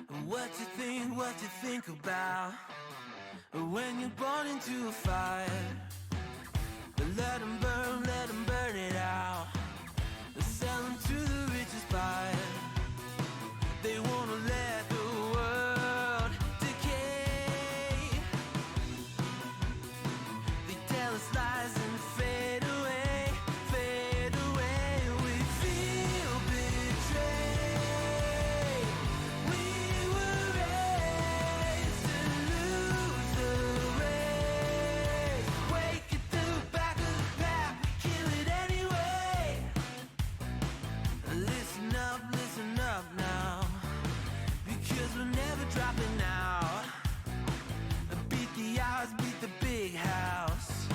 What you think about when you're born into a fire? Let them burn it out. Sell them to the richest buyer. They wanna let the world decay. They tell us lies and fade away, fade away. We feel betrayed. We were raised to lose the race. Wake at the back of the pack, kill it anyway. Listen up now, because we're never dropping out. Beat the odds, beat the big house.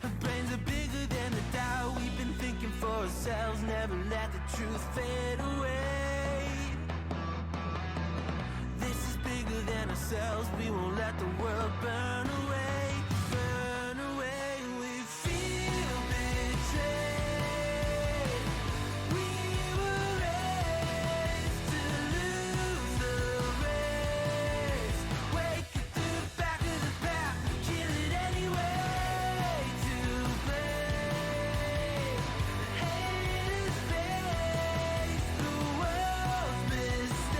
Our brains are bigger than the doubt. We've been thinking for ourselves, never let the truth fade away. This is bigger than ourselves, we won't let the world burn away, burn away. We feel betrayed. We were raised to lose the race. Wake at the back of the pack, kill it anyway. To blame, haters face the world's mistakes.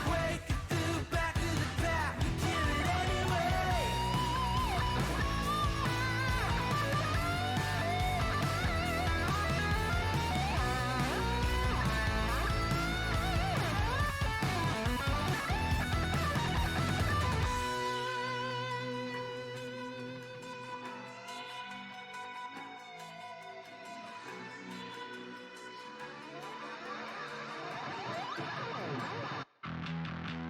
Wake at the back of the pack, kill it anyway.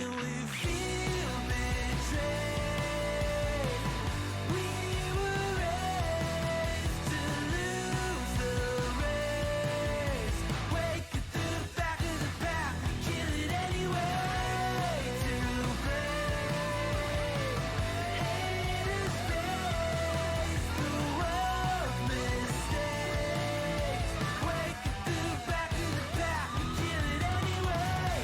And we feel betrayed. We were raised to lose the race. Wake at the back of the pack, kill it anyway. To blame, haters face the world's mistakes. Wake at the back of the pack, kill it anyway.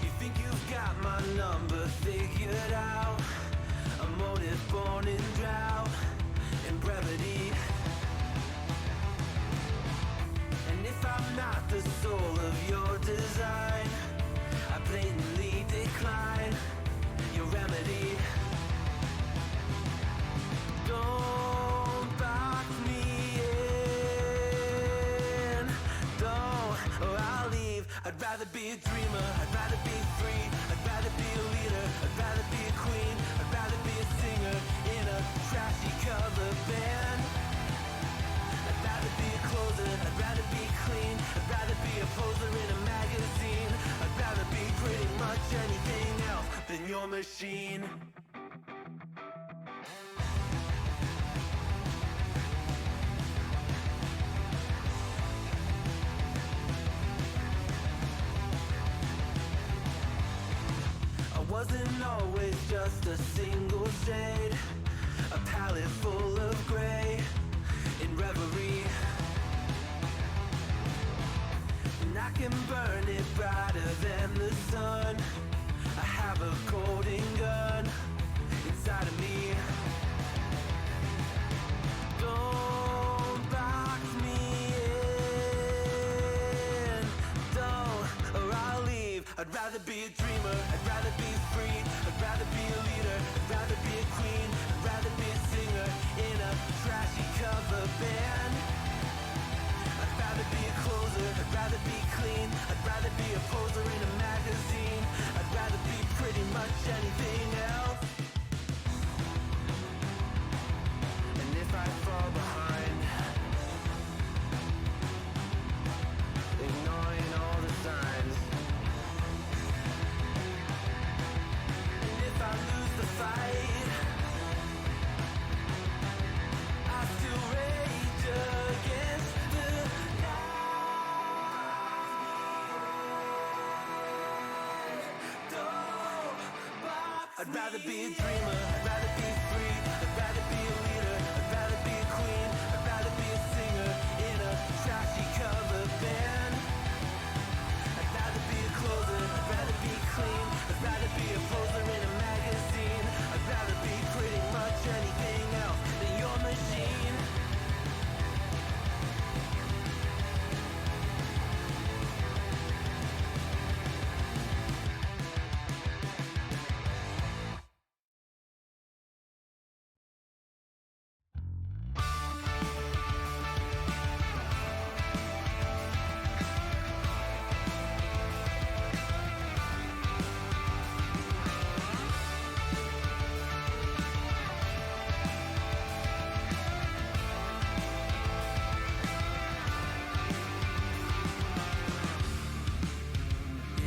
You think you've got my number figured out? A motive born in drought and brevity. And if I'm not the soul of your design, I blatantly decline your remedy. Don't box me in, don't, or I'll leave. I'd rather be a dreamer, I'd rather be free, I'd rather be a leader, I'd rather be a queen, I'd rather be a singer in a trashy cover band. I'd rather be a closer, I'd rather be clean, I'd rather be a poser in a magazine, I'd rather be pretty much anything else than your machine. I wasn't always just a single shade, a palette full of gray in reverie. And I can burn it brighter than the sun. I have a golden gun inside of me. Don't box me in, don't, or I'll leave. I'd rather be a dreamer, I'd rather be free, I'd rather be a leader, I'd rather be a queen, I'd rather be a singer in a trashy cover band. I'd rather be a closer, I'd rather be clean, I'd rather be a poser in a magazine, I'd rather be pretty much anything else. And if I fall behind, then I'd rather be a dreamer, I'd rather be free, I'd rather be a leader, I'd rather be a queen, I'd rather be a singer in a trashy cover band. I'd rather be a closer, I'd rather be clean, I'd rather be a poser in a magazine, I'd rather be pretty much anything else than your machine.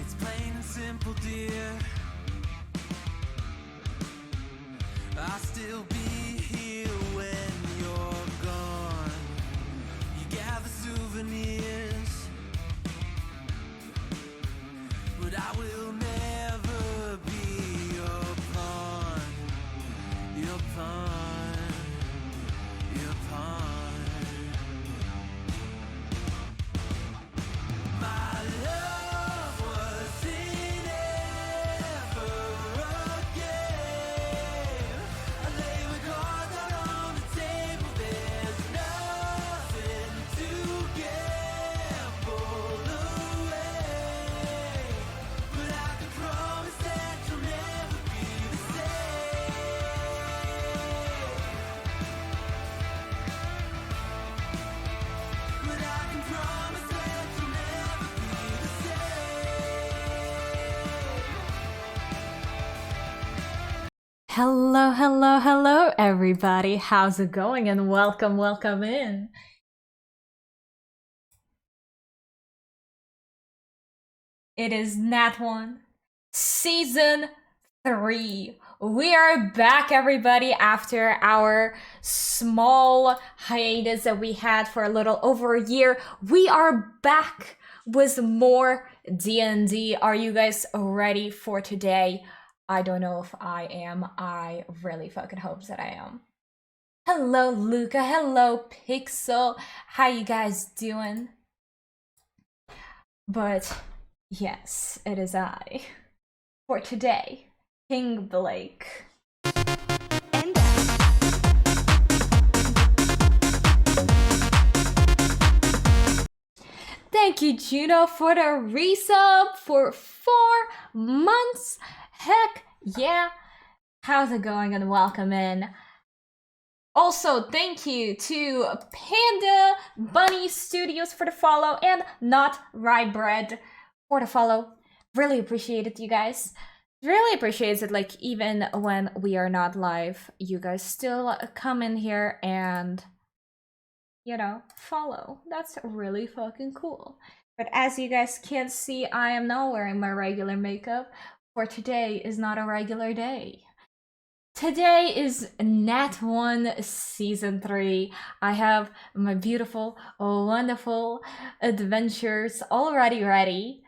It's plain and simple, dear. I'll still be here when you're gone. You gather souvenirs, but I will never be your pawn. Your pawn. Your pawn. My love wasn't ever a game. I lay my cards out on the table. There's nothing to gamble away. But I can promise that you'll never be the same. But I can promise that you'll never be the same. Hello, hello, hello, everybody. How's it going? And welcome, welcome in. It is Nat 1, Season 3. We are back, everybody, after our small hiatus that we had for a little over a year. We are back with more D&D. Are you guys ready for today? I don't know if I am. I really fucking hope that I am. Hello, Luca. Hello, Pixel. How you guys doing? But yes, it is I. For today, King Blake. Thank you, Juno, for the resub for 4 months. Heck yeah. How's it going? And welcome in. Also, thank you to Panda Bunny Studios for the follow and Not Rye Bread for the follow. Really appreciate it, you guys. Really appreciate it, like, even when we are not live, you guys still come in here and, you know, follow. That's really fucking cool. But as you guys can see, I am not wearing my regular makeup, for today is not a regular day. Today is Nat 1 Season 3. I have my beautiful, wonderful adventures already ready,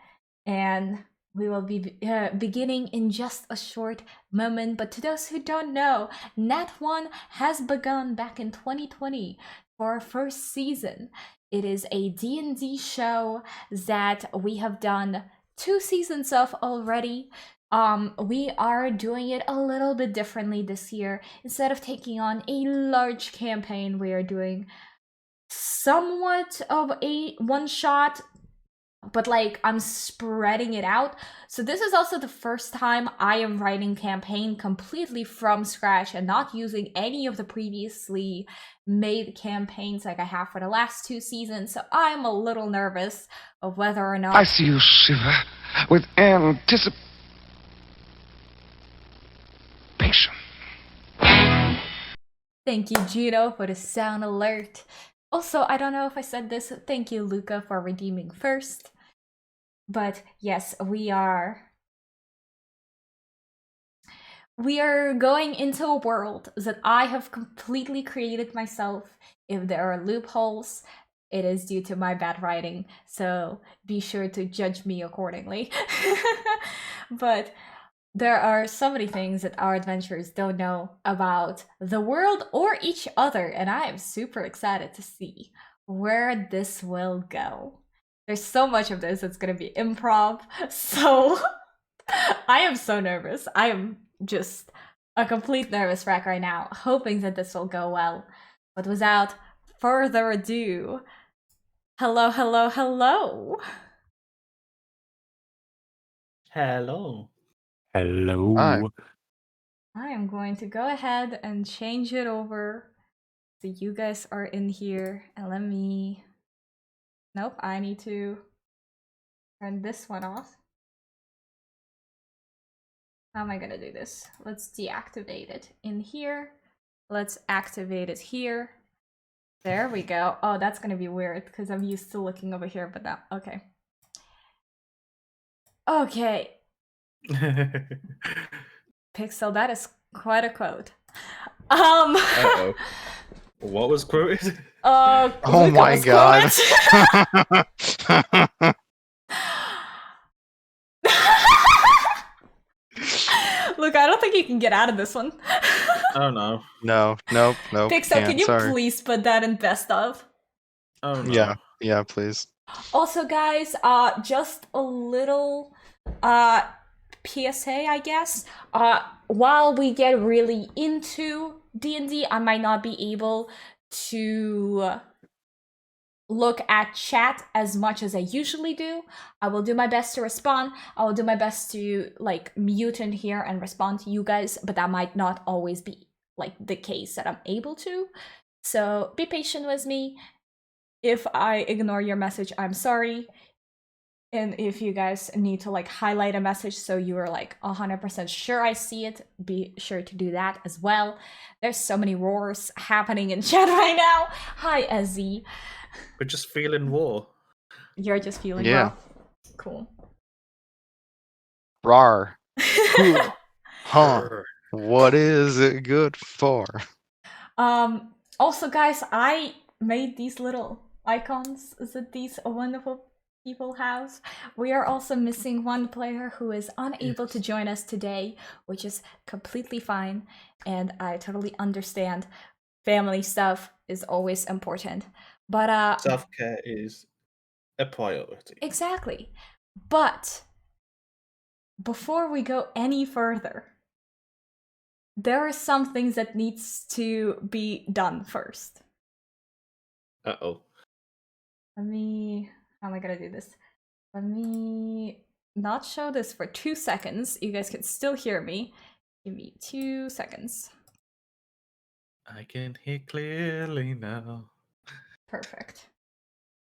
and we will be beginning in just a short moment. But to those who don't know, Nat 1 has begun back in 2020 for our first season. It is a D&D show that we have done 2 seasons of already. We are doing it a little bit differently this year. Instead of taking on a large campaign, we are doing somewhat of a one-shot, but like I'm spreading it out. So this is also the first time I am writing campaign completely from scratch and not using any of the previously made campaigns like I have for the last 2 seasons. So I'm a little nervous of whether or not I see you shiver with anticipation. Thank you, Juno, for the sound alert. Also, I don't know if I said this, thank you, Luca, for redeeming first. But yes, we are going into a world that I have completely created myself. If there are loopholes, it is due to my bad writing, so be sure to judge me accordingly. But there are so many things that our adventurers don't know about the world or each other, and I am super excited to see where this will go. There's so much of this that's gonna be improv, so I am so nervous. I am just a complete nervous wreck right now, hoping that this will go well. But without further ado, hello, hello, hello. Hello. Hello. Hi. I am going to go ahead and change it over so you guys are in here. And let me. Nope, I need to turn this one off. How am I gonna do this? Let's deactivate it in here. Let's activate it here. There we go. Oh, that's gonna be weird because I'm used to looking over here, but now, okay. Okay, Pixel, that is quite a quote. Uh-oh. What was quoted? Oh Luca my was god. quoted. Look, I don't think you can get out of this one. Oh no. No, nope. Pixel, Can't, can you sorry. please put that in best of? Oh no. Yeah, please. Also, guys, just a little PSA, I guess. While we get really into D&D, I might not be able to look at chat as much as I usually do. I will do my best to respond. I will do my best to like mute in here and respond to you guys, but that might not always be like the case that I'm able to. So be patient with me. If I ignore your message, I'm sorry. And if you guys need to like highlight a message so you are like 100% sure I see it, be sure to do that as well. There's so many roars happening in chat right now. Hi, Ezzy. We're just feeling war. You're just feeling Yeah. raw. Cool. Rar. Huh. What is it good for? Also, guys, I made these little icons that these wonderful people have. We are also missing one player who is unable to join us today, which is completely fine, and I totally understand. Family stuff is always important. But Self-care is a priority. exactly. But before we go any further, there are some things that needs to be done first. Uh-oh. Let me... How am I gonna do this? Let me not show this for 2 seconds. You guys can still hear me. Give me 2 seconds. I can hear clearly now. Perfect.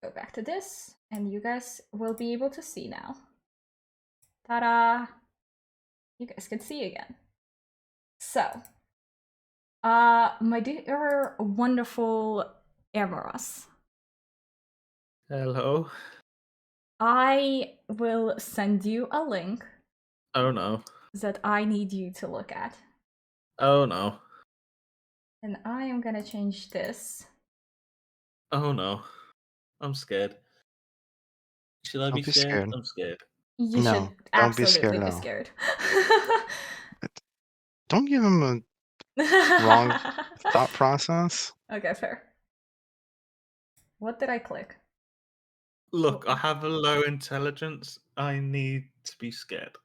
Go back to this, and you guys will be able to see now. Ta-da! You guys can see again. So, my dear wonderful Amaros, Hello. I will send you a link Oh no. that I need you to look at. Oh no. And I am gonna change this. Oh no. I'm scared. Should I Don't be be scared? scared. I'm scared. You No, should don't be absolutely scared be at all. scared. Don't give him a wrong thought process. Okay, fair. What did I click? Look, I have a low intelligence. I need to be scared.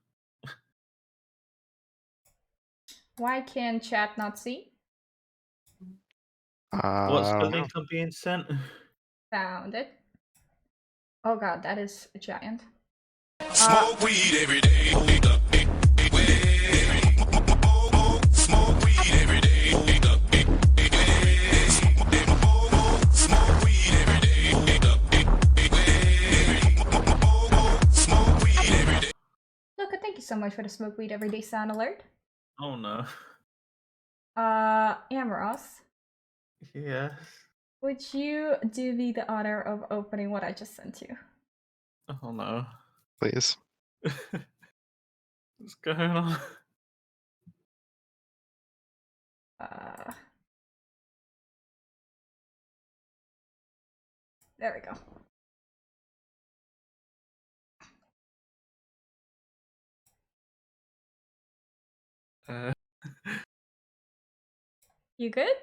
Why can chat not see? What's I the don't know. link I'm being sent? Found it. Oh god, that is a giant. Smoke weed every day. Smoke weed every day. Smoke weed every day. Look, thank you so much for the smoke weed everyday sound alert. Oh no. Amaros, Yes. would you do me the honor of opening what I just sent you? Oh no. Please. What's going on? There we go. Uh, You good?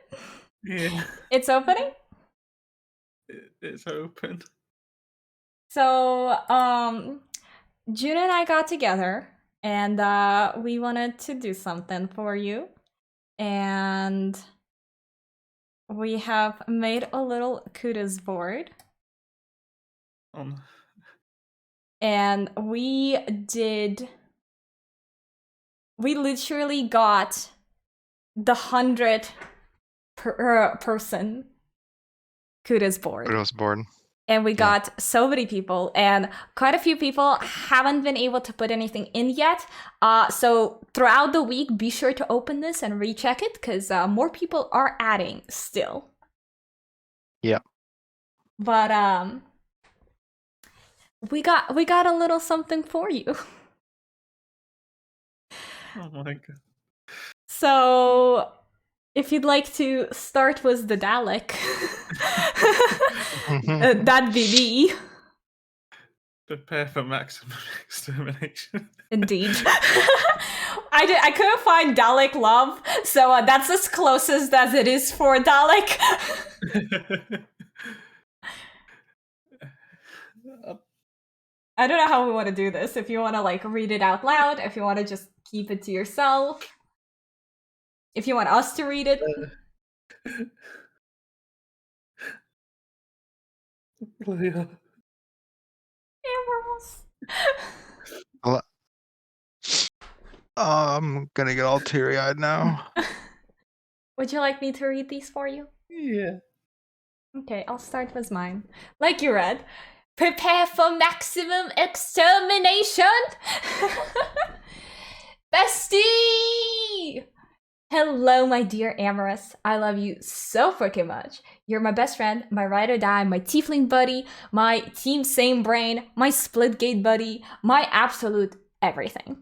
yeah, It's opening? it's open. So, June and I got together and we wanted to do something for you. And we have made a little kudos board. And we literally got the 100 person kudos board. Kudos board. And we Yeah. got so many people, and quite a few people haven't been able to put anything in yet. So throughout the week, be sure to open this and recheck it, because more people are adding still. Yeah. But we got a little something for you. Oh my god. So if you'd like to start with the Dalek, that'd be me. Prepare for maximum extermination. Indeed. I couldn't find Dalek love, so that's as closest as it is for Dalek. I don't know how we want to do this. If you want to like read it out loud, if you want to just keep it to yourself, if you want us to read it. Yeah. I'm gonna get all teary-eyed now. Would you like me to read these for you? Yeah. Okay, I'll start with mine. Like you read, prepare for maximum extermination! Bestie! Hello, my dear Amorous. I love you so freaking much. You're my best friend, my ride or die, my tiefling buddy, my team same brain, my splitgate buddy, my absolute everything.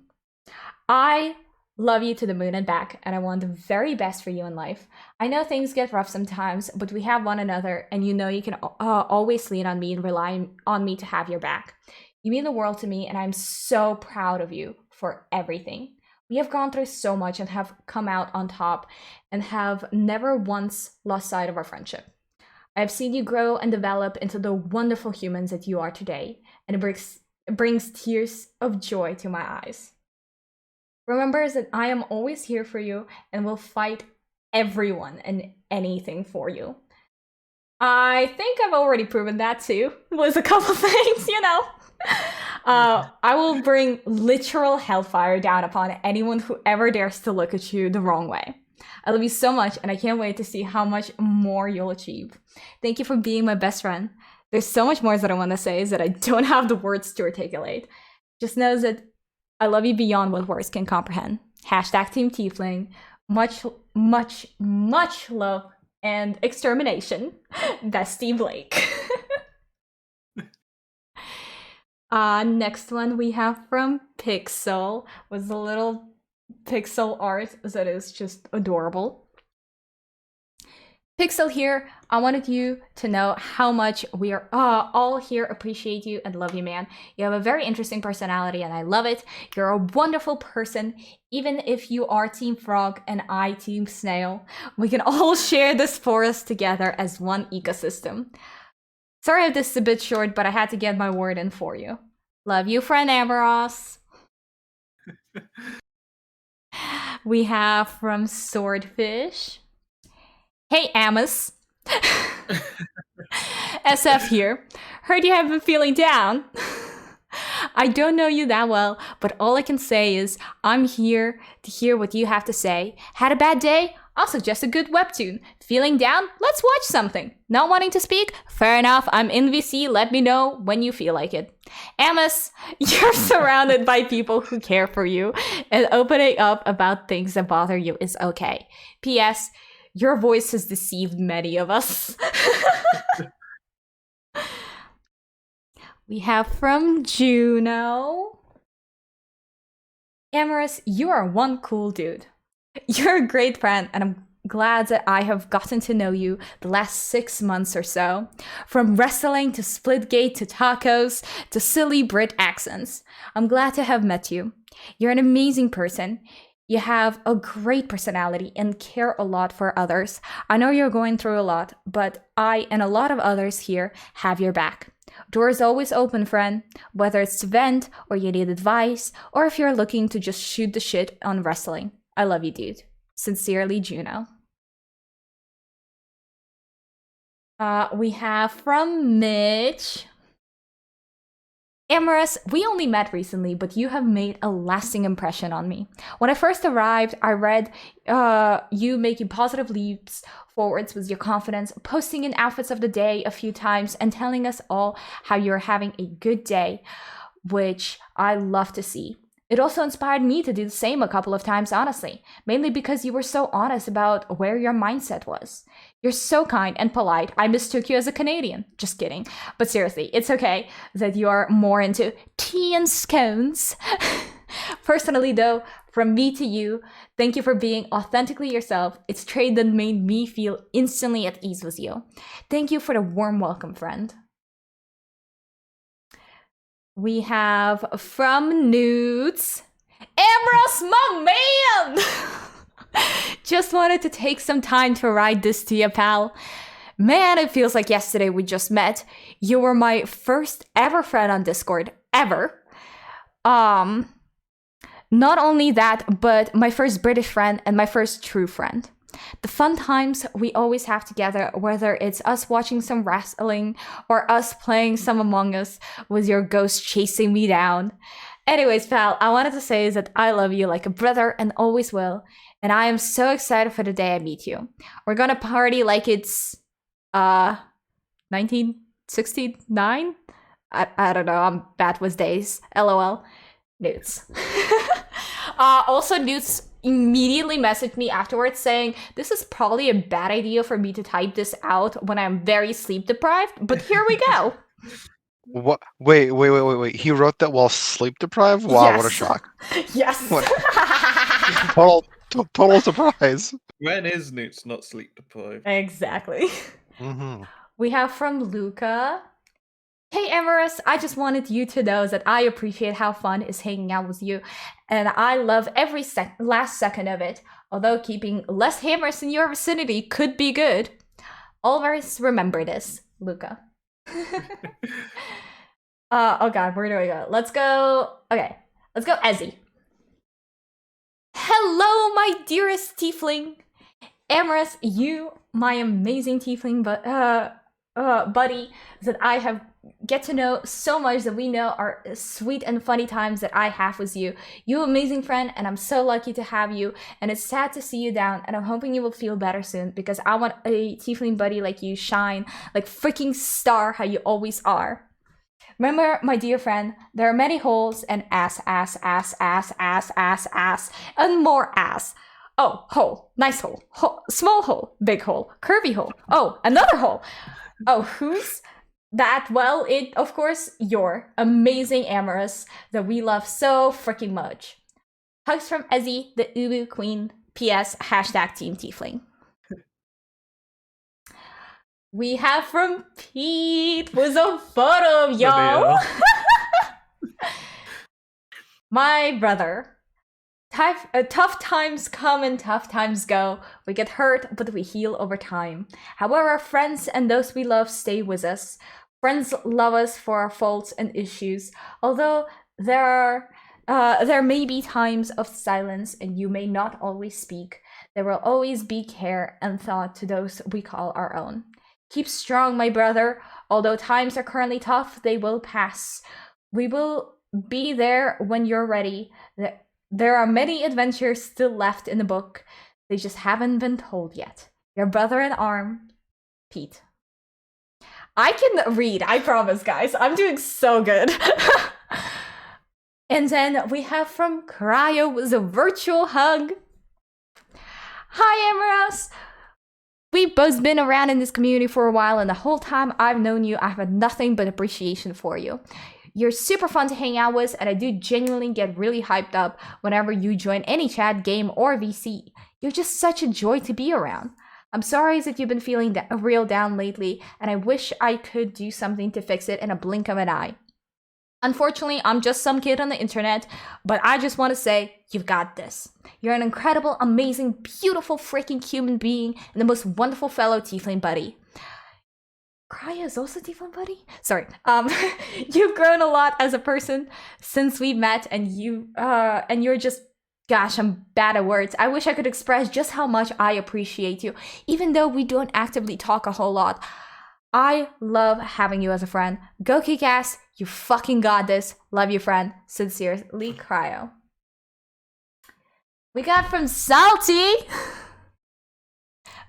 I love you to the moon and back, and I want the very best for you in life. I know things get rough sometimes, but we have one another, and you know you can always lean on me and rely on me to have your back. You mean the world to me, and I'm so proud of you for everything. We have gone through so much and have come out on top and have never once lost sight of our friendship. I have seen you grow and develop into the wonderful humans that you are today, and it brings tears of joy to my eyes. Remember that I am always here for you and will fight everyone and anything for you. I think I've already proven that too, with a couple things, you know. I will bring literal hellfire down upon anyone who ever dares to look at you the wrong way. I love you so much, and I can't wait to see how much more you'll achieve. Thank you for being my best friend. There's so much more that I want to say that I don't have the words to articulate. Just know that I love you beyond what words can comprehend. Hashtag Team Tiefling. Much, much, much love and extermination. Bestie Blake. Next one we have from Pixel with a little pixel art that is just adorable. Pixel here, I wanted you to know how much we are all here appreciate you and love you, man. You have a very interesting personality and I love it. You're a wonderful person, even if you are Team Frog and I Team Snail. We can all share this forest together as one ecosystem. Sorry if this is a bit short, but I had to get my word in for you. Love you, friend Amberos. We have from Swordfish. Hey, Amos. SF here. Heard you have been feeling down. I don't know you that well, but all I can say is I'm here to hear what you have to say. Had a bad day? I'll suggest a good webtoon. Feeling down? Let's watch something. Not wanting to speak? Fair enough, I'm in VC. Let me know when you feel like it. Amos, you're surrounded by people who care for you, and opening up about things that bother you is okay. P.S. Your voice has deceived many of us. We have from Juno. Amorous, you are one cool dude. You're a great friend, and I'm glad that I have gotten to know you the last 6 months or so. From wrestling to Splitgate to tacos to silly Brit accents. I'm glad to have met you. You're an amazing person. You have a great personality and care a lot for others. I know you're going through a lot, but I and a lot of others here have your back. Doors always open, friend, whether it's to vent or you need advice, or if you're looking to just shoot the shit on wrestling. I love you, dude. Sincerely, Juno. We have from Mitch. Amorous, we only met recently, but you have made a lasting impression on me. When I first arrived, I read you making positive leaps forwards with your confidence, posting in outfits of the day a few times, and telling us all how you're having a good day, which I love to see. It also inspired me to do the same a couple of times, honestly, mainly because you were so honest about where your mindset was. You're so kind and polite. I mistook you as a Canadian. Just kidding. But seriously, it's okay that you are more into tea and scones. Personally, though, from me to you, thank you for being authentically yourself. It's a trait that made me feel instantly at ease with you. Thank you for the warm welcome, friend. We have from Newts, Ambrose, my man! Just wanted to take some time to write this to you, pal. Man, it feels like yesterday we just met. You were my first ever friend on Discord, ever. Not only that, but my first British friend and my first true friend. The fun times we always have together, whether it's us watching some wrestling or us playing some Among Us with your ghost chasing me down. Anyways, pal, I wanted to say is that I love you like a brother and always will. And I am so excited for the day I meet you. We're gonna party like it's 1969? I don't know, I'm bad with days. LOL. Newts. Also, Newts immediately messaged me afterwards saying, this is probably a bad idea for me to type this out when I'm very sleep deprived, but here we go. What? Wait. He wrote that while sleep deprived? Wow, Yes. what a shock. Yes. What? Total surprise. When is Newt's not sleep deprived? Exactly. Mm-hmm. We have from Luca. Hey, Emerus, I just wanted you to know that I appreciate how fun is hanging out with you, and I love every last second of it, although keeping less hammers in your vicinity could be good. Always remember this, Luca. Oh god, where do we go? Let's go Ezzy. Hello, my dearest tiefling. Amorous, you, my amazing tiefling buddy that I have get to know so much that we know are sweet and funny times that I have with you. You amazing friend, and I'm so lucky to have you, and it's sad to see you down, and I'm hoping you will feel better soon, because I want a tiefling buddy like you shine like freaking star how you always are. Remember, my dear friend, there are many holes and ass, and more ass. Oh, hole, nice hole, small hole, big hole, curvy hole. Oh, another hole. Oh, who's that? Well, it, of course, your amazing Amorous that we love so freaking much. Hugs from Ezzy, the Ubu Queen. PS, hashtag Team Tiefling. We have from Pete with a photo, yo. My brother. Tough times come and tough times go. We get hurt, but we heal over time. However, our friends and those we love stay with us. Friends love us for our faults and issues. Although there may be times of silence and you may not always speak, there will always be care and thought to those we call our own. Keep strong, my brother. Although times are currently tough, they will pass. We will be there when you're ready. There are many adventures still left in the book. They just haven't been told yet. Your brother in arm, Pete. I can read, I promise, guys. I'm doing so good. And then we have from Cryo with a virtual hug. Hi, Emerus. We've both been around in this community for a while, and the whole time I've known you, I've had nothing but appreciation for you. You're super fun to hang out with, and I do genuinely get really hyped up whenever you join any chat, game, or VC. You're just such a joy to be around. I'm sorry that you've been feeling real down lately, and I wish I could do something to fix it in a blink of an eye. Unfortunately, I'm just some kid on the internet, but I just want to say, you've got this. You're an incredible, amazing, beautiful freaking human being and the most wonderful fellow tiefling buddy. Krya is also tiefling buddy? Sorry. You've grown a lot as a person since we met, and you're just, gosh, I'm bad at words. I wish I could express just how much I appreciate you, even though we don't actively talk a whole lot. I love having you as a friend. Go kick ass. You fucking got this. Love you, friend. Sincerely, Cryo. We got from Salty.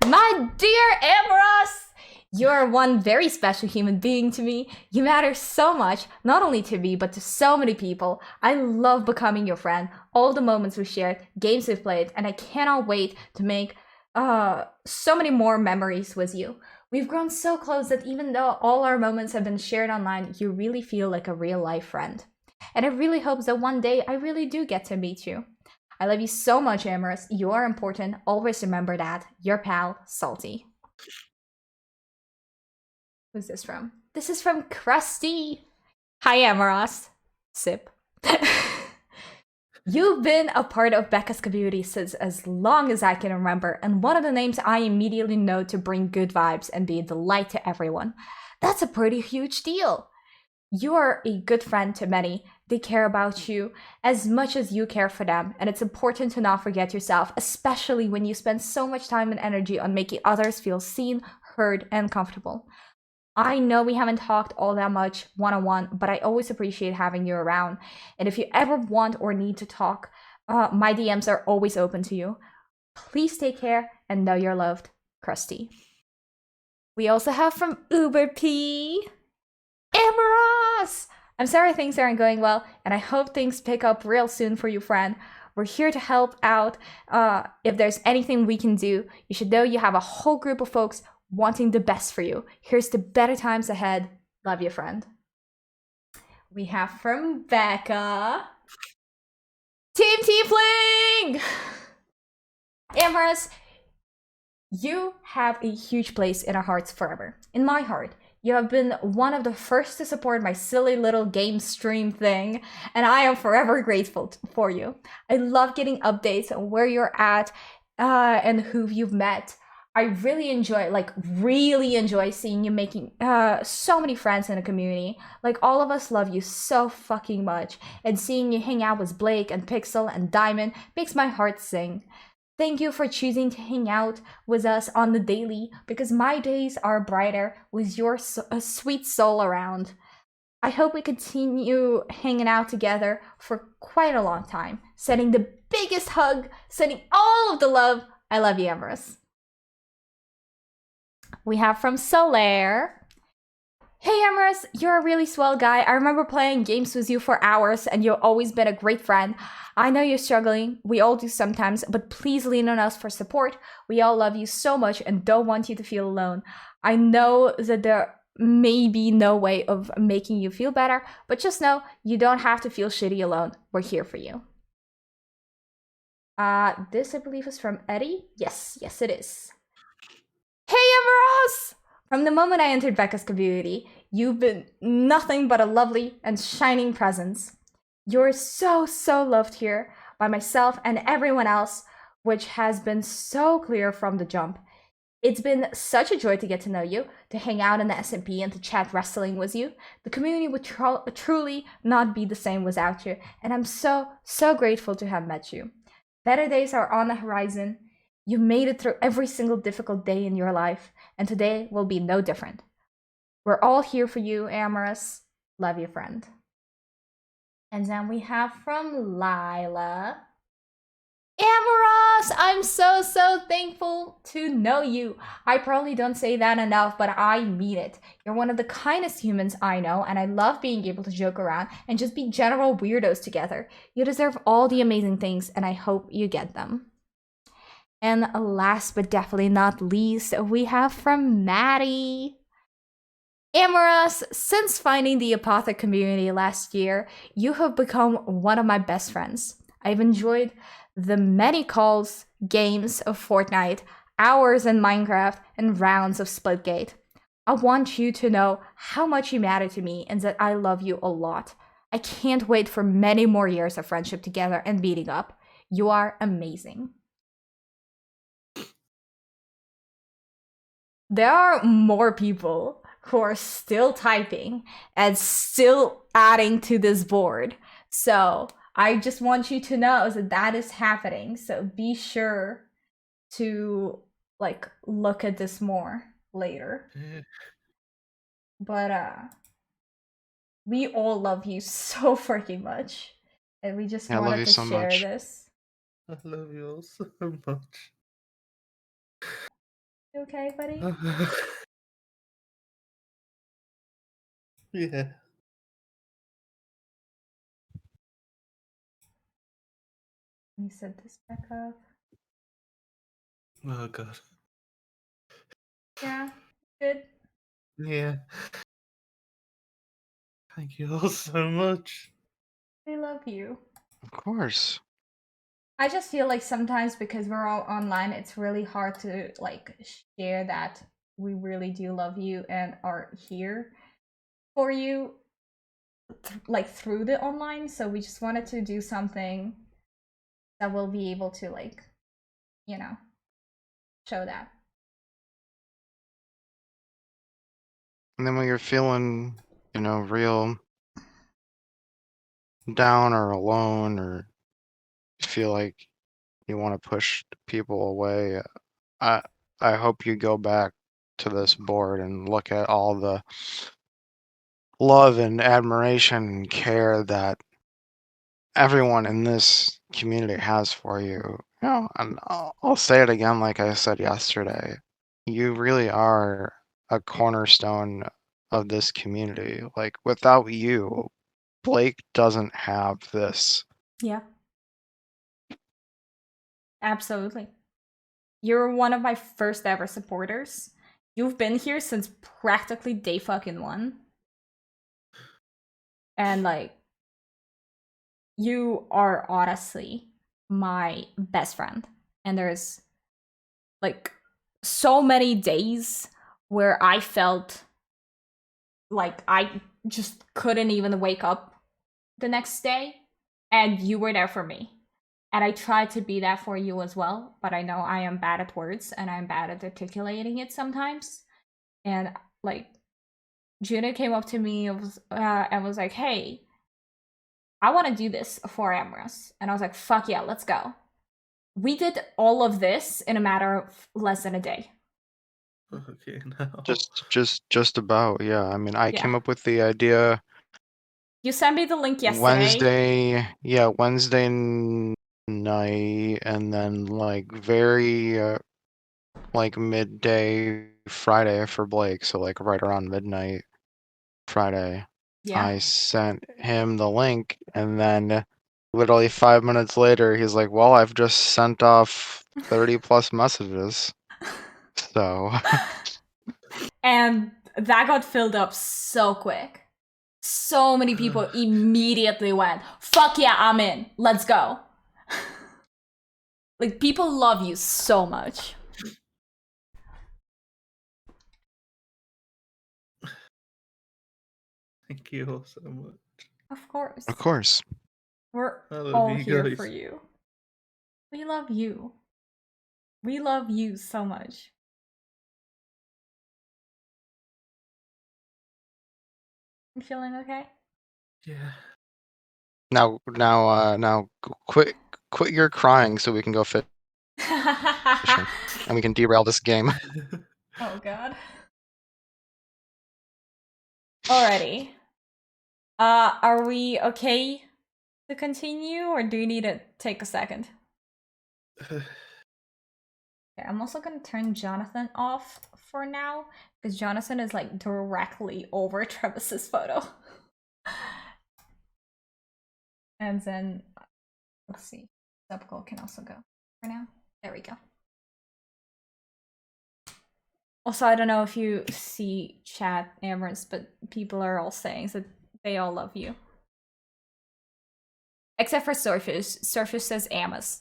My dear Amorous, you're one very special human being to me. You matter so much, not only to me, but to so many people. I love becoming your friend. All the moments we shared, games we've played, and I cannot wait to make so many more memories with you. We've grown so close that even though all our moments have been shared online, you really feel like a real life friend. And I really hope that one day I really do get to meet you. I love you so much, Amorous. You are important. Always remember that. Your pal, Salty. Who's this from? This is from Krusty. Hi, Amorous. Sip. You've been a part of Becca's community since as long as I can remember, and one of the names I immediately know to bring good vibes and be a delight to everyone. That's a pretty huge deal. You are a good friend to many. They care about you as much as you care for them, and it's important to not forget yourself, especially when you spend so much time and energy on making others feel seen, heard, and comfortable. I know we haven't talked all that much one-on-one, but I always appreciate having you around. And if you ever want or need to talk, my DMs are always open to you. Please take care and know you're loved, Krusty. We also have from Uber P. Amorous! I'm sorry things aren't going well, and I hope things pick up real soon for you, friend. We're here to help out. If there's anything we can do, you should know you have a whole group of folks wanting the best for you. Here's to better times ahead. Love you, friend. We have from Becca. Team Tiefling! Amorous, you have a huge place in our hearts forever. In my heart, you have been one of the first to support my silly little game stream thing, and I am forever grateful for you. I love getting updates on where you're at and who you've met. I really enjoy seeing you making so many friends in the community. Like, all of us love you so fucking much, and seeing you hang out with Blake and Pixel and Diamond makes my heart sing. Thank you for choosing to hang out with us on the daily, because my days are brighter with your sweet soul around. I hope we continue hanging out together for quite a long time. Sending the biggest hug, sending all of the love. I love you, Amorous. We have from Solaire. Hey Amorous, you're a really swell guy. I remember playing games with you for hours, and you've always been a great friend. I know you're struggling, we all do sometimes, but please lean on us for support. We all love you so much and don't want you to feel alone. I know that there may be no way of making you feel better, but just know you don't have to feel shitty alone. We're here for you. This I believe is from Eddie. Yes, it is. Hey Amorous! From the moment I entered Becca's community, you've been nothing but a lovely and shining presence. You're so loved here by myself and everyone else, which has been so clear from the jump. It's been such a joy to get to know you, to hang out in the SMP and to chat wrestling with you. The community would truly not be the same without you, and I'm so grateful to have met you. Better days are on the horizon. You made it through every single difficult day in your life, and today will be no different. We're all here for you, Amorous. Love you, friend. And then we have from Lila. Amorous, I'm so thankful to know you. I probably don't say that enough, but I mean it. You're one of the kindest humans I know, and I love being able to joke around and just be general weirdos together. You deserve all the amazing things, and I hope you get them. And last but definitely not least, we have from Maddie. Amorous, since finding the Apothic community last year, you have become one of my best friends. I've enjoyed the many calls, games of Fortnite, hours in Minecraft, and rounds of Splitgate. I want you to know how much you matter to me and that I love you a lot. I can't wait for many more years of friendship together and meeting up. You are amazing. There are more people who are still typing and still adding to this board. So I just want you to know that that is happening. So be sure to like look at this more later. But we all love you so freaking much. And we just Yeah, I love wanted you to so share much. this. I love you all so much. You okay, buddy? Yeah. Let me set this back up. Oh god. Yeah, good. Yeah. Thank you all so much. We love you. Of course. I just feel like sometimes because we're all online, it's really hard to like share that we really do love you and are here for you like through the online. So we just wanted to do something that will be able to like, you know, show that. And then when you're feeling, real down or alone, or you feel like you want to push people away, I I hope you go back to this board and look at all the love and admiration and care that everyone in this community has for you. And I'll say it again, like I said yesterday. You really are a cornerstone of this community. Like, without you, Blake doesn't have this. Yeah. Absolutely. You're one of my first ever supporters. You've been here since practically day fucking one. And like, you are honestly my best friend. And there's like so many days where I felt like I just couldn't even wake up the next day. And you were there for me. And I tried to be that for you as well. But I know I am bad at words and I'm bad at articulating it sometimes. And like, Juna came up to me and was like, hey, I want to do this for Amorous. And I was like, fuck yeah, let's go. We did all of this in a matter of less than a day. Okay, now. Just about, yeah. I mean, I came Yeah. up with the idea You sent me the link yesterday. Wednesday night, and then like very like midday Friday for Blake, so like right around midnight Friday. Yeah. I sent him the link, and then literally 5 minutes later, he's like, well, I've just sent off 30 plus messages. So, And that got filled up so quick. So many people immediately went, fuck yeah, I'm in. Let's go. Like, people love you so much. Thank you all so much. Of course. of course. We're I love all you here guys. for you. We love you. We love you so much. You feeling okay? Yeah. Now, quit your crying so we can go fishing, and we can derail this game. Oh god. Alrighty. Are we okay to continue, or do you need to take a second? Okay, I'm also gonna turn Jonathan off for now, because Jonathan is like directly over Travis's photo. And then, let's see, subgoal can also go for now. There we go. Also, I don't know if you see chat, Amorous, but people are all saying that they all love you. Except for Surface. Surface says Amos.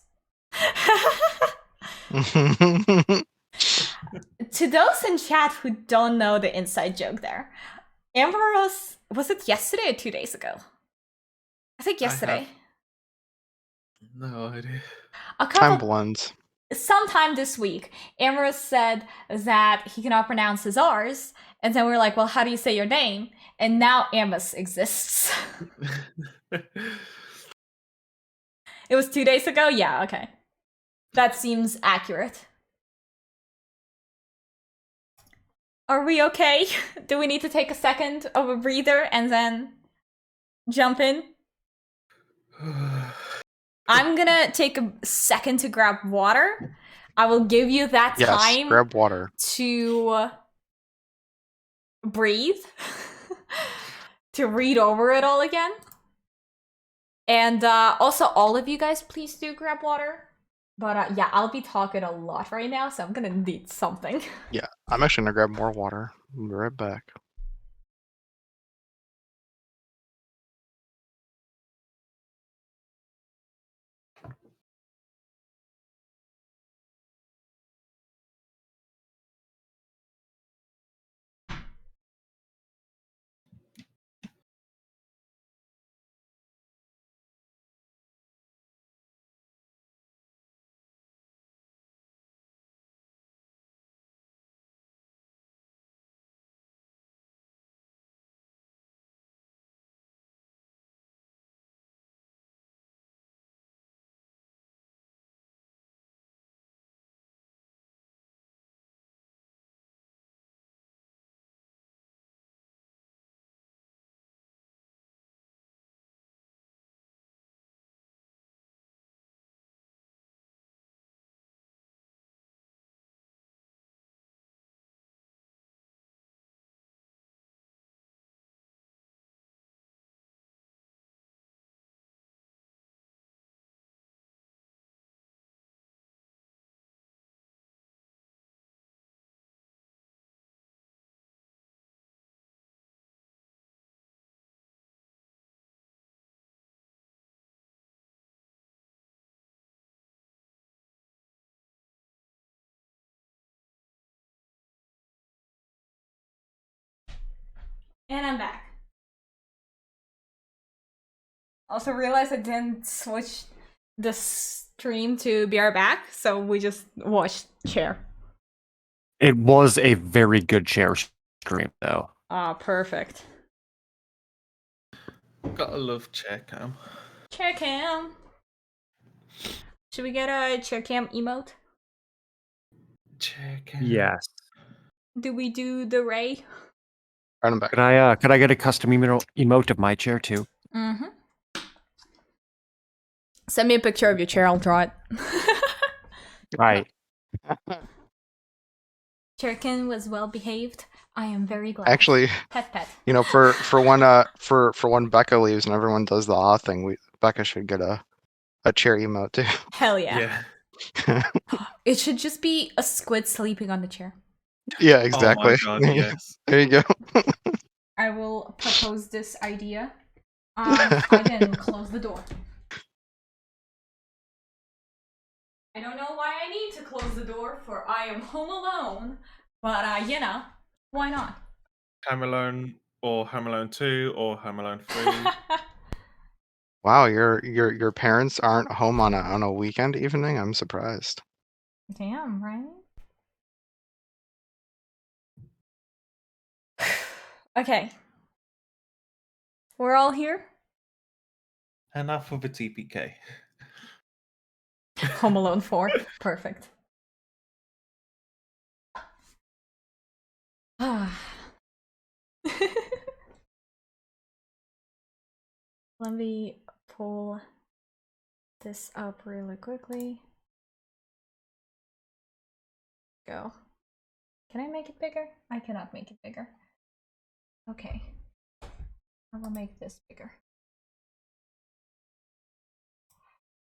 To those in chat who don't know the inside joke there, Amorous, was it yesterday or 2 days ago? I think yesterday. No idea. A Time couple blends. sometime this week, Amorous said that he cannot pronounce his R's, and then we were like, well, how do you say your name? And now Amos exists. It was 2 days ago? Yeah, okay. That seems accurate. Are we okay? Do we need to take a second of a breather and then jump in? I'm gonna take a second to grab water. I will give you that Yes, time grab water. to breathe, to read over it all again. And also, all of you guys, please do grab water. But yeah, I'll be talking a lot right now, so I'm gonna need something. Yeah, I'm actually gonna grab more water. I'll be right back. And I'm back. Also realized I didn't switch the stream to be right back, so we just watched chair. It was a very good chair stream, though. Ah, perfect. Gotta love chair cam. Chair cam. Should we get a chair cam emote? Chair cam. Yes. Do we do the Ray? Right, I'm back. Could I get a custom emote of my chair too? Mm-hmm. Send me a picture of your chair, I'll draw it. Right. Chairkin was well behaved. I am very glad. Actually, Pet. you know, for when Becca leaves and everyone does the awe thing, Becca should get a chair emote too. Hell yeah. Yeah. It should just be a squid sleeping on the chair. Yeah, exactly. Oh my God, yes. There you go. I will propose this idea. I can close the door. I don't know why I need to close the door, for I am home alone. But you know, why not? Home Alone or Home Alone 2 or Home Alone 3. Wow, your parents aren't home on a weekend evening? I'm surprised. Damn, right? Okay. We're all here? Enough of a TPK. Home Alone 4. Perfect. Let me pull this up really quickly. Go. Can I make it bigger? I cannot make it bigger. Okay. I will make this bigger.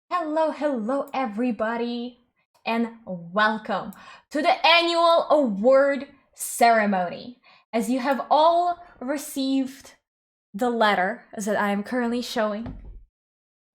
Hello everybody, and welcome to the annual award ceremony. As you have all received the letter that I am currently showing.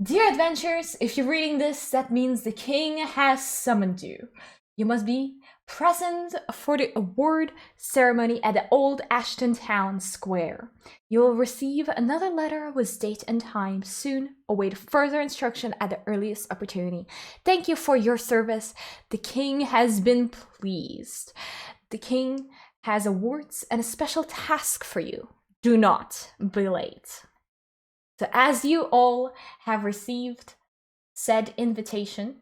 Dear adventurers, if you're reading this, that means the king has summoned you. You must be present for the award ceremony at the Old Ashton Town Square. You will receive another letter with date and time soon. Await further instruction at the earliest opportunity. Thank you for your service. The king has been pleased. The king has awards and a special task for you. Do not be late. So as you all have received said invitation,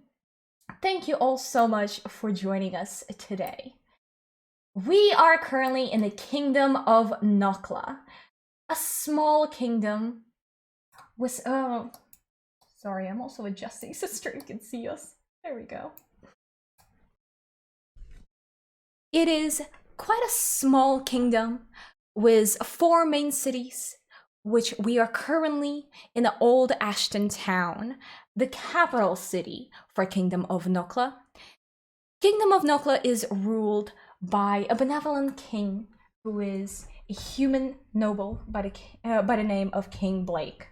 thank you all so much for joining us today. We are currently in the Kingdom of Nokla, a small kingdom with, sorry, I'm also adjusting so stream can see us. There we go. It is quite a small kingdom with 4 main cities, which we are currently in the Old Ashton Town, the capital city for Kingdom of Nokla. Kingdom of Nokla is ruled by a benevolent king who is a human noble by the name of King Blake.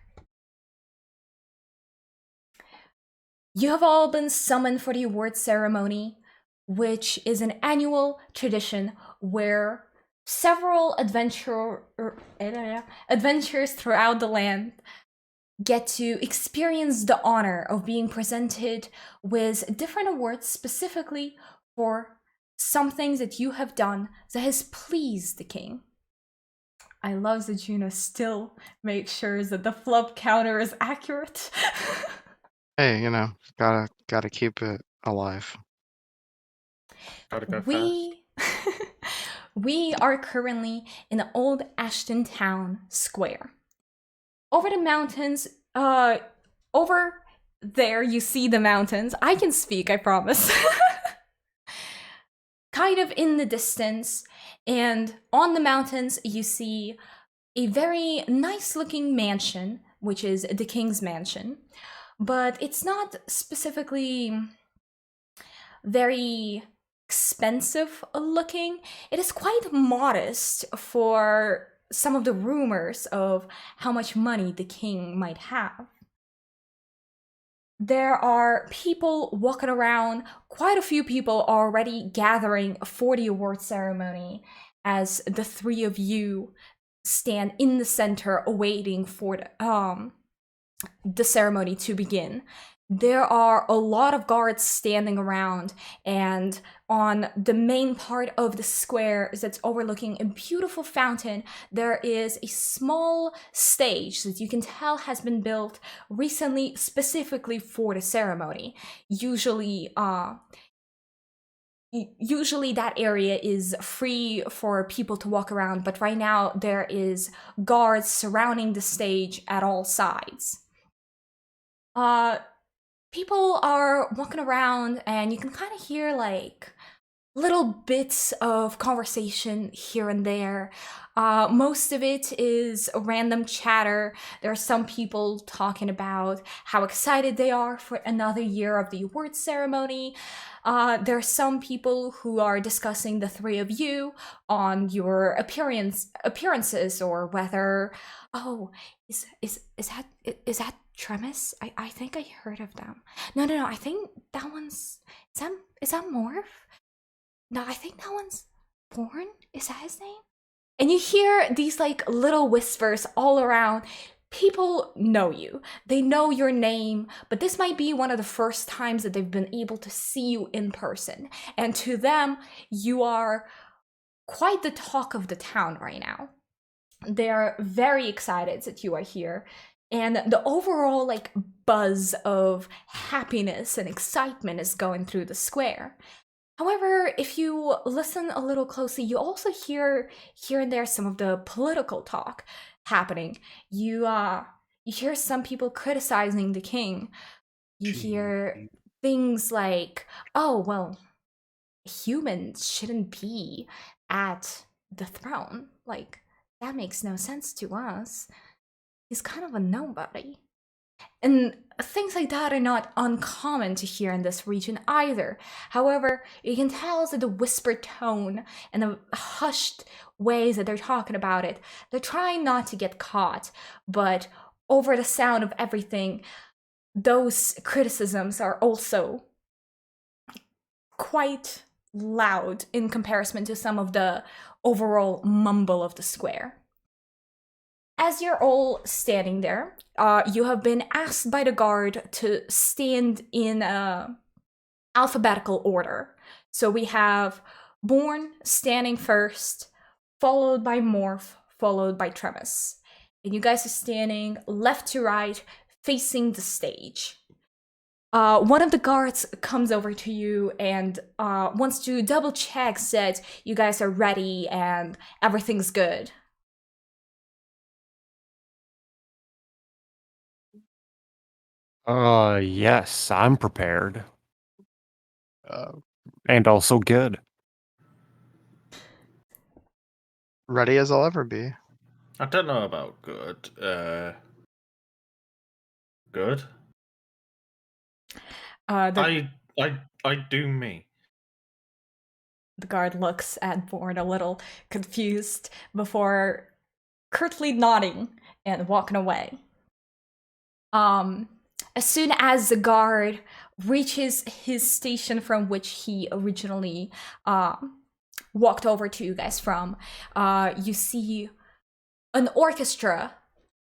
You have all been summoned for the award ceremony, which is an annual tradition where several adventurers throughout the land get to experience the honor of being presented with different awards specifically for some things that you have done that has pleased the king. I love that Juno still makes sure that the flub counter is accurate. Hey, you know, gotta keep it alive. Gotta go fast. We are currently in the Old Ashton Town Square. Over the mountains, over there you see the mountains. I can speak, I promise. Kind of in the distance, and on the mountains you see a very nice looking mansion, which is the king's mansion, but it's not specifically very expensive looking. It is quite modest for some of the rumors of how much money the king might have. There are people walking around, quite a few people already gathering for the award ceremony as the 3 of you stand in the center awaiting for the ceremony to begin. There are a lot of guards standing around, and on the main part of the square that's overlooking a beautiful fountain, there is a small stage that you can tell has been built recently specifically for the ceremony. Usually that area is free for people to walk around, but right now there is guards surrounding the stage at all sides. People are walking around and you can kind of hear like little bits of conversation here and there. Most of it is random chatter. There are some people talking about how excited they are for another year of the award ceremony. There are some people who are discussing the 3 of you on your appearances, or whether, oh, is that Tremis? I think I heard of them. No, I think that one's, is that Morph? No, I think that one's Born? Is that his name? And you hear these like little whispers all around. People know you. They know your name, but this might be one of the first times that they've been able to see you in person. And to them, you are quite the talk of the town right now. They're very excited that you are here. And the overall like buzz of happiness and excitement is going through the square. However, if you listen a little closely, you also hear here and there some of the political talk happening. You hear some people criticizing the king. You hear things like, oh, well, humans shouldn't be at the throne. Like, that makes no sense to us. He's kind of a nobody. And things like that are not uncommon to hear in this region either. However, you can tell that the whispered tone and the hushed ways that they're talking about it, they're trying not to get caught, but over the sound of everything, those criticisms are also quite loud in comparison to some of the overall mumble of the square. As you're all standing there, you have been asked by the guard to stand in alphabetical order. So we have Born standing first, followed by Morph, followed by Tremus. And you guys are standing left to right, facing the stage. One of the guards comes over to you and wants to double check that you guys are ready and everything's good. Yes, I'm prepared. Uh, And also good. ready as I'll ever be. I don't know about good. Good. The I do me. guard looks at Born a little confused before curtly nodding and walking away. As soon as the guard reaches his station from which he originally walked over to you guys from, you see an orchestra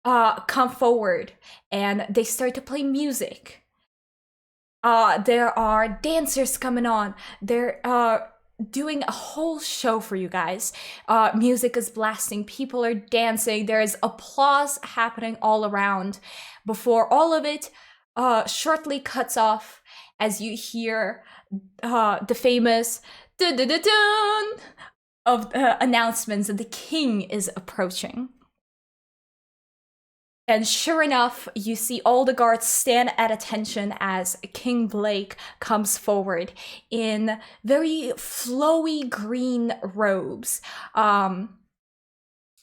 come forward and they start to play music. There are dancers coming on. They're doing a whole show for you guys. Music is blasting. People are dancing. There is applause happening all around. Before all of it shortly cuts off as you hear the famous dun-dun-dun-dun of announcements that the king is approaching. And sure enough, you see all the guards stand at attention as King Blake comes forward in very flowy green robes.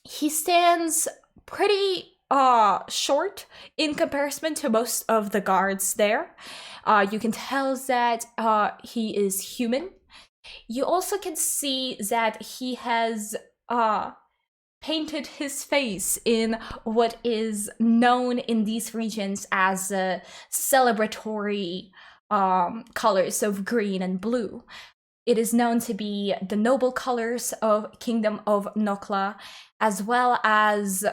He stands pretty short in comparison to most of the guards there. You can tell that he is human. You also can see that he has painted his face in what is known in these regions as celebratory colors of green and blue. It is known to be the noble colors of Kingdom of Nokla, as well as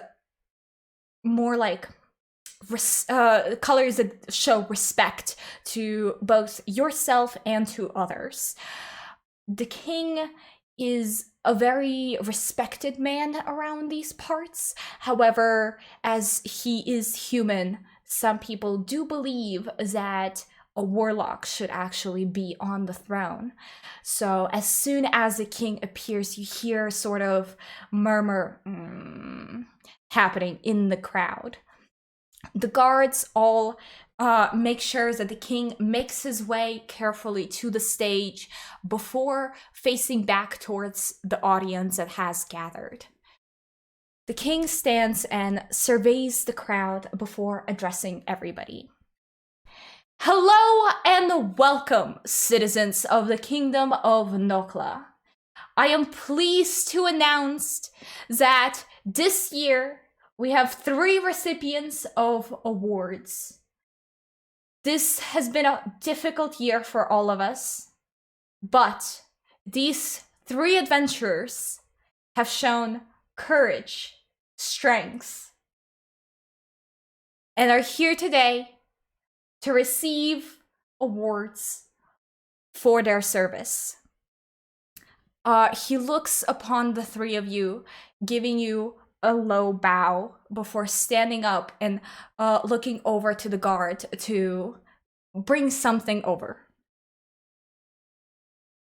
more like colors that show respect to both yourself and to others. The king is a very respected man around these parts. However, as he is human, some people do believe that a warlock should actually be on the throne. So as soon as the king appears, you hear sort of murmur happening in the crowd. The guards all make sure that the king makes his way carefully to the stage before facing back towards the audience that has gathered. The king stands and surveys the crowd before addressing everybody. Hello and welcome, citizens of the Kingdom of Nokla. I am pleased to announce that this year we have 3 recipients of awards. This has been a difficult year for all of us, but these 3 adventurers have shown courage, strength, and are here today to receive awards for their service. He looks upon the 3 of you, giving you a low bow before standing up and looking over to the guard to bring something over.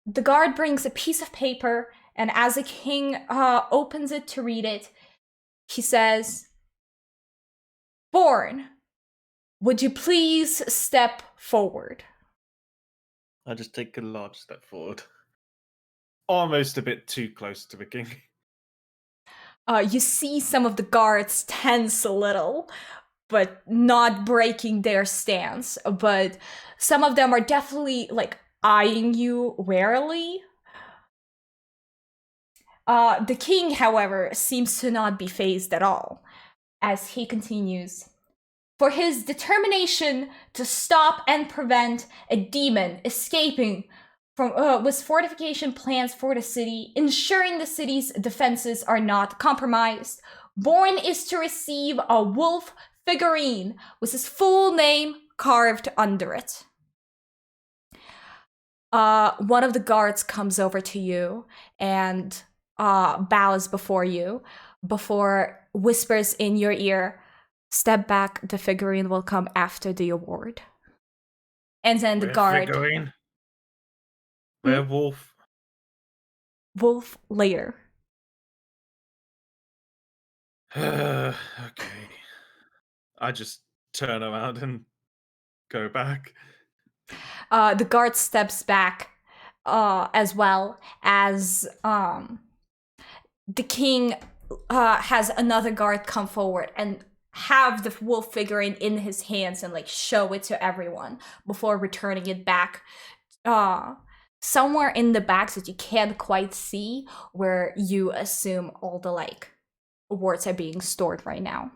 The guard brings a piece of paper, and as the king opens it to read it, he says, "Born, would you please step forward?" I just take a large step forward. Almost a bit too close to the king. You see some of the guards tense a little, but not breaking their stance. But some of them are definitely like eyeing you warily. The king, however, seems to not be fazed at all, as he continues. For his determination to stop and prevent a demon escaping with fortification plans for the city, ensuring the city's defenses are not compromised. Born is to receive a wolf figurine with his full name carved under it. One of the guards comes over to you and bows before you, before whispers in your ear, "Step back, the figurine will come after the award." And then the guard... Figurine? Hmm? Werewolf? Wolf later. Okay. I just turn around and go back. The guard steps back as well as the king has another guard come forward and have the wolf figurine in his hands and like show it to everyone before returning it back somewhere in the back that you can't quite see, where you assume all the like awards are being stored right now.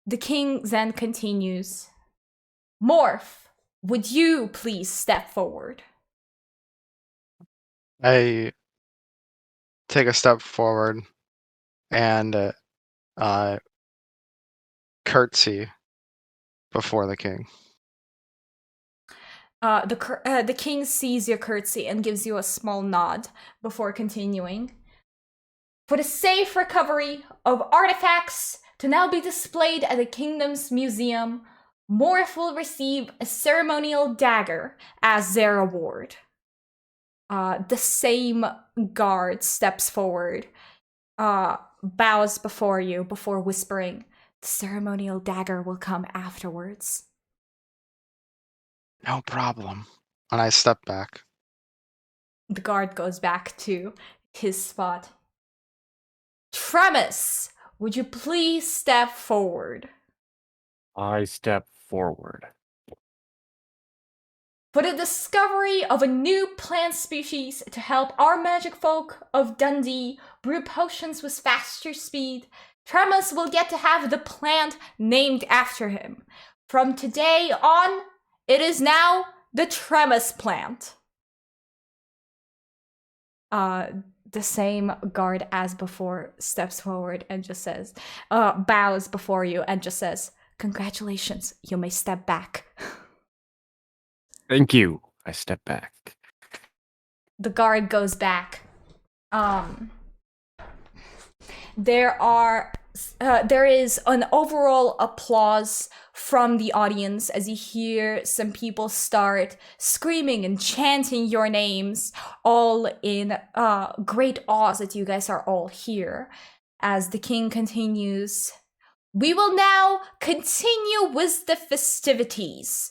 The king then continues, "Morph, would you please step forward?" I take a step forward and curtsy before the king. The king sees your curtsy and gives you a small nod before continuing. "For the safe recovery of artifacts to now be displayed at the kingdom's museum, Morph will receive a ceremonial dagger as their award." The same guard steps forward, bows before you before whispering, "The ceremonial dagger will come afterwards." No problem. And I step back. The guard goes back to his spot. "Tremis, would you please step forward?" I step forward. "For the discovery of a new plant species to help our magic folk of Dundee brew potions with faster speed, Tremis will get to have the plant named after him. From today on, it is now the Tremis plant." The same guard as before steps forward and just says, bows before you and just says, "Congratulations, you may step back." Thank you. I step back. The guard goes back. There is an overall applause from the audience as you hear some people start screaming and chanting your names, all in great awe that you guys are all here. As the king continues, "We will now continue with the festivities."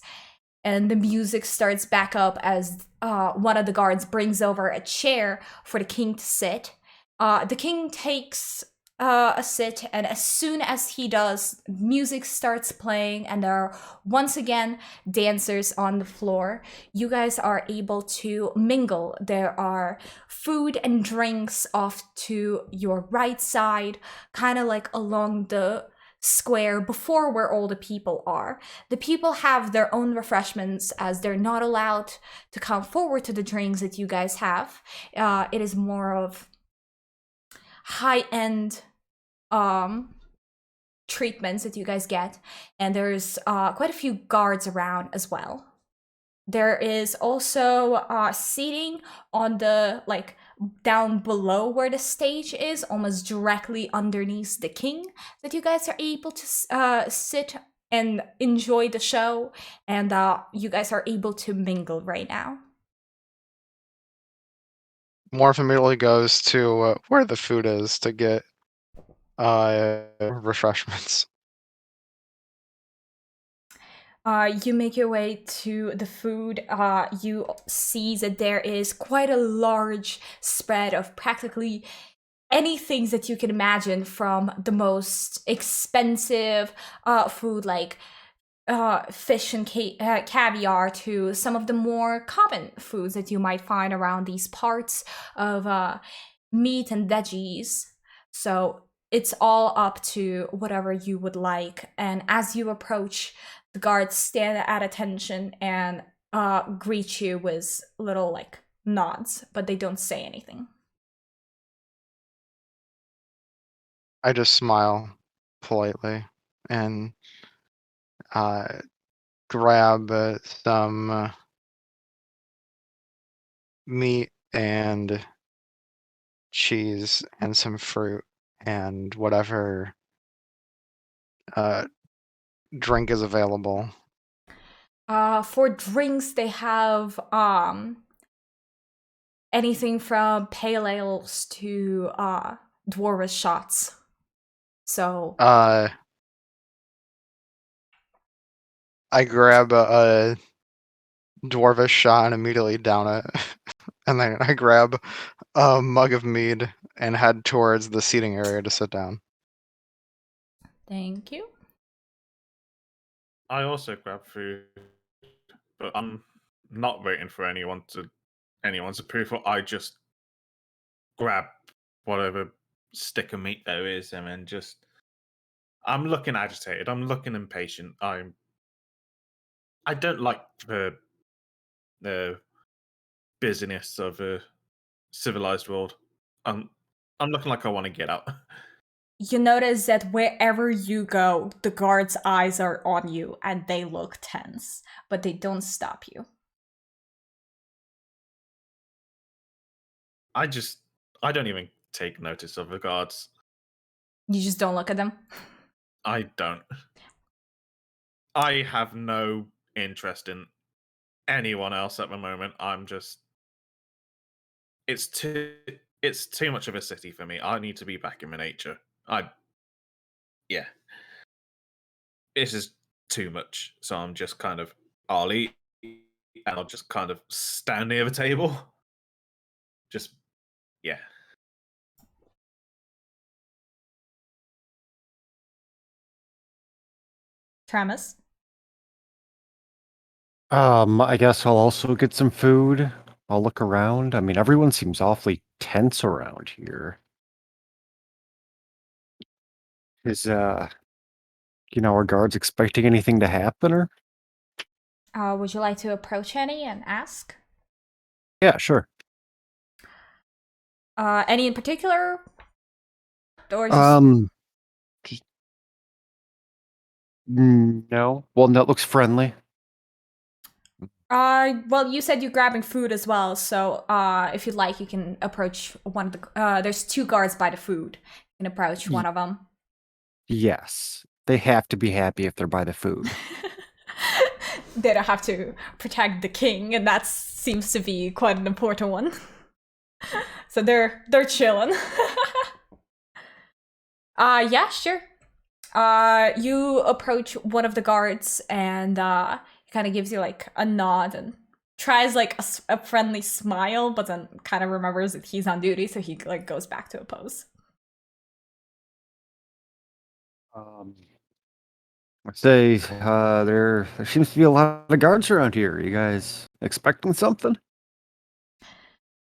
And the music starts back up as one of the guards brings over a chair for the king to sit. The king takes a sit, and as soon as he does, music starts playing, and there are once again dancers on the floor. You guys are able to mingle. There are food and drinks off to your right side, kind of like along the square before where all the people are. The people have their own refreshments as they're not allowed to come forward to the drinks that you guys have. It is more of high-end treatments that you guys get, and there's quite a few guards around as well. There is also seating on the like down below where the stage is, almost directly underneath the king, that you guys are able to sit and enjoy the show, and you guys are able to mingle right now. Morph immediately goes to where the food is to get refreshments. You make your way to the food. You see that there is quite a large spread of practically anything that you can imagine, from the most expensive food like fish and caviar to some of the more common foods that you might find around these parts of meat and veggies. So it's all up to whatever you would like. And as you approach, the guards stand at attention and greet you with little like nods, but they don't say anything. I just smile politely and grab some meat and cheese and some fruit and whatever drink is available. For drinks, they have anything from pale ales to dwarvish shots. So I grab a dwarvish shot and immediately down it. And then I grab a mug of mead and head towards the seating area to sit down. thank you. I also grab food, but I'm not waiting for anyone's approval. I just grab whatever stick of meat there is, and then I'm looking agitated. I'm looking impatient. I don't like the busyness of a civilized world. I'm looking like I want to get out. You notice that wherever you go, the guards' eyes are on you and they look tense, but they don't stop you. I don't even take notice of the guards. You just don't look at them. I don't. I have no interest in anyone else at the moment. It's too much of a city for me. I need to be back in my nature. Yeah. This is too much. So I'm just kind of I'll eat and I'll just kind of stand near the table. Just yeah. Travis? I guess I'll also get some food. I'll look around. I mean, everyone seems awfully tense around here. Is our guards expecting anything to happen or? Would you like to approach any and ask? Yeah, sure. Any in particular? Or Just, no. Well, that looks friendly. well, you said you're grabbing food as well, so if you'd like, you can approach one of the. There's two guards by the food. You can approach one of them. Yes. They have to be happy if they're by the food. They don't have to protect the king, and that seems to be quite an important one. So they're chilling. Yeah, sure. You approach one of the guards, and he kind of gives you like a nod and tries like a friendly smile, but then kind of remembers that he's on duty, so he like goes back to a pose. I say, there seems to be a lot of guards around here. You guys expecting something?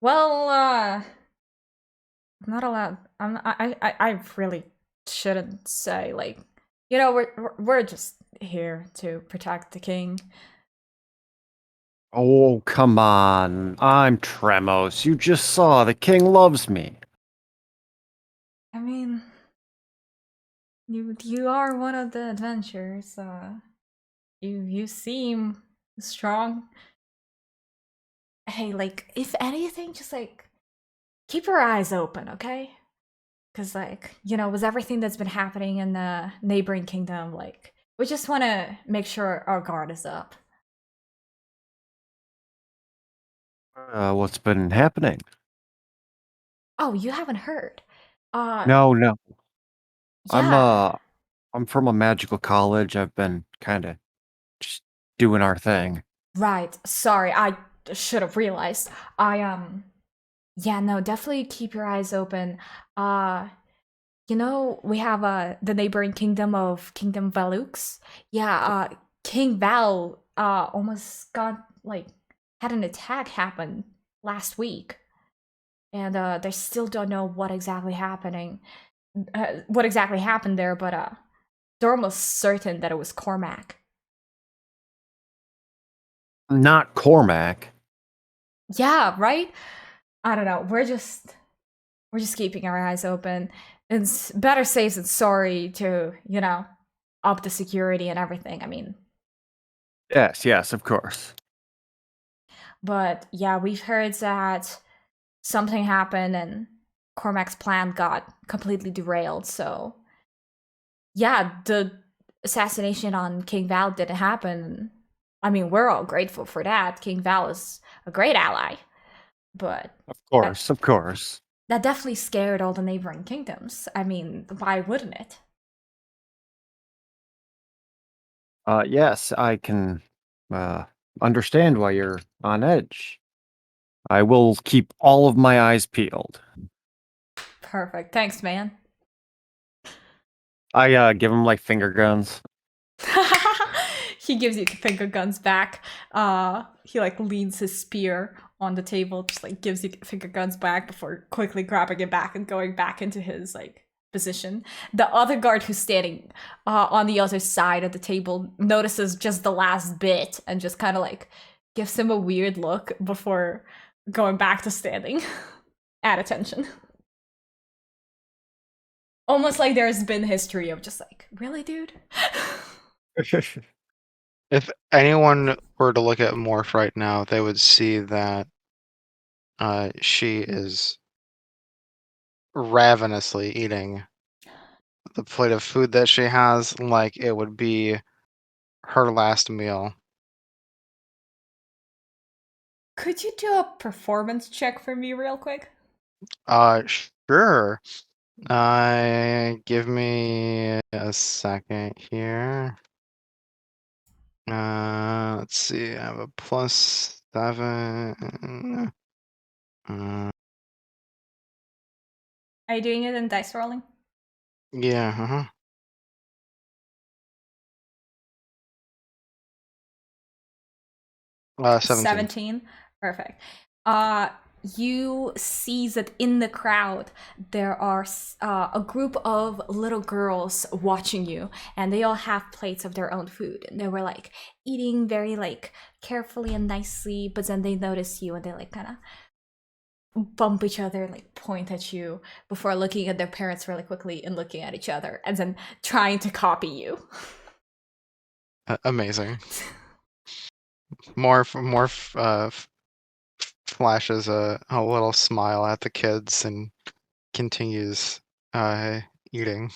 Well, I'm not allowed. I really shouldn't say like, we're just here to protect the king. Oh, come on. I'm Tremos. You just saw the king loves me. I mean, you are one of the adventurers. You seem strong. Hey, like if anything, just like keep your eyes open, okay? Because like with everything that's been happening in the neighboring kingdom, like we just want to make sure our guard is up. What's been happening? Oh, you haven't heard? No. Yeah. I'm from a magical college. I've been kind of just doing our thing. Right. Sorry, I should have realized. Yeah, no, definitely keep your eyes open. We have the neighboring kingdom of Kingdom Valux. Yeah, King Val almost got like had an attack happen last week. And they still don't know what exactly happened there, but they're almost certain that it was Cormac. Not Cormac. Yeah, right? I don't know. We're just keeping our eyes open. It's better safe than sorry to, up the security and everything. I mean, Yes, of course. but yeah, we've heard that something happened and Cormac's plan got completely derailed. So, yeah, the assassination on King Val didn't happen. I mean, we're all grateful for that. King Val is a great ally, but Of course. that definitely scared all the neighboring kingdoms. I mean, why wouldn't it? Yes, I can understand why you're on edge. I will keep all of my eyes peeled. Perfect. Thanks, man. I give him like finger guns. He gives you finger guns back. He like leans his spear on the table, just like gives you finger guns back before quickly grabbing it back and going back into his like position. The other guard who's standing on the other side of the table notices just the last bit and just kind of like gives him a weird look before going back to standing at attention. Almost like there's been history of just like, really, dude? If anyone were to look at Morph right now, they would see that she is ravenously eating the plate of food that she has like it would be her last meal. Could you do a performance check for me real quick? Sure. Give me a second here. Let's see. I have a +7. Are you doing it in dice rolling? Yeah. 17. 17. Perfect. You see that in the crowd there are a group of little girls watching you, and they all have plates of their own food, and they were like eating very like carefully and nicely, but then they notice you and they like kind of bump each other and like point at you before looking at their parents really quickly and looking at each other and then trying to copy you. Amazing. Morph flashes a little smile at the kids and continues eating.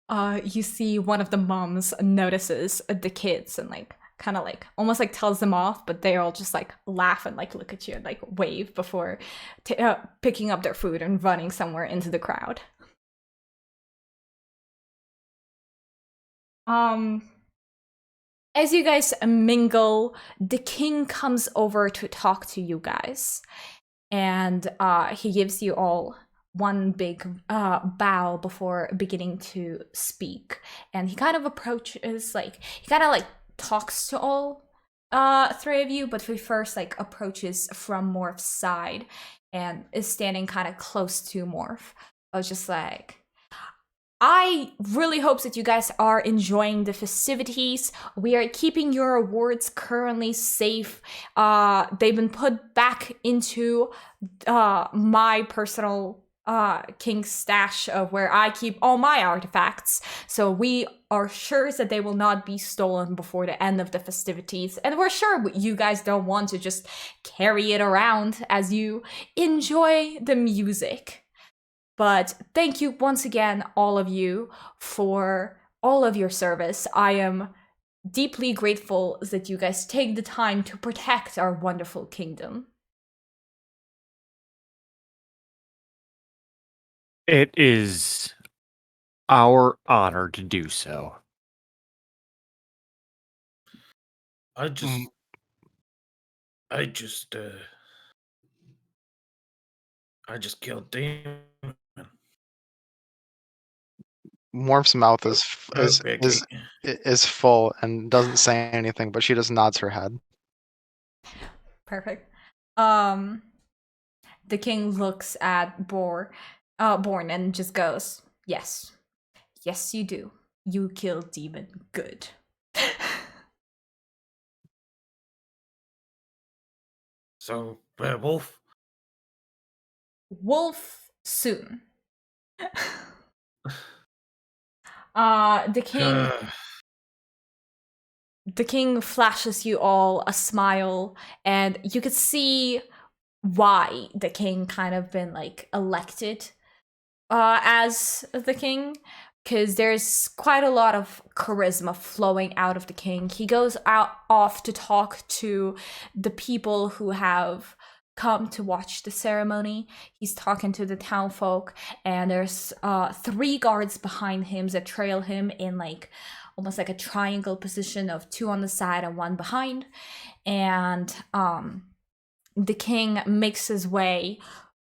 You see one of the moms notices the kids and like kind of like almost like tells them off, but they all just like laugh and like look at you and like wave before picking up their food and running somewhere into the crowd. As you guys mingle, the king comes over to talk to you guys, and he gives you all one big bow before beginning to speak. And he kind of approaches, like, he kind of like talks to all three of you, but he first like approaches from Morph's side and is standing kind of close to Morph. I was just like, I really hope that you guys are enjoying the festivities. We are keeping your awards currently safe. They've been put back into my personal king stash of where I keep all my artifacts. So we are sure that they will not be stolen before the end of the festivities. And we're sure you guys don't want to just carry it around as you enjoy the music. But thank you once again, all of you, for all of your service. I am deeply grateful that you guys take the time to protect our wonderful kingdom. It is our honor to do so. I just killed Demon. Morph's mouth Biggie. is full and doesn't say anything, but she just nods her head. Perfect. The king looks at Born and just goes, "Yes. Yes, you do. You killed Demon. Good." So, werewolf? Wolf soon. The king the king flashes you all a smile, and you could see why the king kind of been like elected as the king, because there's quite a lot of charisma flowing out of the king. He goes out off to talk to the people who have come to watch the ceremony. He's talking to the townfolk, and there's 3 guards behind him that trail him in like almost like a triangle position of 2 on the side and 1 behind. And the king makes his way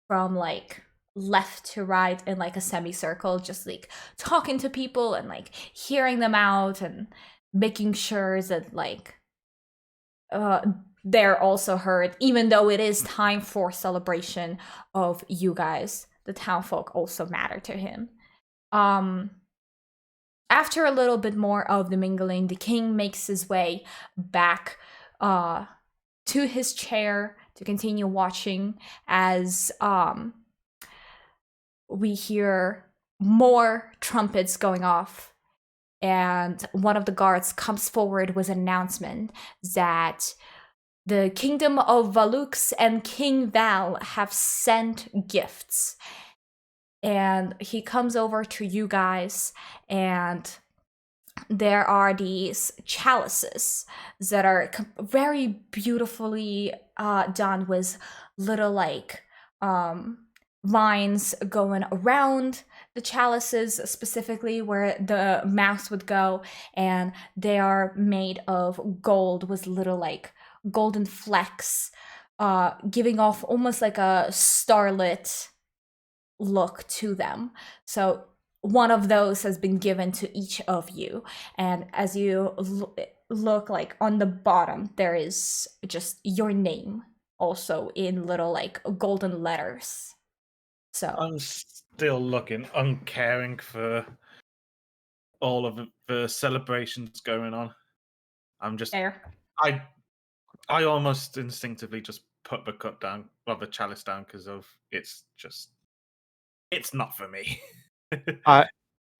from like left to right in like a semicircle, just like talking to people and like hearing them out and making sure that like they're also heard, even though it is time for celebration of you guys. The townfolk also matter to him. After a little bit more of the mingling, the king makes his way back to his chair to continue watching as we hear more trumpets going off, and one of the guards comes forward with an announcement that the kingdom of Valux and King Val have sent gifts. And he comes over to you guys, and there are these chalices that are very beautifully done with little like lines going around the chalices, specifically where the mouths would go, and they are made of gold with little like golden flecks, giving off almost like a starlit look to them. So one of those has been given to each of you, and as you look like on the bottom, there is just your name also in little like golden letters. So I'm still looking, uncaring for all of the celebrations going on. I'm just, there. I almost instinctively just put the cup down, well, the chalice down, because of it's not for me.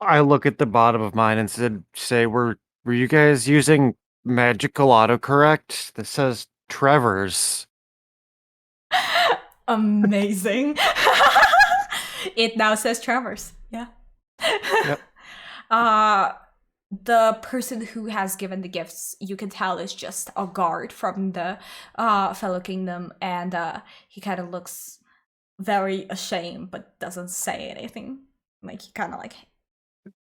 I look at the bottom of mine and say, were you guys using magical autocorrect? This says Trevor's. Amazing. It now says Travers. Yeah. Yep. The person who has given the gifts, you can tell, is just a guard from the fellow kingdom, and he kind of looks very ashamed but doesn't say anything. Like he kind of like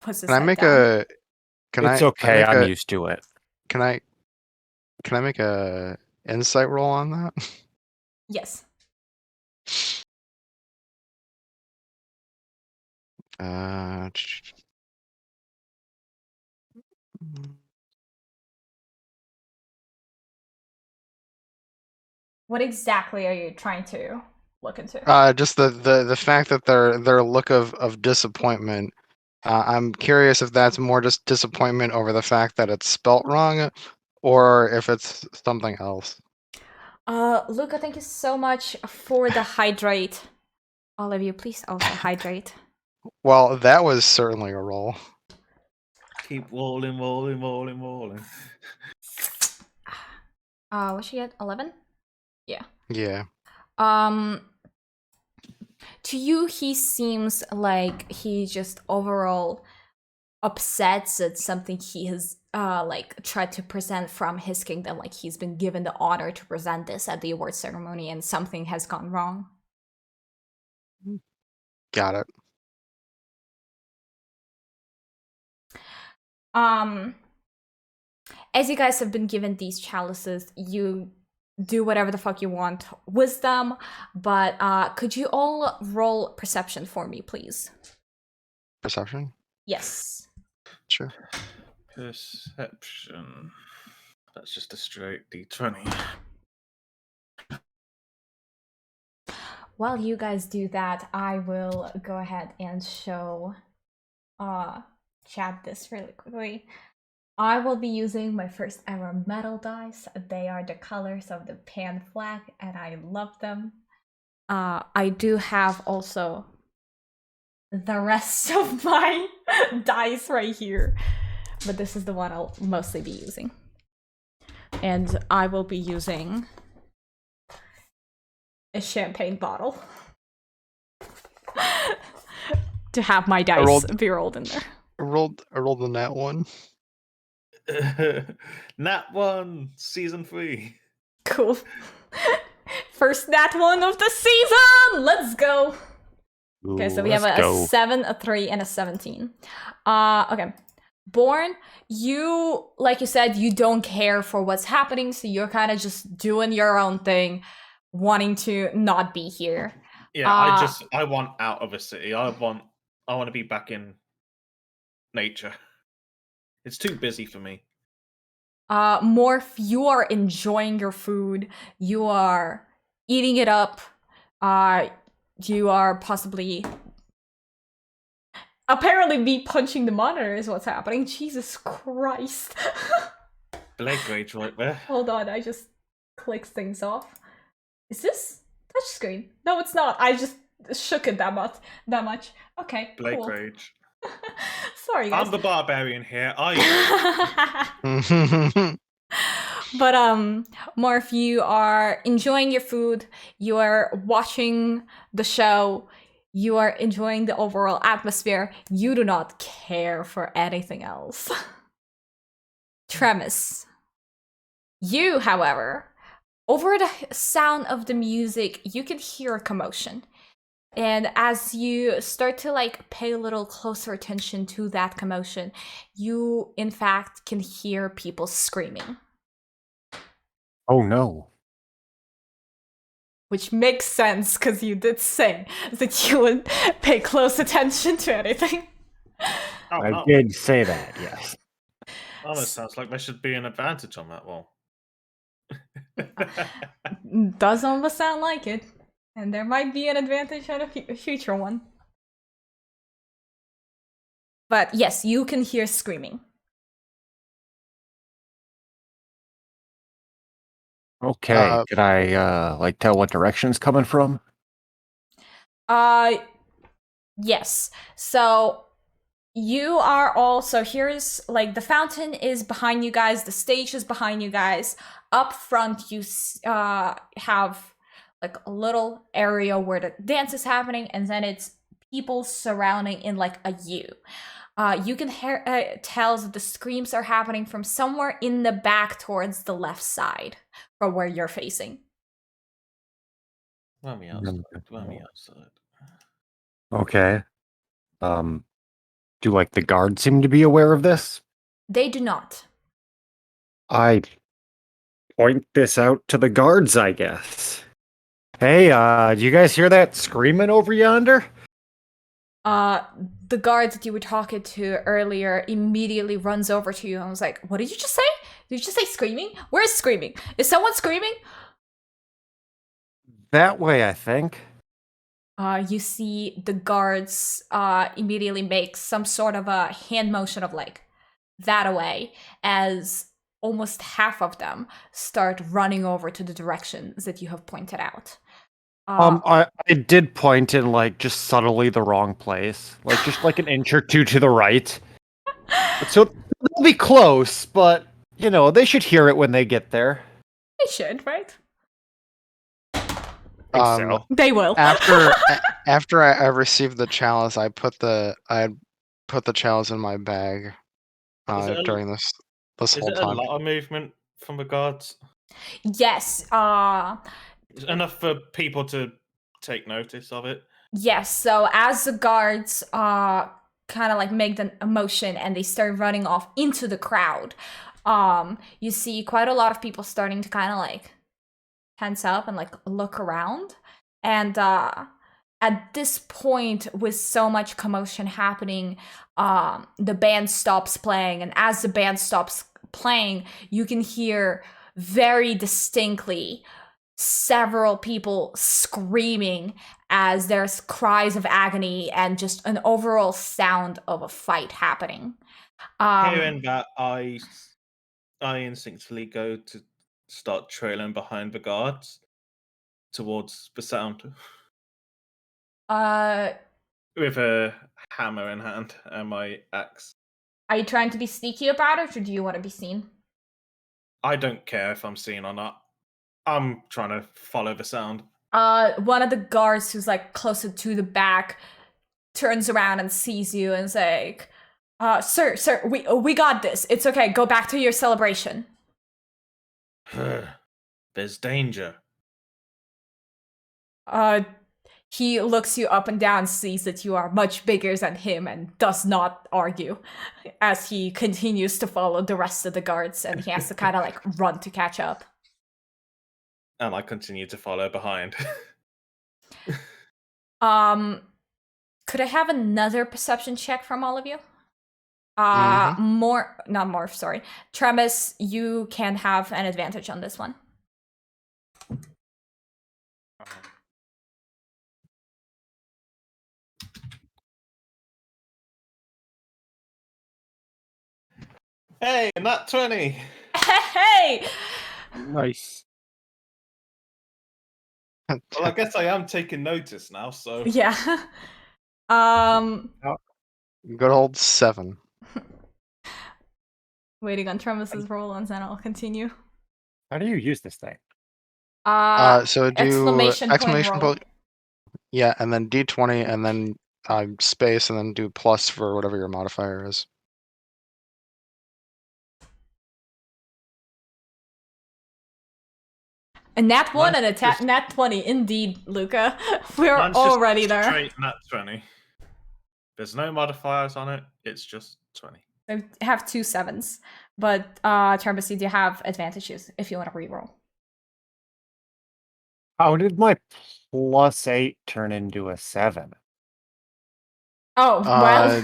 puts his Can I head make down. a? Can It's I okay. make I'm a? used to it. Can I make a insight roll on that? Yes. Uh, What exactly are you trying to look into? just the fact that their look of disappointment. I'm curious if that's more just disappointment over the fact that it's spelt wrong, or if it's something else. Luca, thank you so much for the hydrate. All of you, please also hydrate. Well, that was certainly a roll. Keep rolling, rolling, rolling, rolling. What she get? 11? Yeah. Yeah. To you, he seems like he just overall upset at something he has like tried to present from his kingdom. Like he's been given the honor to present this at the award ceremony, and something has gone wrong. Got it. As you guys have been given these chalices, you do whatever the fuck you want with them, but could you all roll perception for me, please? Perception? Yes. Sure. Perception. That's just a straight D20. While you guys do that, I will go ahead and show chat this really quickly. I will be using my first ever metal dice. They are the colors of the pan flag, and I love them. I do have also the rest of my dice right here, but this is the one I'll mostly be using. And I will be using a champagne bottle to have my dice be rolled in there. I rolled the Nat one. Nat 1, season 3. Cool. First Nat 1 of the season! Let's go! Okay, so we have a 7, a 3, and a 17. Okay. Born, you, like you said, you don't care for what's happening, so you're kind of just doing your own thing, wanting to not be here. Yeah, I want out of a city. I want to be back in nature. It's too busy for me. Morph, you are enjoying your food. You are eating it up. You are possibly... Apparently me punching the monitor is what's happening. Jesus Christ. Blade rage right there. Hold on, I just clicked things off. Is this touchscreen? No, it's not. I just shook it that much. Okay, Blade cool. rage. Sorry, guys. I'm the barbarian here. Are you? But Morph, you are enjoying your food. You are watching the show. You are enjoying the overall atmosphere. You do not care for anything else. Tremis. You, however, over the sound of the music, you can hear a commotion. And as you start to like pay a little closer attention to that commotion, you in fact can hear people screaming. Oh no. Which makes sense, because you did say that you would pay close attention to anything. I did say that, yes. Oh, that sounds like there should be an advantage on that wall. Does almost sound like it. And there might be an advantage on a future one. But yes, you can hear screaming. Okay, can I like tell what direction it's coming from? Yes. So you are all, so here's like the fountain is behind you guys, the stage is behind you guys. Up front you have like a little area where the dance is happening, and then it's people surrounding in like a U. You can tell that the screams are happening from somewhere in the back towards the left side from where you're facing. Let me outside. Okay. Do like the guards seem to be aware of this? They do not. I point this out to the guards, I guess. Hey, do you guys hear that screaming over yonder? The guard that you were talking to earlier immediately runs over to you and was like, "What did you just say? Did you just say screaming? Where is screaming? Is someone screaming?" That way, I think. You see the guards immediately make some sort of a hand motion of like that away, as almost half of them start running over to the directions that you have pointed out. I did point in like just subtly the wrong place, like just like an inch or two to the right. So they'll be close, but you know they should hear it when they get there. They should, right? So. They will. After I received the chalice, I put the chalice in my bag during this whole time. Is it a lot of movement from the guards? Yes. Enough for people to take notice of it? Yes, so as the guards kind of like make the motion and they start running off into the crowd, you see quite a lot of people starting to kind of like tense up and like look around. And at this point, with so much commotion happening, the band stops playing, and as the band stops playing, you can hear very distinctly several people screaming as there's cries of agony and just an overall sound of a fight happening. Hearing that, I instinctively go to start trailing behind the guards towards the sound uh, with a hammer in hand and my axe. are you trying to be sneaky about it, or do you want to be seen? I don't care if I'm seen or not. I'm trying to follow the sound. One of the guards who's like closer to the back turns around and sees you and is like, sir, we got this. It's okay. Go back to your celebration. There's danger. He looks you up and down, sees that you are much bigger than him, and does not argue as he continues to follow the rest of the guards, and he has to kind of like run to catch up. And I continue to follow behind. Could I have another perception check from all of you? Not Morph, sorry. Tremis, you can have an advantage on this one. Hey, Nat 20! Hey! Nice. Well, I guess I am taking notice now, so... Yeah. Good old 7. Waiting on Tremis's roll, and then I'll continue. How do you use this thing? So do exclamation point roll. point. Yeah, and then D20, and then space, and then do plus for whatever your modifier is. A nat 1 and a Just- nat 20, indeed, Luca. We're Mine's just already there. Straight Nat 20. There's no modifiers on it, it's just 20. I have 2 7s, but Tremis, you do have advantages if you want to reroll. How did my +8 turn into a 7? Oh, well,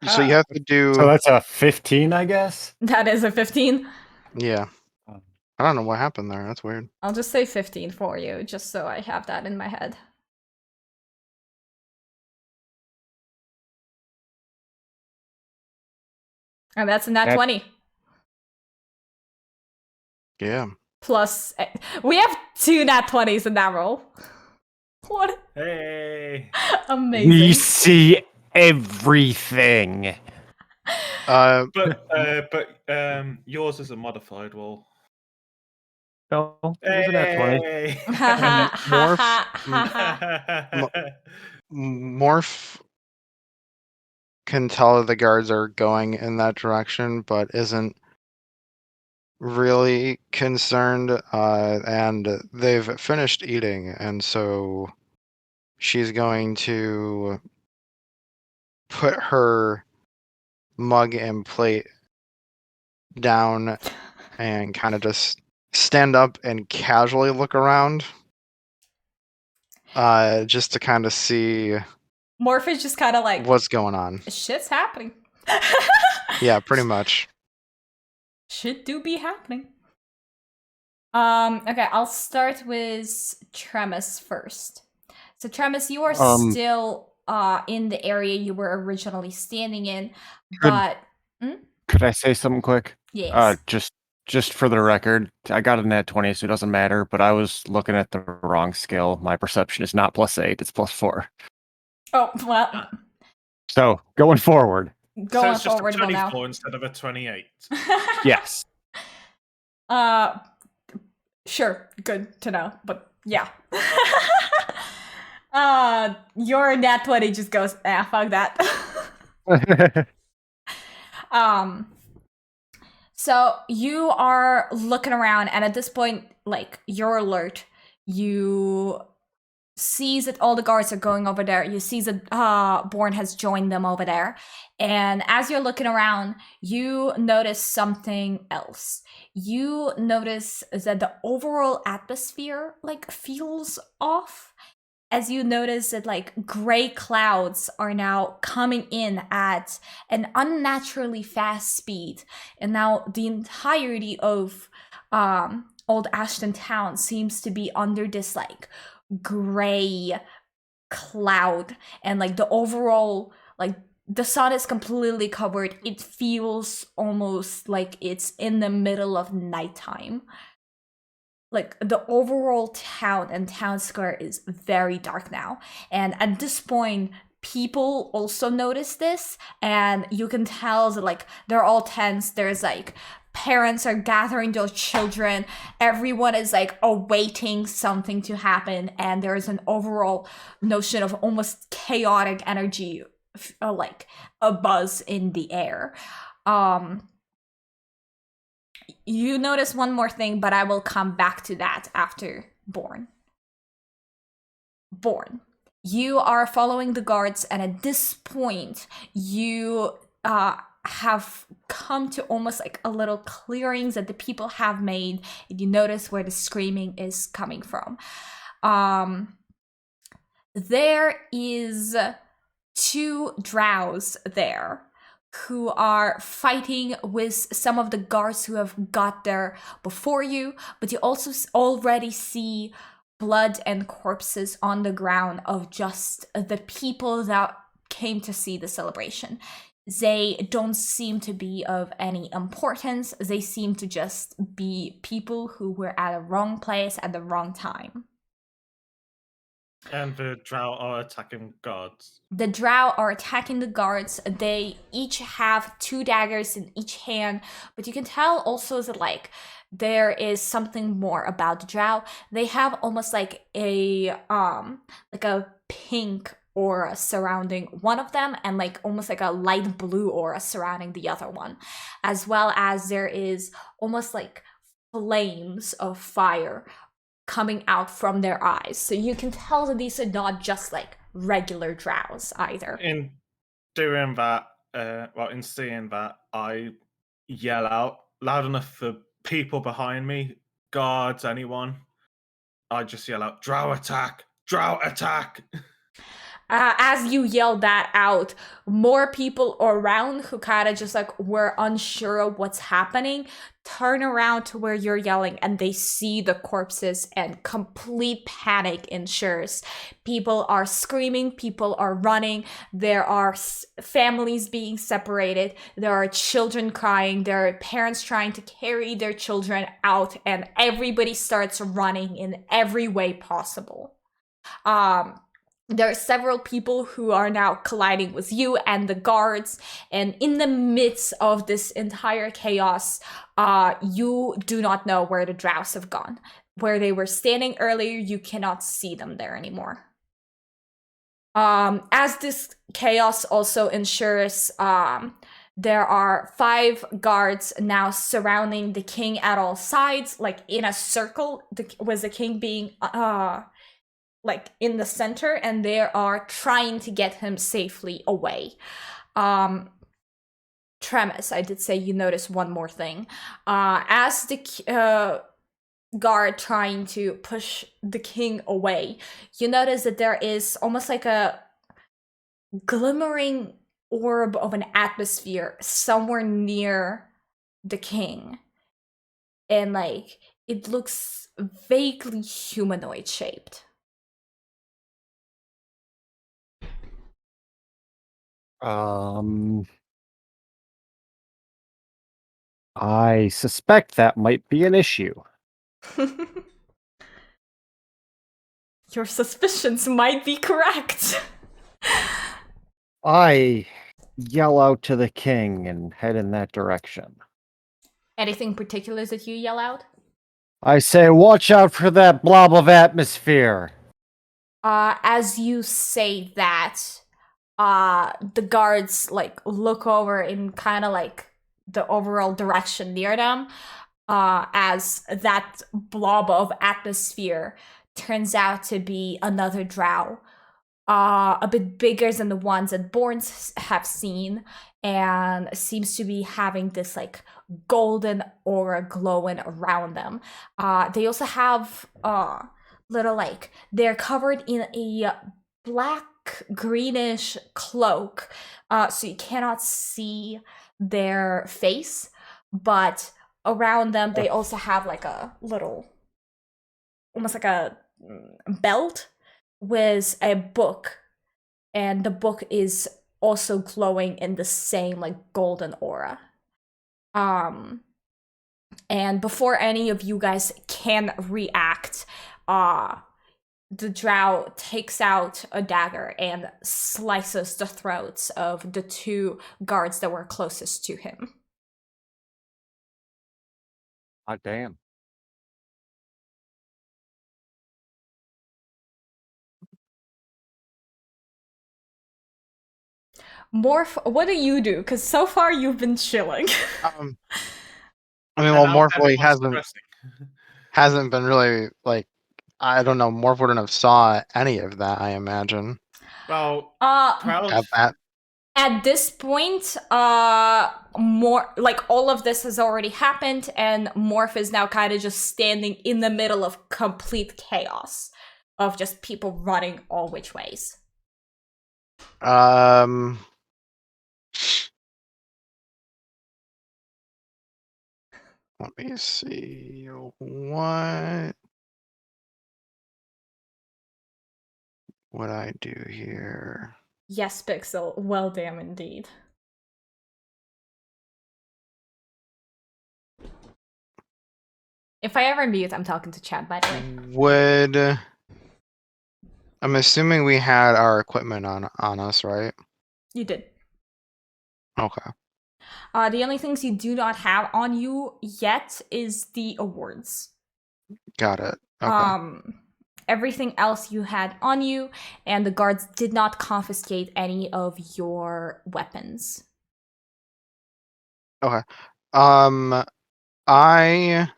So you have to do. So that's a 15, I guess? that is a 15. Yeah. I don't know what happened there. That's weird. I'll just say 15 for you, just so I have that in my head. And that's a nat 20. Yeah. Plus, we have 2 nat 20s in that roll. What? Hey! Amazing. We see everything. But yours is a modified roll. No, it was a nat 20. Hey! Ha ha ha ha ha. Morph can tell the guards are going in that direction, but isn't really concerned. And they've finished eating, and so she's going to put her mug and plate down and kind of just stand up and casually look around. Just to kind of see Morph is just kind of like, what's going on. shit's happening. Yeah, pretty much. Shit do be happening. Okay, I'll start with Tremis first. So Tremis, you are still in the area you were originally standing in, but Could I say something quick? yes. Just for the record, I got a nat 20, so it doesn't matter, but I was looking at the wrong skill. My perception is not +8, it's +4. Oh, well, So, going forward. So going it's just forward, a well 24 now. instead of a 28. Yes. Sure, good to know, but yeah. Your nat 20 just goes, fuck that. So you are looking around, and at this point, like, you're alert. You see that all the guards are going over there. You see that Born has joined them over there. And as you're looking around, you notice something else. You notice that the overall atmosphere, like, feels off. As you notice that, like, gray clouds are now coming in at an unnaturally fast speed. And now the entirety of Old Ashton Town seems to be under this, like, gray cloud. And, like, the overall, like, the sun is completely covered. It feels almost like it's in the middle of nighttime. Like the overall town and town square is very dark now. And at this point, people also notice this, and you can tell that like they're all tense. There's like parents are gathering their children. Everyone is like awaiting something to happen, and there's an overall notion of almost chaotic energy, like a buzz in the air. You notice one more thing, but I will come back to that after Born. You are following the guards, and at this point, you have come to almost like a little clearings that the people have made, and you notice where the screaming is coming from. There is 2 drows there who are fighting with some of the guards who have got there before you, but you also already see blood and corpses on the ground of just the people that came to see the celebration. They don't seem to be of any importance. They seem to just be people who were at a wrong place at the wrong time. And the drow are attacking guards. The drow are attacking the guards. They each have 2 daggers in each hand, but you can tell also that like there is something more about the drow. They have almost like a pink aura surrounding one of them, and like almost like a light blue aura surrounding the other one, as well as there is almost like flames of fire coming out from their eyes. So you can tell that these are not just like regular drows either. In doing that, in seeing that, I yell out loud enough for people behind me, guards, anyone. I just yell out, "Drow attack! Drow attack!" As you yell that out, more people around who kind of just like were unsure of what's happening turn around to where you're yelling, and they see the corpses, and complete panic ensures. People are screaming, people are running, there are families being separated, there are children crying, there are parents trying to carry their children out, and everybody starts running in every way possible. There are several people who are now colliding with you and the guards, and in the midst of this entire chaos, you do not know where the drows have gone. Where they were standing earlier, you cannot see them there anymore. As this chaos also ensures, there are 5 guards now surrounding the king at all sides, like in a circle, with the king being like in the center, and they are trying to get him safely away. Tremis, I did say you notice one more thing. As the guard trying to push the king away, you notice that there is almost like a glimmering orb of an atmosphere somewhere near the king. And like, it looks vaguely humanoid shaped. I suspect that might be an issue. Your suspicions might be correct. I yell out to the king and head in that direction. Anything particular that you yell out? I say, watch out for that blob of atmosphere. As you say that, the guards like look over in kind of like the overall direction near them, as that blob of atmosphere turns out to be another drow, a bit bigger than the ones that Borns have seen, and seems to be having this like golden aura glowing around them. They also have little like, they're covered in a black greenish cloak, so you cannot see their face, but around them they also have like a little, almost like a belt with a book, and the book is also glowing in the same like golden aura. And before any of you guys can react, the drow takes out a dagger and slices the throats of the two guards that were closest to him. Ah, damn. Morph, what do you do? Because so far you've been chilling. I mean, And well, now Morphle everyone's hasn't been really like, I don't know. Morph wouldn't have saw any of that, I imagine. Well, proud. At this point, more like all of this has already happened, and Morph is now kind of just standing in the middle of complete chaos of just people running all which ways. Let me see. What would I do here? Yes, Pixel. Well, damn indeed. If I ever mute, I'm talking to chat, by the way. I'm assuming we had our equipment on us, right? You did. Okay. The only things you do not have on you yet is the awards. Got it. Okay. Everything else you had on you, and the guards did not confiscate any of your weapons. Okay. I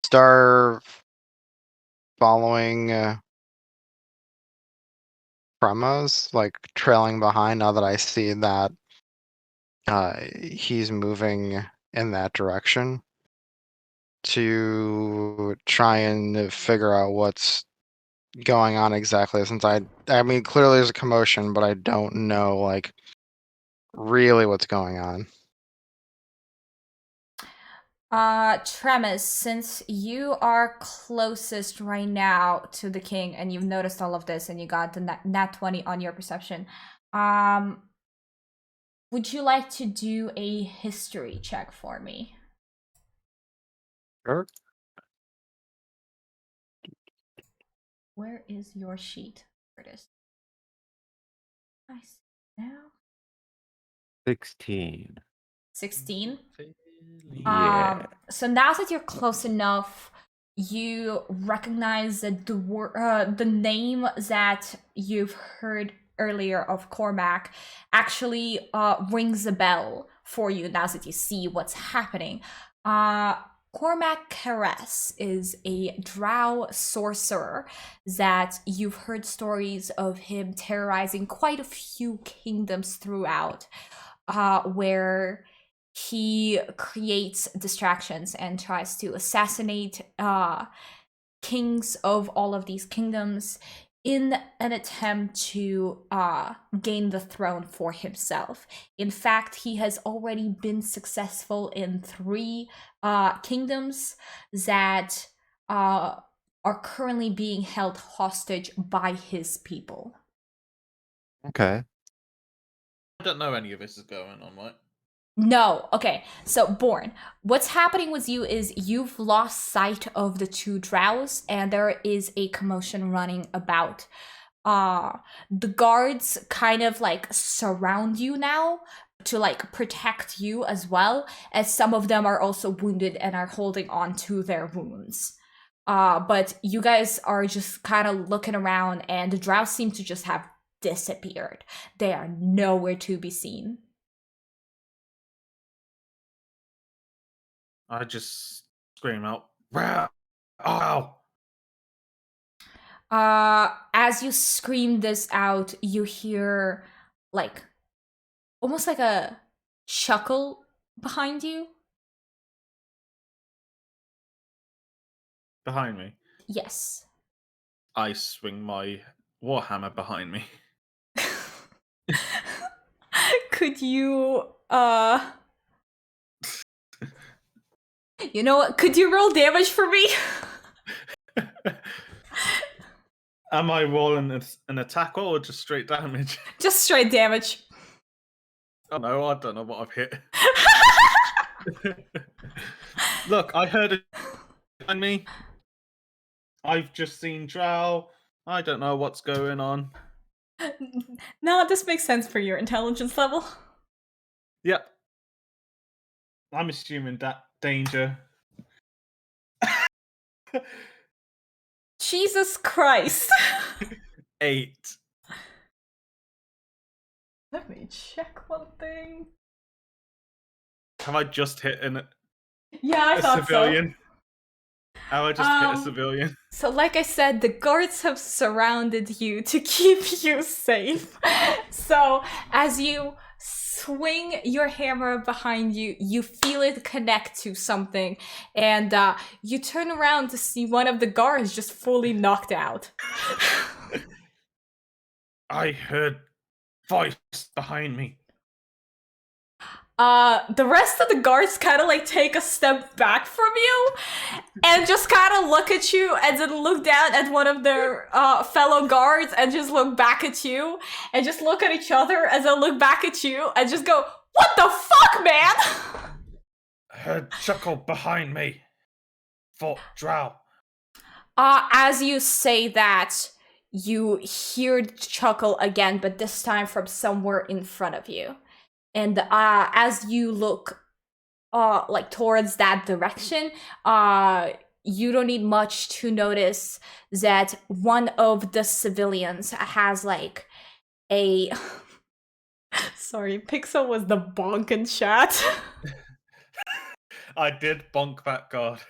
start following Premos, like trailing behind now that I see that he's moving in that direction to try and figure out what's going on exactly, since I mean, clearly there's a commotion, but I don't know like really what's going on. Tremis, since you are closest right now to the king and you've noticed all of this and you got the nat 20 on your perception, would you like to do a history check for me? Sure. Where is your sheet? Here it is. I see now. 16. 16. Yeah. So now that you're close enough, you recognize that the name that you've heard earlier of Cormac actually rings a bell for you now that you see what's happening. Cormac Caress is a drow sorcerer that you've heard stories of him terrorizing quite a few kingdoms throughout, where he creates distractions and tries to assassinate kings of all of these kingdoms in an attempt to gain the throne for himself. In fact, he has already been successful in 3 kingdoms that are currently being held hostage by his people. Okay. I don't know any of this is going on, right? No, okay. So, Born, what's happening with you is you've lost sight of the 2 drows, and there is a commotion running about. The guards kind of like surround you now to like protect you as well, as some of them are also wounded and are holding on to their wounds. But you guys are just kind of looking around, and the drows seem to just have disappeared. They are nowhere to be seen. I just scream out, "Wow! Oh!" As you scream this out, you hear like almost like a chuckle behind you. Behind me. Yes. I swing my warhammer behind me. Could you you know what? Could you roll damage for me? Am I rolling an attack roll or just straight damage? Just straight damage. Oh no, I don't know what I've hit. Look, I heard it behind me. I've just seen Drow. I don't know what's going on. No, this makes sense for your intelligence level. Yep. I'm assuming that danger. Jesus Christ. 8. Let me check one thing. Have I just hit Yeah, I a thought civilian? Have I just hit a Um, civilian? so. So, like I said, the guards have surrounded you to keep you safe. So, as you swing your hammer behind you, you feel it connect to something, and you turn around to see one of the guards just fully knocked out. I heard voice behind me. The rest of the guards kind of like take a step back from you and just kind of look at you and then look down at one of their fellow guards and just look back at you and just look at each other and then look back at you and just go, "What the fuck, man?" Heard chuckle behind me. Fort Drow. As you say that, you hear the chuckle again, but this time from somewhere in front of you. And as you look like towards that direction, you don't need much to notice that one of the civilians has like a sorry, Pixel was the bonk in chat. I did bonk that guard.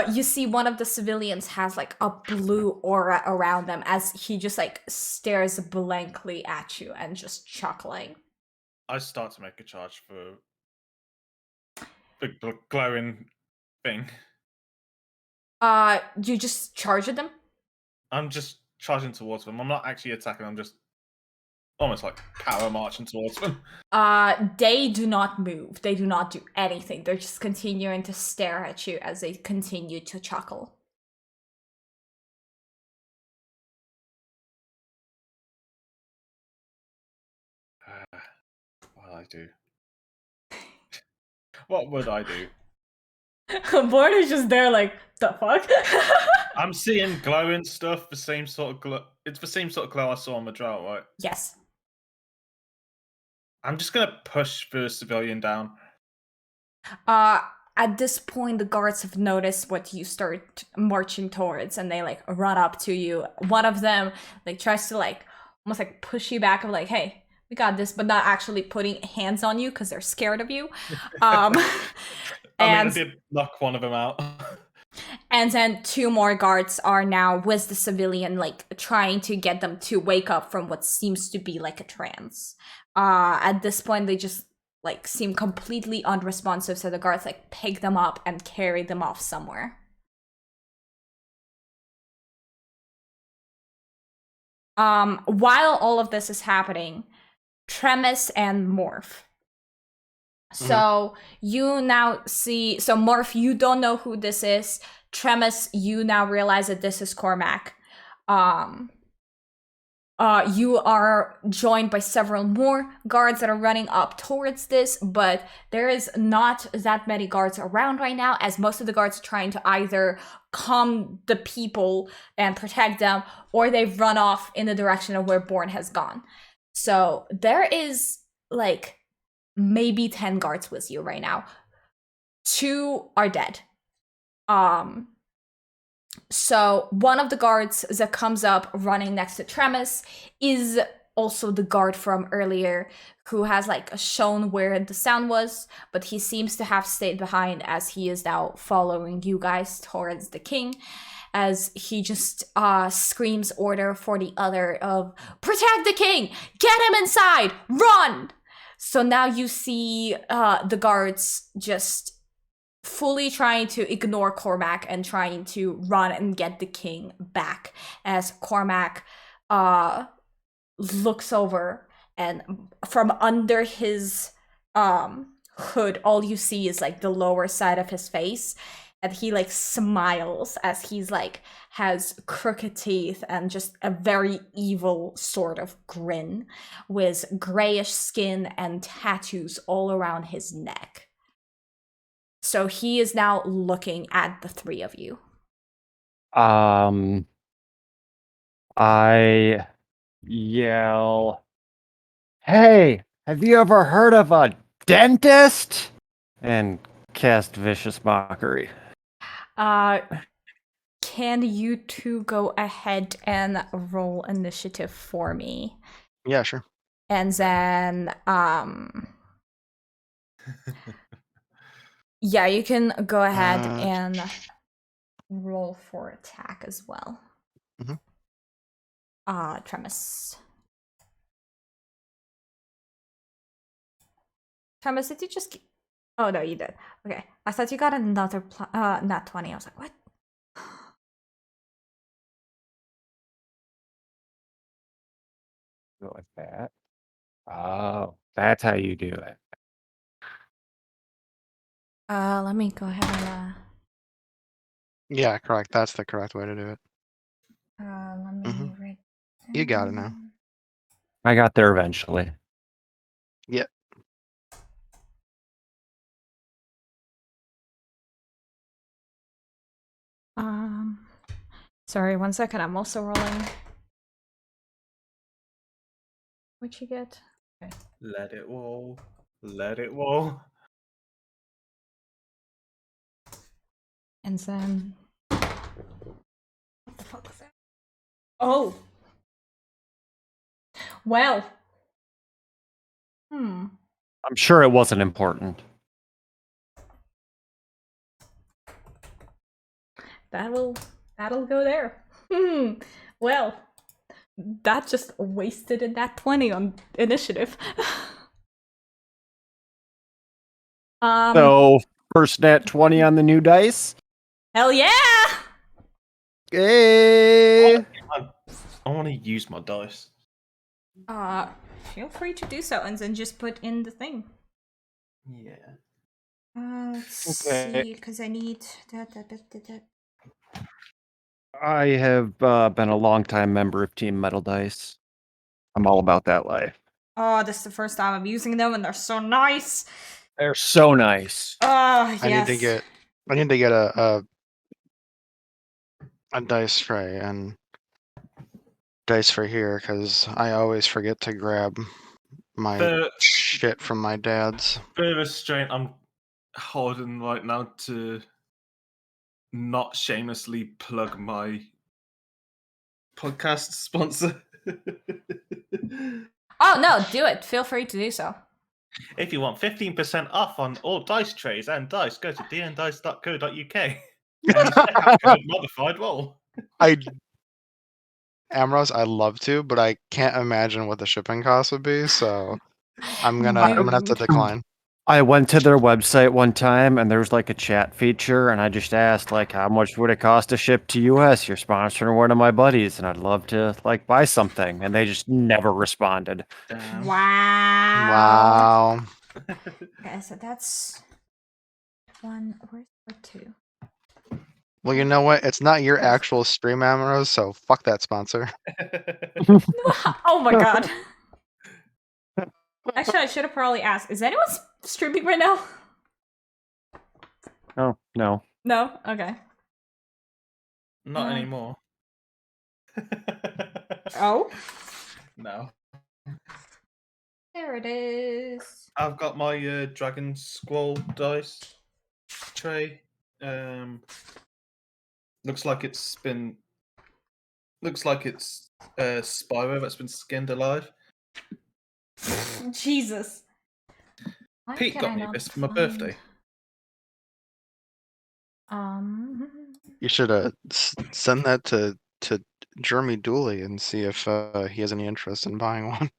You see one of the civilians has like a blue aura around them as he just like stares blankly at you and just chuckling. I start to make a charge for the glowing thing. You just charge at them? I'm just charging towards them. I'm not actually attacking. I'm just almost like power marching towards them. They do not move. They do not do anything. They're just continuing to stare at you as they continue to chuckle. What I do? What would I do? Born is just there like, the fuck? I'm seeing glowing stuff, the same sort of glow. It's the same sort of glow I saw on the Drow, right? Yes. I'm just gonna push the civilian down. At this point, the guards have noticed what you start marching towards, and they like run up to you. One of them like tries to like almost like push you back, of like, "Hey, we got this," but not actually putting hands on you because they're scared of you. I did knock one of them out. And then 2 more guards are now with the civilian, like trying to get them to wake up from what seems to be like a trance. At this point, they just like seem completely unresponsive, so the guards like pick them up and carry them off somewhere. While all of this is happening, Tremis and Morph. So you now see, so Morph, you don't know who this is. Tremis, you now realize that this is Cormac. You are joined by several more guards that are running up towards this, but there is not that many guards around right now, as most of the guards are trying to either calm the people and protect them, or they've run off in the direction of where Born has gone. So there is like maybe 10 guards with you right now. 2 are dead. So one of the guards that comes up running next to Tremis is also the guard from earlier, who has like shown where the sound was, but he seems to have stayed behind as he is now following you guys towards the king, as he just screams order for the other of protect the king, get him inside, run. So now you see the guards just fully trying to ignore Cormac and trying to run and get the king back, as Cormac looks over, and from under his hood, all you see is like the lower side of his face, And he like smiles as he's like has crooked teeth and just a very evil sort of grin with grayish skin and tattoos all around his neck. So he is now looking at the three of you. I yell, "Hey, have you ever heard of a dentist?" And cast vicious mockery. Can you two go ahead and roll initiative for me? Yeah, sure. And then yeah, you can go ahead and roll for attack as well. Mhm. Tremis. Tremis, did you just... Oh, no, you did. Okay. I thought you got another nat 20. I was like, what? Go like that. Oh, that's how you do it. Let me go ahead and Yeah, correct. That's the correct way to do it. let me Mhm. write You got it now. down. I got there eventually. Yeah. Sorry, 1 second. I'm also rolling. What'd you get? Okay. Let it roll. Let it roll. And then... What the fuck was that? Oh! Well. I'm sure it wasn't important. That'll go there. Well, that just wasted a nat 20 on initiative. So, first nat 20 on the new dice. Hell yeah! Hey! I want to use my dice. Feel free to do so and then just put in the thing. Yeah. Let's Okay. see, because I need... I have been a longtime member of Team Metal Dice. I'm all about that life. Oh, this is the first time I'm using them and they're so nice! They're so nice. Oh, yes. I need to get a dice tray and dice for here because I always forget to grab my The shit from my dad's. bit of a strain I'm holding right now to not shamelessly plug my podcast sponsor. Oh, no, do it. Feel free to do so. If you want 15% off on all dice trays and dice, go to dndice.co.uk and use checkout code modified roll. Amros, I love to, but I can't imagine what the shipping cost would be, so I'm gonna have to decline. I went to their website one time and there was like a chat feature and I just asked like how much would it cost to ship to US? You're sponsoring one of my buddies and I'd love to like buy something and they just never responded. Damn. Wow. Okay, so that's one. Where's the two? Well, you know what? It's not your actual stream, Amros, so fuck that sponsor. Oh my god. Actually, I should have probably asked. Is anyone streaming right now? Oh, no. No? Okay. Not anymore. Oh? No. There it is. I've got my Dragon Squall dice tray. Looks like it's Spyro that's been skinned alive. Jesus. Why Pete can got I me not this for my find- birthday. You should send that to Jeremy Dooley and see if he has any interest in buying one.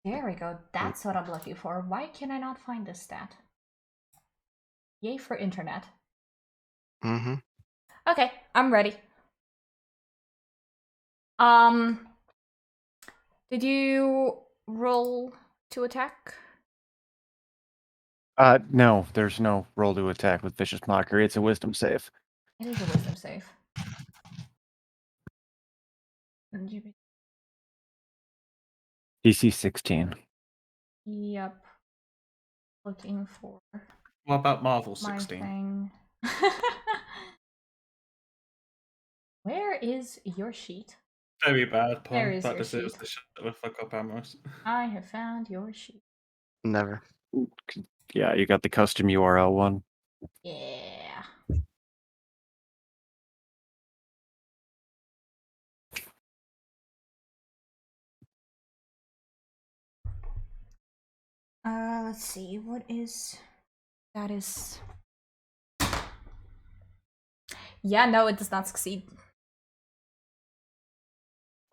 There we go. That's what I'm looking for. Why can I not find this stat? Yay for internet. Mm-hmm. Okay, I'm ready. Did you roll to attack? No, there's no roll to attack with Vicious Mockery. It's a wisdom save. It is a wisdom save. DC 16. Yep. Looking for What about Marvel my 16? thing. Where is your sheet? Very bad There pun. is That your deserves sheet. the shut the fuck up, Amos. I have found your sheet. Never. Yeah, you got the custom URL one. Yeah. Let's see. What is that? Is yeah. No, it does not succeed.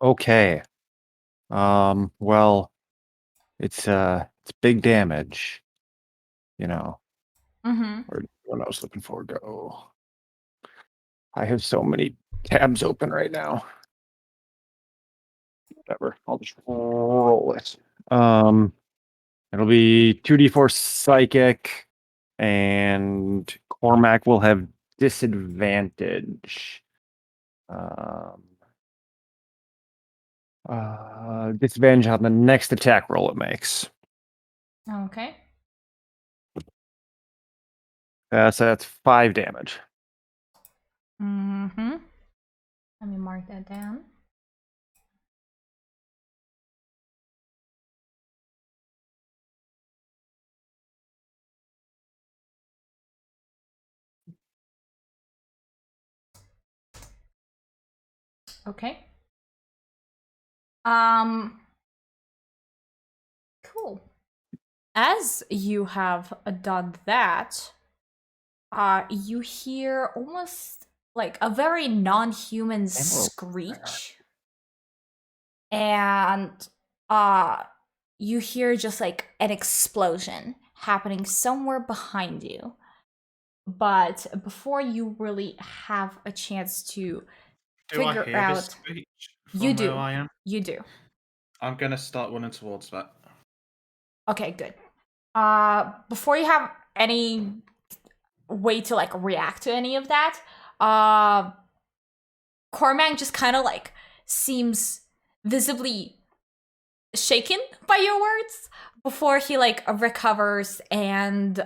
Okay. Well, it's big damage. You know, Mm-hmm. or what I was looking for. Go. I have so many tabs open right now. Whatever. I'll just roll it. It'll be 2d4 psychic, and Cormac will have disadvantage. Disadvantage on the next attack roll it makes. Okay. So that's 5 damage. Mm-hmm. Let me mark that down. Okay. Cool. As you have done that, you hear almost like a very non-human screech. And you hear just like an explosion happening somewhere behind you. But before you really have a chance to Do I figure hear out, this speech from you where do. I am? You do. I'm gonna start running towards that. Okay, good. Before you have any way to like react to any of that, Cormac just kind of like seems visibly shaken by your words before he like recovers and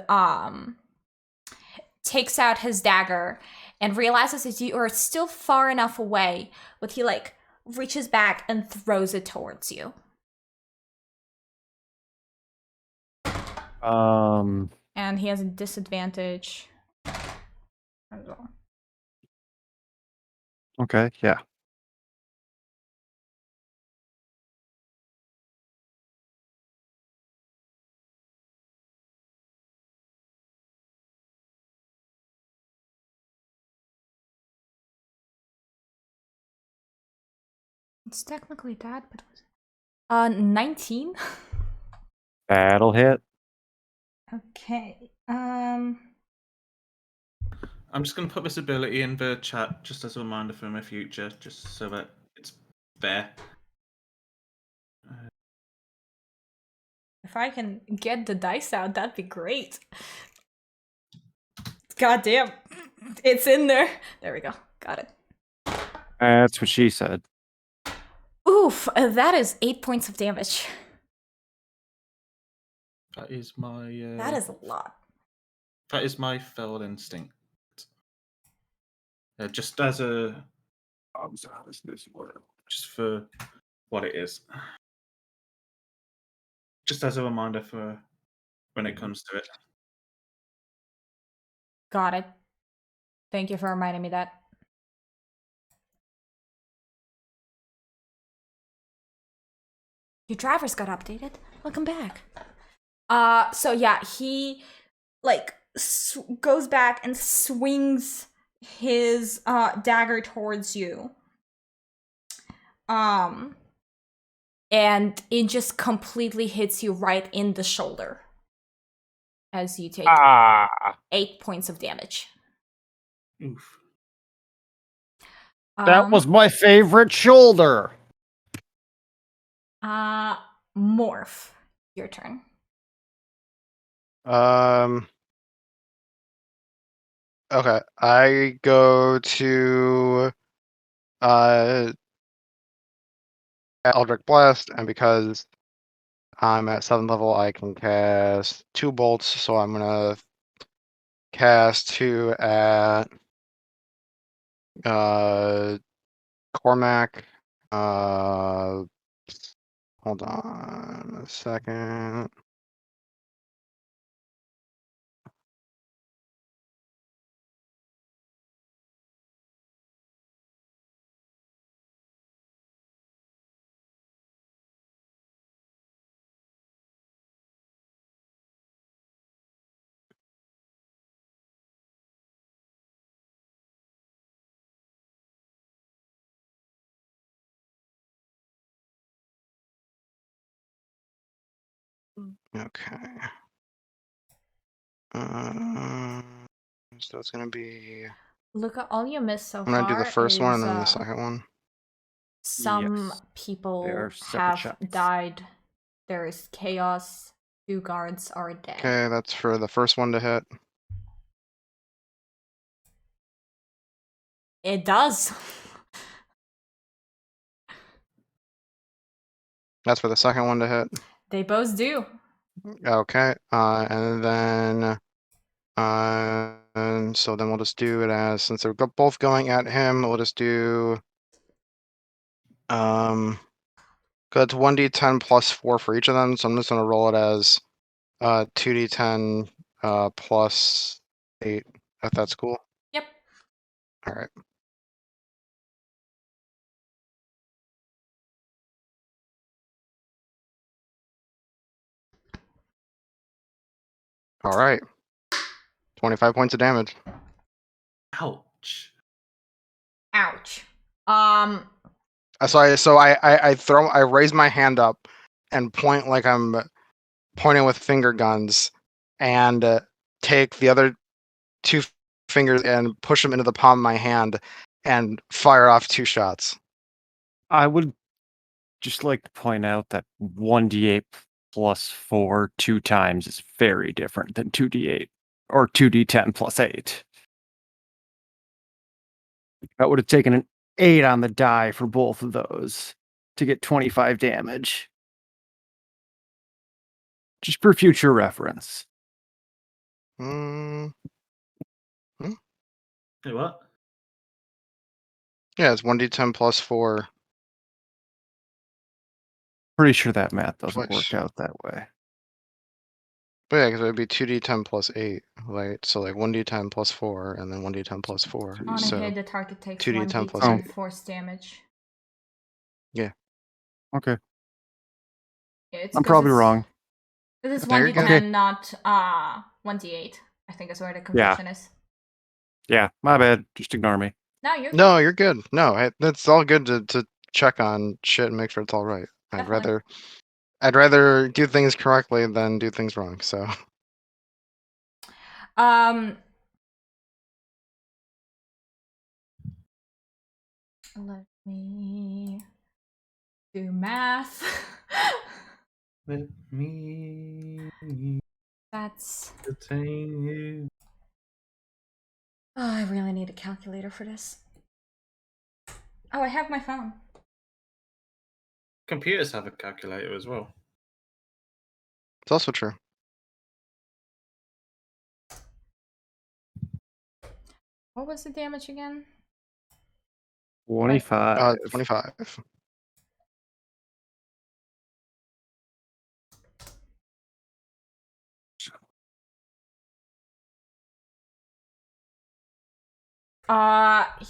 takes out his dagger and realizes that you are still far enough away, but he like reaches back and throws it towards you. And he has a disadvantage as well. Okay, yeah. It's technically that, but 19. That'll hit. Okay. I'm just gonna put this ability in the chat just as a reminder for my future, just so that it's there. If I can get the dice out, that'd be great. God damn. It's in there. There we go. Got it. That's what she said. Oof, that is 8 points of damage. That is my. That is a lot. That is my fell instinct. Just as a. How does this work? Just for what it is. Just as a reminder for when it comes to it. Got it. Thank you for reminding me that. Your drivers got updated. Welcome back. So yeah, he like goes back and swings his dagger towards you. And it just completely hits you right in the shoulder as you take 8 points of damage. Oof. That was my favorite shoulder. Morph. Your turn. Okay, I go to Eldritch Blast, and because I'm at 7th level, I can cast 2 bolts, so I'm gonna cast 2 at Cormac. Hold on a second. Okay. So it's gonna be. Look, all you missed so I'm gonna do the far first one and is then the second one. some Yes, they people are separate have shots. died. There is chaos. 2 guards are dead. Okay, that's for the first one to hit. It does. That's for the second one to hit. They both do. Okay, and then and so then we'll just do it as, since they're both going at him, we'll just do so it's 1d10 plus 4 for each of them, so I'm just gonna roll it as 2d10 plus 8, if that's cool. Yep. All right. All right. 25 points of damage. Ouch. Ouch. So I raise my hand up and point like I'm pointing with finger guns, and take the other 2 fingers and push them into the palm of my hand and fire off 2 shots. I would just like to point out that 1d8 plus 4 2 times is very different than 2d8 or 2d10 plus 8. That would have taken an 8 on the die for both of those to get 25 damage. Just for future reference. Hmm. Hey, what? Yeah, it's 1d10 plus 4 Pretty sure that math doesn't twice. work out that way. But yeah, because it would be 2d10 plus 8, right? So like 1d10 plus 4, and then 1d10 plus 4. On a So hit, the target takes 2d10 plus 1d10 8. force damage. Okay. It's I'm probably wrong. This is No, you're 1d10, good. not 1d8. I think is where the Yeah. confusion is. Yeah, my bad. Just ignore me. No, you're No, you're good. No, that's all good to check on shit and make sure it's all right. Definitely. I'd rather do things correctly than do things wrong. So Let me do math. Let me That's. detain you. Oh, I really need a calculator for this. Oh, I have my phone. Computers have a calculator as well. it's also true. What was the damage again? 25. 25.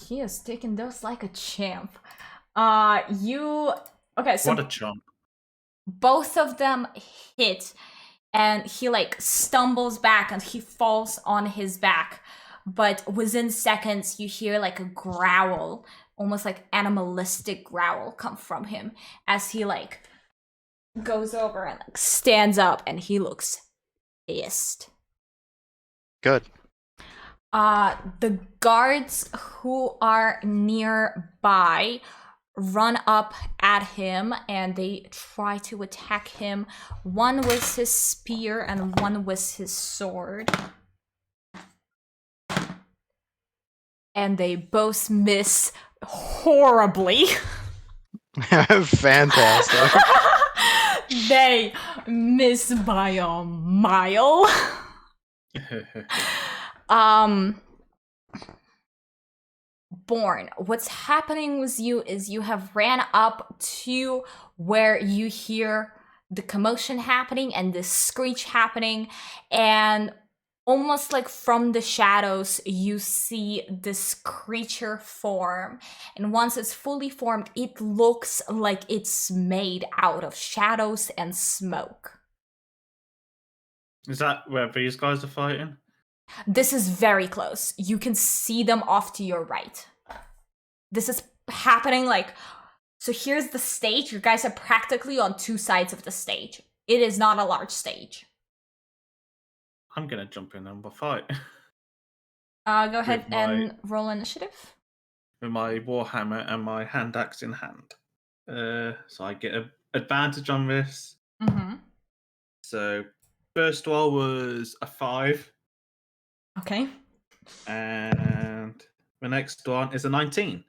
He is taking those like a champ. Okay, so What a chump. both of them hit, and he like stumbles back and he falls on his back. But within seconds, you hear like a growl, almost like animalistic growl, come from him as he like goes over and like stands up, and he looks pissed. Good. The guards who are nearby run up at him and they try to attack him. One with his spear and one with his sword. And they both miss horribly. Fantastic. They miss by a mile. Born, what's happening with you is you have ran up to where you hear the commotion happening and the screech happening, and almost like from the shadows you see this creature form, and once it's fully formed it looks like it's made out of shadows and smoke. Is that where these guys are fighting? This is very close. You can see them off to your right. This is happening like... So here's the stage. You guys are practically on two sides of the stage. It is not a large stage. I'm gonna jump in and fight. Go ahead and roll initiative. With my warhammer and my hand axe in hand. So I get an advantage on this. Mm-hmm. So first roll was a 5. Okay. And the next one is a 19.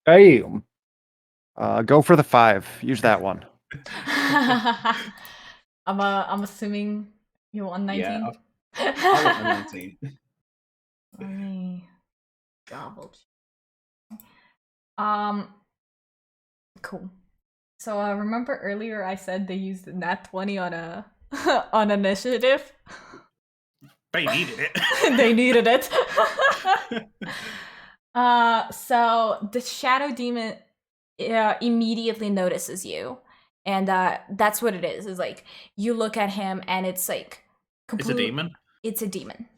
Damn. Go for the 5. Use that one. I'm assuming you want 19. Yeah, I want a 19. Let me double check. Cool. So remember earlier I said they used nat 20 on a on initiative. They needed it. They needed it. So the shadow demon immediately notices you, and that's what it is. Is like you look at him, and it's like It's a demon. It's a demon.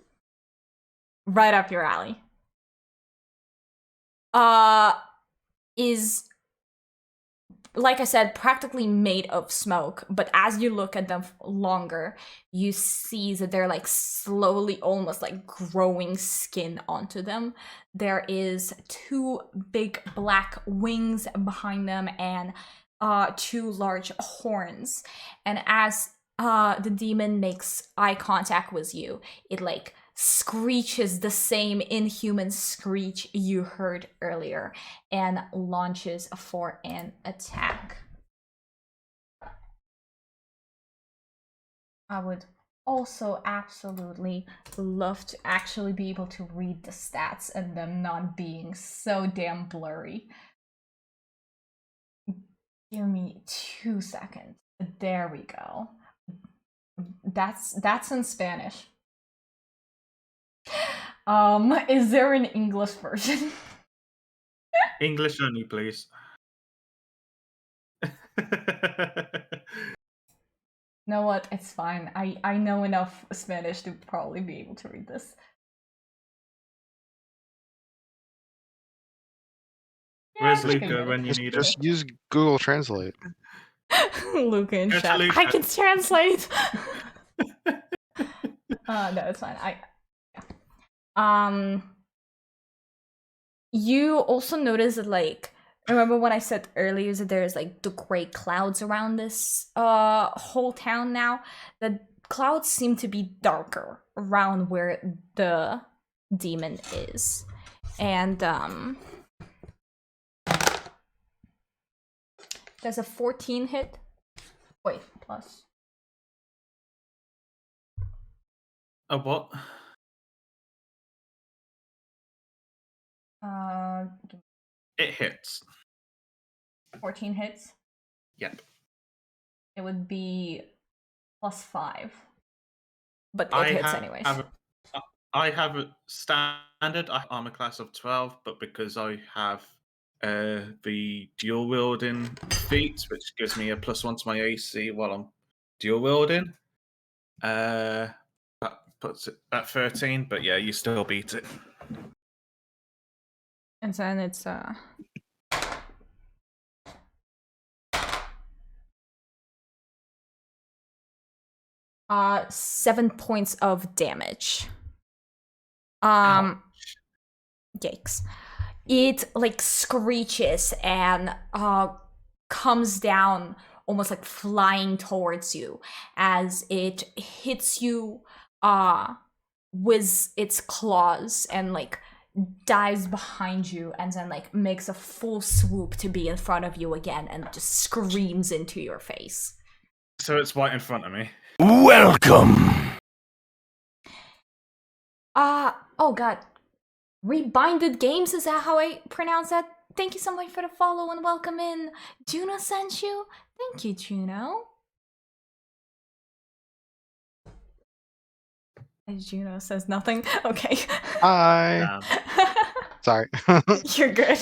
Right up your alley. Is, like I said, practically made of smoke, but as you look at them longer, you see that they're like slowly almost like growing skin onto them. There is 2 big black wings behind them and 2 large horns. And as the demon makes eye contact with you, it like screeches the same inhuman screech you heard earlier and launches for an attack. I would also absolutely love to actually be able to read the stats and them not being so damn blurry. Give me 2 seconds. There we go. That's in Spanish. Is there an English version? English only, please. You know what? It's fine. I know enough Spanish to probably be able to read this. Where's Yeah, Luca when you need Just him? use Google Translate. Luca in chat. Luca. I can translate. No, it's fine. You also notice that, like, remember when I said earlier that there's like the gray clouds around this whole town now? The clouds seem to be darker around where the demon is. And there's a 14 hit. Wait, plus. A what? It hits. 14 hits. Yep. It would be +5. But it hits anyways. I have a standard. I'm a class of 12, but because I have the dual wielding feat, which gives me a +1 to my AC while I'm dual wielding, that puts it at 13. But yeah, you still beat it. And then it's 7 points of damage. Yikes. it like screeches and comes down almost like flying towards you as it hits you with its claws and like dives behind you and then like makes a full swoop to be in front of you again and just screams into your face. So it's right in front of me. Welcome. Oh god. Rebinded Games, is that how I pronounce that? Thank you so much for the follow and welcome in. Juno sent you? Thank you, Juno. Juno says nothing. Okay. Hi. Sorry. You're good.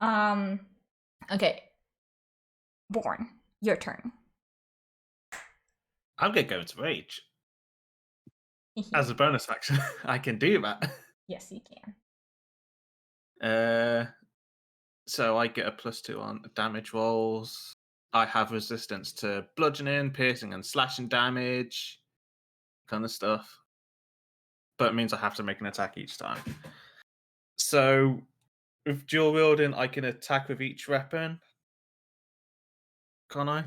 Okay. Born, your turn. I'm gonna go into rage. As a bonus action, I can do that. Yes, you can. So I get a +2 on damage rolls. I have resistance to bludgeoning, piercing, and slashing damage. Kind of stuff. But it means I have to make an attack each time. So with dual wielding, I can attack with each weapon. Can't I?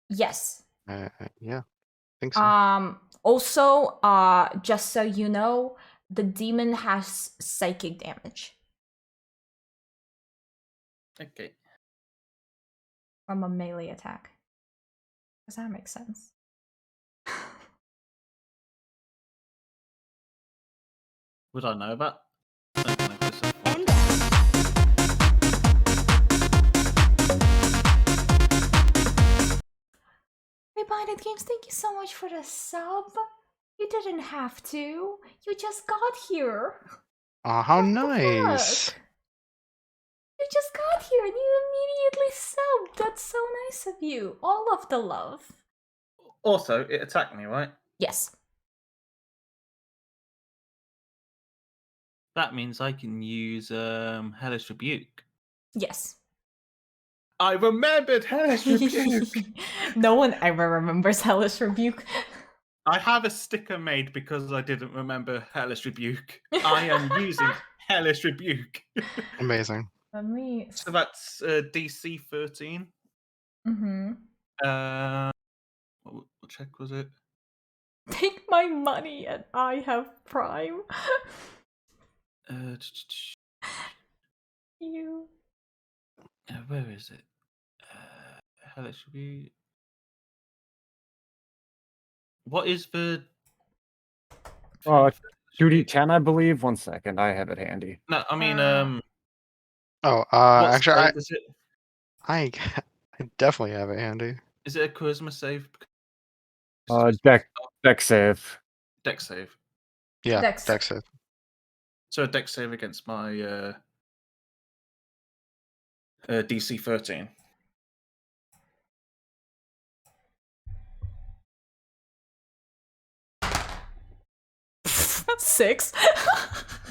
Yes. Yeah, I think so. Also, just so you know, the demon has psychic damage Okay. from a melee attack. Does that make sense? Would I know that? Something like this. Rebinded Games, thank you so much for the sub. You didn't have to. You just got here. Oh, how What the nice. fuck? You just got here and you immediately subbed. That's so nice of you. All of the love. Also, it attacked me, right? Yes. That means I can use Hellish Rebuke. Yes. I remembered Hellish Rebuke! No one ever remembers Hellish Rebuke. I have a sticker made because I didn't remember Hellish Rebuke. I am using Hellish Rebuke. Amazing. Let me. So that's DC 13. What check was it? Take my money and I have Prime. You. Where is it? Hellish Rebuke. What is the 2d10, I believe. 1 second, I have it handy. No, I mean, Oh, what actually, save is it? I definitely have it handy. Is it a charisma save? Deck save. Deck save. Yeah, Dex. Dex save. So a deck save against my DC 13. That's 6.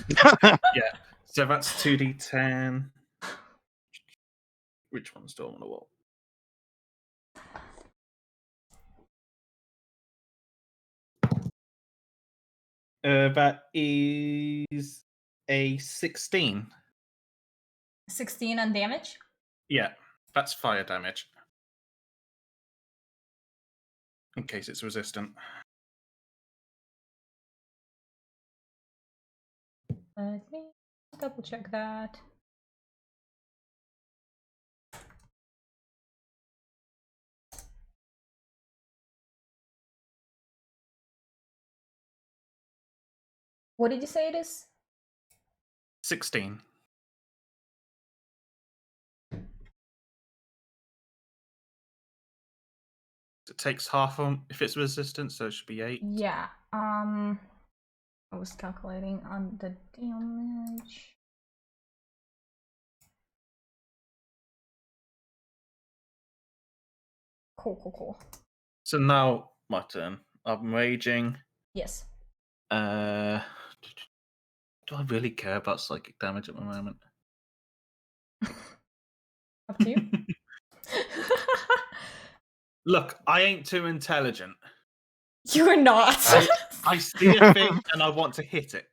Yeah. So that's 2d10. Which one's still on the wall? That is a 16. 16 on damage? Yeah, that's fire damage. In case it's resistant. Let me double check that. What did you say it is? 16. It takes half on if it's resistant, so it should be 8. Yeah. I was calculating on the damage. Cool. So now my turn. I'm raging. Yes. Do I really care about psychic damage at the moment? Up to you. Look, I ain't too intelligent. You're not. I see a thing and I want to hit it.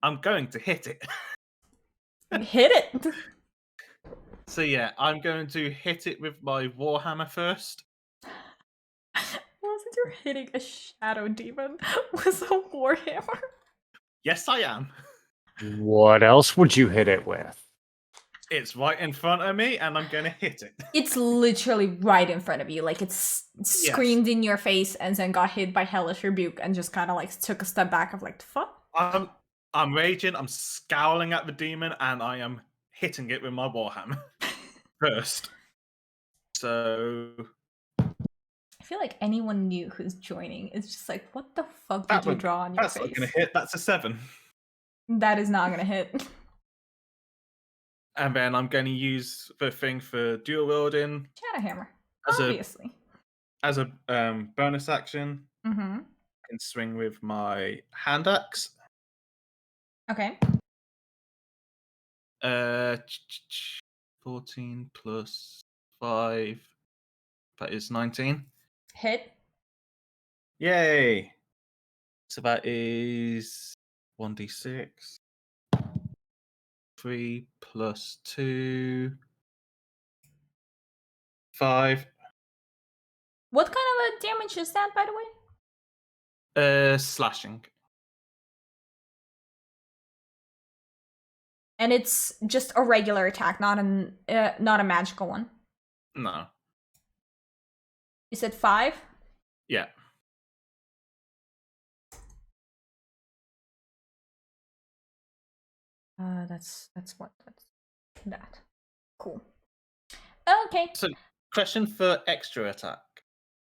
I'm going to hit it. Hit it. So yeah, I'm going to hit it with my Warhammer first. Wasn't you hitting a shadow demon with a warhammer? Yes, I am. What else would you hit it with? It's right in front of me, and I'm going to hit it. It's literally right in front of you. Like it's screamed in your face and then got hit by Hellish Rebuke and just kind of like took a step back of like, the fuck? I'm raging, I'm scowling at the demon, and I am hitting it with my Warhammer first. So I feel like anyone new who's joining is just like, what the fuck that did you one, draw on your that's not face? going to hit. That's a 7. That is not gonna hit. And then I'm going to use the thing for dual wielding Shadowhammer, as obviously. a bonus action. Mm-hmm. I can swing with my hand axe. Okay. 14 plus 5. That is 19. Hit. Yay! So that is 1d6. 3 plus 2. 5. What kind of a damage is that, by the way? Slashing. And it's just a regular attack, not a magical one. No. You said 5? Yeah. That's that. Cool. Okay. So, question for extra attack.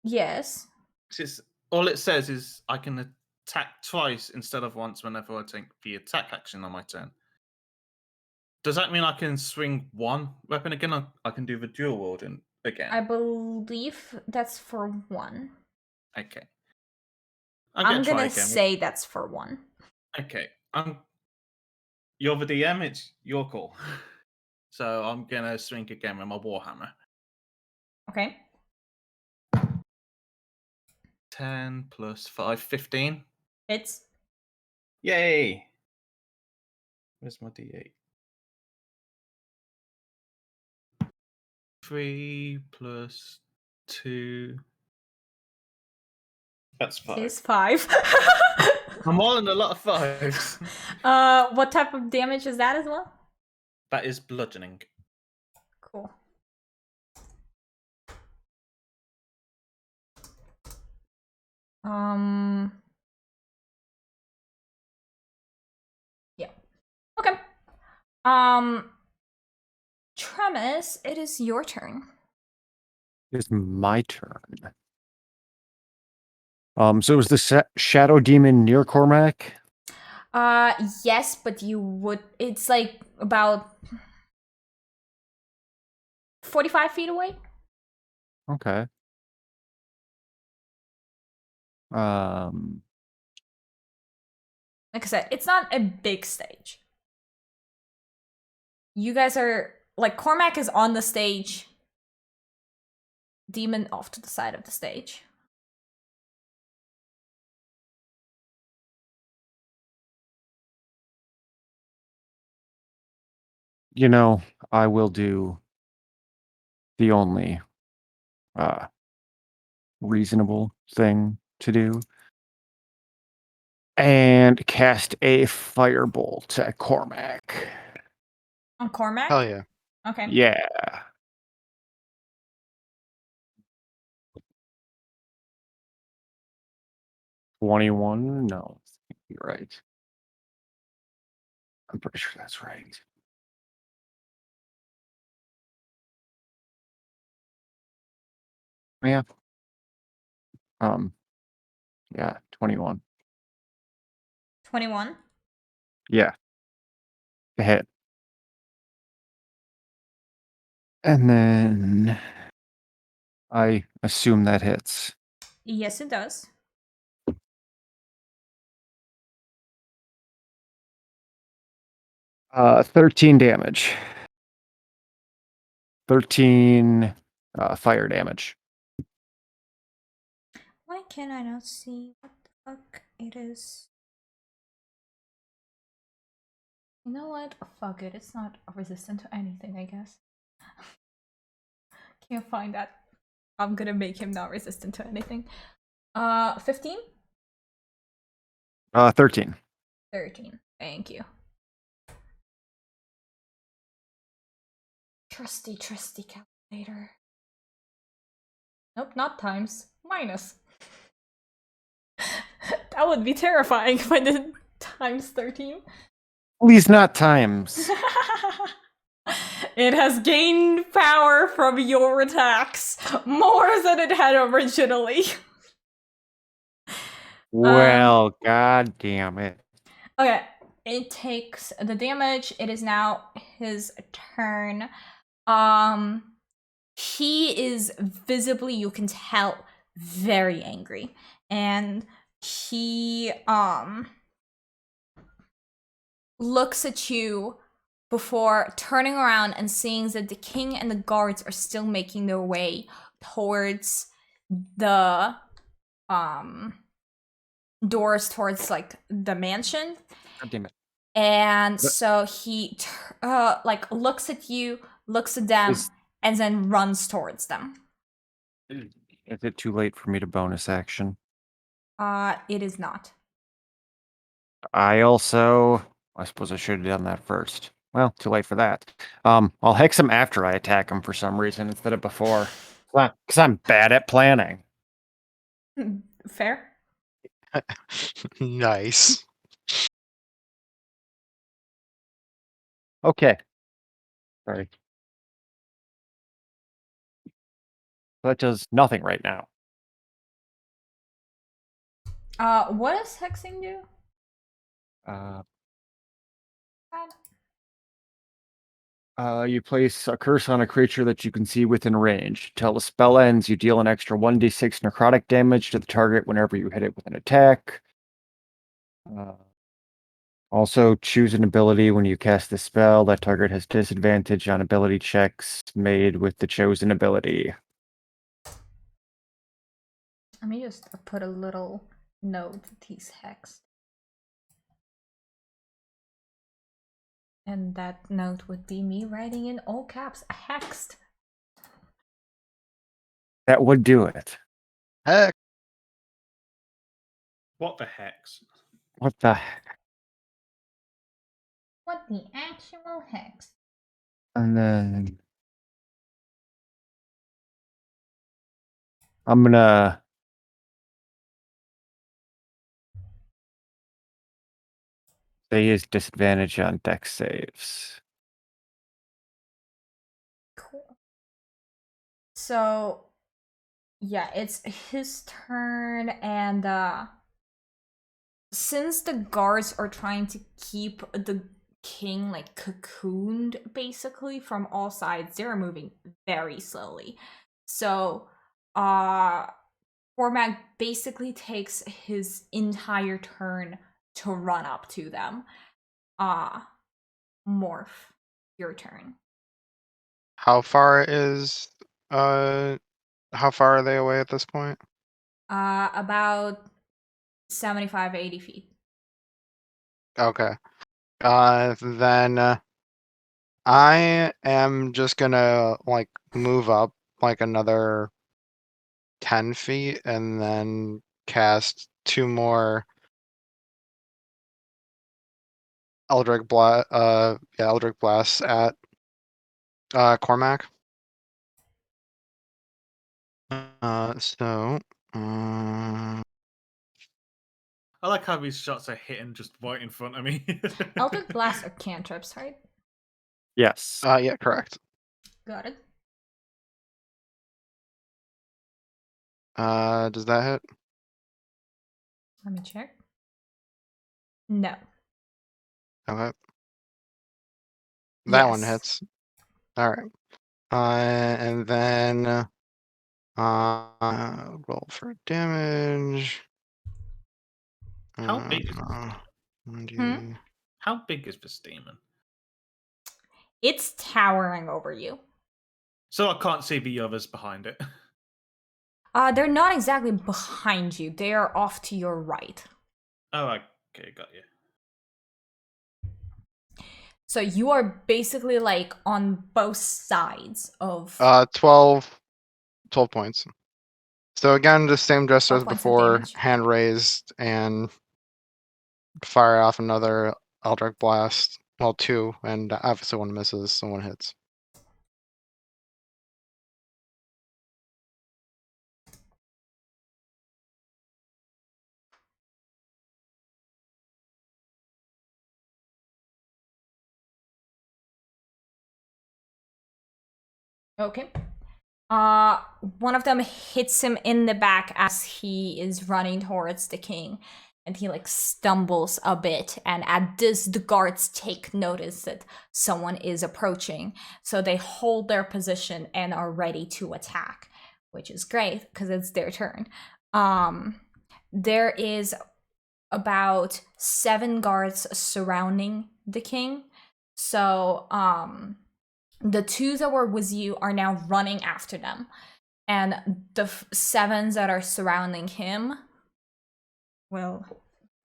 Yes. All it says is I can attack twice instead of once whenever I take the attack action on my turn. Does that mean I can swing one weapon again? I can do the dual wielding again. I believe that's for 1. Okay. I'm try gonna again. say that's for 1. Okay. You're the DM. It's your call. So I'm gonna swing again with my Warhammer. Okay. 10 plus 5, 15. Hits. Yay! Where's my D8? 3 plus 2. That's 5. Is 5. I'm rolling a lot of 5s. What type of damage is that as well? That is bludgeoning. Cool. Yeah. Okay. Tremis, it is your turn. It's my turn. So is the shadow demon near Cormac? Yes, but it's like about 45 feet away. Okay. Like I said, it's not a big stage. You guys are like, Cormac is on the stage, demon off to the side of the stage. You know, I will do the only reasonable thing to do and cast a firebolt at Cormac. On Cormac? Hell yeah. Okay. Yeah. $21? No, you're right. I'm pretty sure that's right. Yeah. Yeah, 21. 21. Yeah. A hit. And then I assume that hits. Yes, it does. 13 damage. 13 fire damage. Why can I not see what the fuck it is? You know what? Fuck it. It's not resistant to anything, I guess. Can't find that. I'm gonna make him not resistant to anything. 15? 13. 13. Thank you. Trusty calculator. Nope, not times. Minus. That would be terrifying if I did times 13. Please not times. It has gained power from your attacks more than it had originally. Well, god damn it. Okay, it takes the damage. It is now his turn. He is visibly, you can tell, very angry. And he looks at you before turning around and seeing that the king and the guards are still making their way towards the doors towards like the mansion. God damn it. And so he like looks at you, looks at them, and then runs towards them. Is it too late for me to bonus action? It is not. I suppose I should have done that first. Well, too late for that. I'll hex him after I attack him for some reason instead of before. Because I'm bad at planning. Fair. Nice. Okay. Sorry. That does nothing right now. What does hexing do? You place a curse on a creature that you can see within range. Till the spell ends, you deal an extra 1d6 necrotic damage to the target whenever you hit it with an attack. Also, choose an ability when you cast the spell. That target has disadvantage on ability checks made with the chosen ability. Let me just put a little note that he's hexed. And that note would be me writing in all caps, hexed. That would do it. Heck. What the hex? What the heck? What the actual hex? And then I'm gonna say his disadvantage on dex saves. Cool. So, yeah, it's his turn, and since the guards are trying to keep the king like cocooned basically from all sides, they're moving very slowly. So, Cormac basically takes his entire turn to run up to them. Morph, your turn. How far are they away at this point? About 75, 80 feet. Okay. Then I am just gonna like move up like another 10 feet and then cast 2 more Eldritch Blasts at Cormac. I like how these shots are hitting just right in front of me. Eldritch Blast are cantrips, right? Yes. Yeah, correct. Got it. Does that hit? Let me check. No. Okay. That one Yes. hits. All right. And then roll for damage. How big is How big is this demon? It's towering over you. So I can't see the others behind it. They're not exactly behind you. They are off to your right. Oh, okay, got you. So you are basically like on both sides of 12 points. So again, the same gesture 12 as points of before, damage. hand raised, and fire off another Eldritch Blast. Well, 2, and obviously one misses, so 1 hits. Okay. One of them hits him in the back as he is running towards the king, and he like stumbles a bit. And at this, the guards take notice that someone is approaching, so they hold their position and are ready to attack, which is great because it's their turn. There is about 7 guards surrounding the king, so the 2 that were with you are now running after them, and the 7s that are surrounding him will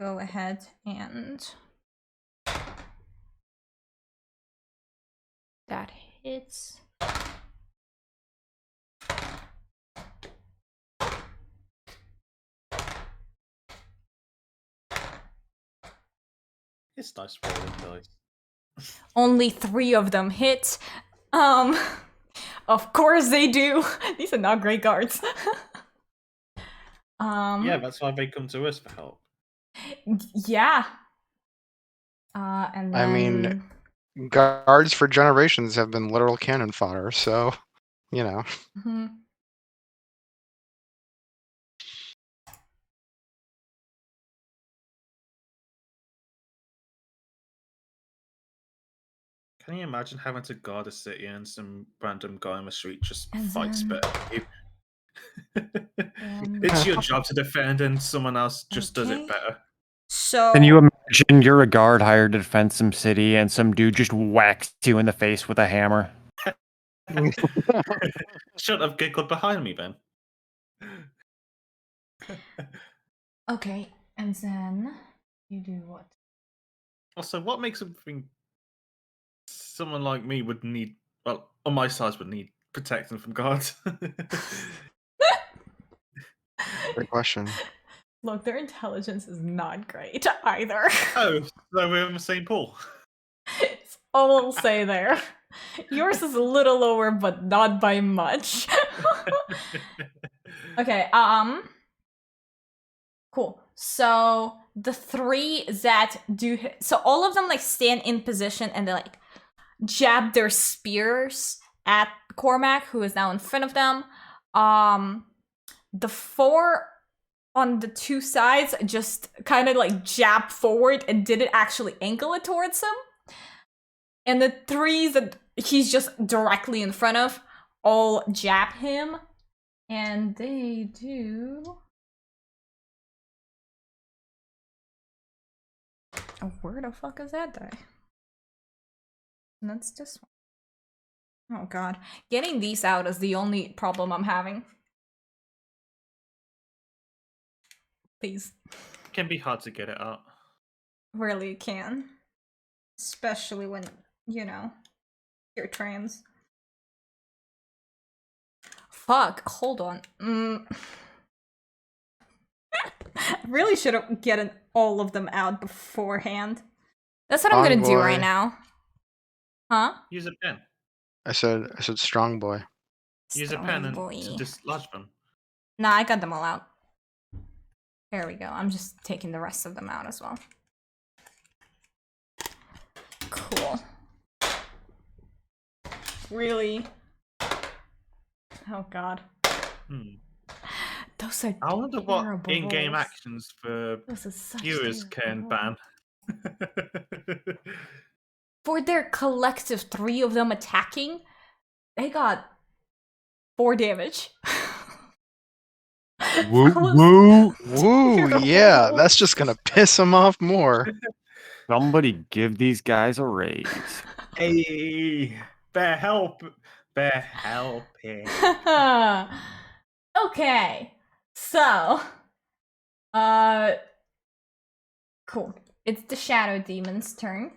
go ahead and that hits. It's nice rolling dice. Only 3 of them hit. Of course they do. These are not great guards. Yeah, that's why they come to us for help. Yeah. And then... I mean, guards for generations have been literal cannon fodder, so, you know. Mhm. Can you imagine having to guard a city and some random guy on the street just And fights then- better than you? It's your job to defend, and someone else just does Okay. it better. So Can you imagine you're a guard hired to defend some city and some dude just whacks you in the face with a hammer? Should have giggled behind me, Ben. okay, and then you do what? Also, what makes something someone like me would need, well, on my size would need protecting from guards? Great question. Look, their intelligence is not great either. Oh, so we're in the same pool. It's all I'll say there. Yours is a little lower, but not by much. Okay, cool. So the 3 that do hit, so all of them like stand in position and they like jab their spears at Cormac, who is now in front of them. The 4 on the 2 sides just kind of like jab forward and didn't actually ankle it towards him. And the 3s that he's just directly in front of all jab him. And they do... Oh, where the fuck is that die? And that's this one. Oh god. Getting these out is the only problem I'm having. Please. It can be hard to get it out. Really can. Especially when, you know, you're trans. Fuck, hold on. Really should have gotten all of them out beforehand. That's what I'm gonna do right Envoy. now. Huh? Use a pen. I said strong boy. Use a pen Strong and to boy. dislodge them. Nah, I got them all out. There we go. I'm just taking the rest of them out as well. Cool. Really? Oh god. Those are I wonder what terrible in-game rolls. actions for Those are such viewers terrible can rolls. ban. For their collective 3 of them attacking, they got 4 damage. Woo, That was woo. Woo, yeah, terrible. that's just gonna piss him off more. Somebody give these guys a raise. Hey, bear help! Bear helping. Okay. So, cool. It's the Shadow Demon's turn.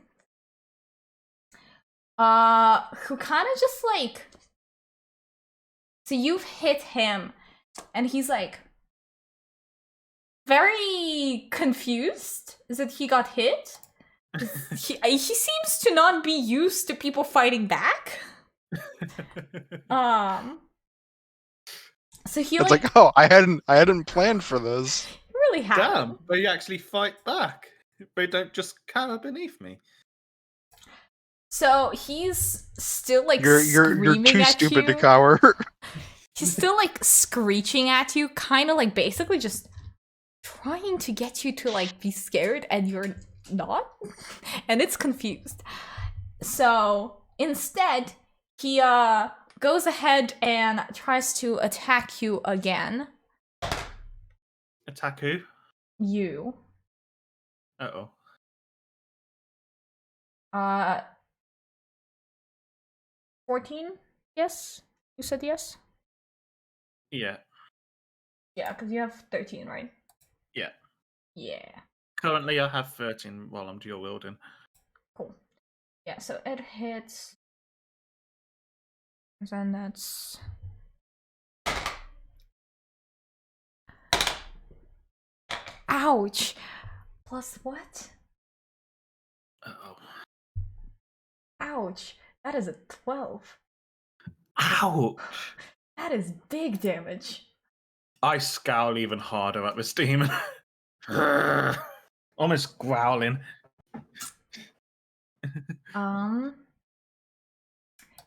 Who kind of just like, so you've hit him, and he's like very confused that he got hit. He seems to not be used to people fighting back. So he It's like, like, oh, I hadn't planned for this. really happy. Damn, they actually fight back. They don't just cower beneath me. So he's still like You're screaming too at stupid you. to cower. He's still like screeching at you, kind of like basically just trying to get you to like be scared, and you're not, and it's confused. So instead, he goes ahead and tries to attack you again. Attack who? You. Uh-oh. 14? Yes? You said yes? Yeah. Yeah, because you have 13, right? Yeah. Yeah. Currently, I have 13 while I'm dual wielding. Cool. Yeah, so it hits. And that's. Ouch! Plus what? Uh-oh. Ouch! That is a 12. Ouch! That is big damage. I scowl even harder at this demon. Almost growling.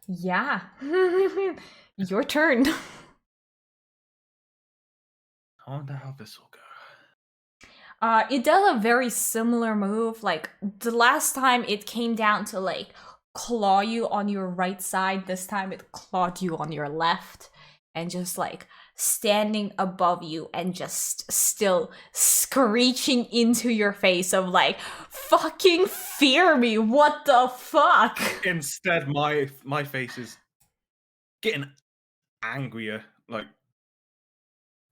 Yeah. Your turn. I wonder how this will go. It does a very similar move. Like, the last time it came down to, like, claw you on your right side, this time it clawed you on your left. And just, like, standing above you and just still screeching into your face of, like, fucking fear me, what the fuck? Instead, my face is getting angrier. Like,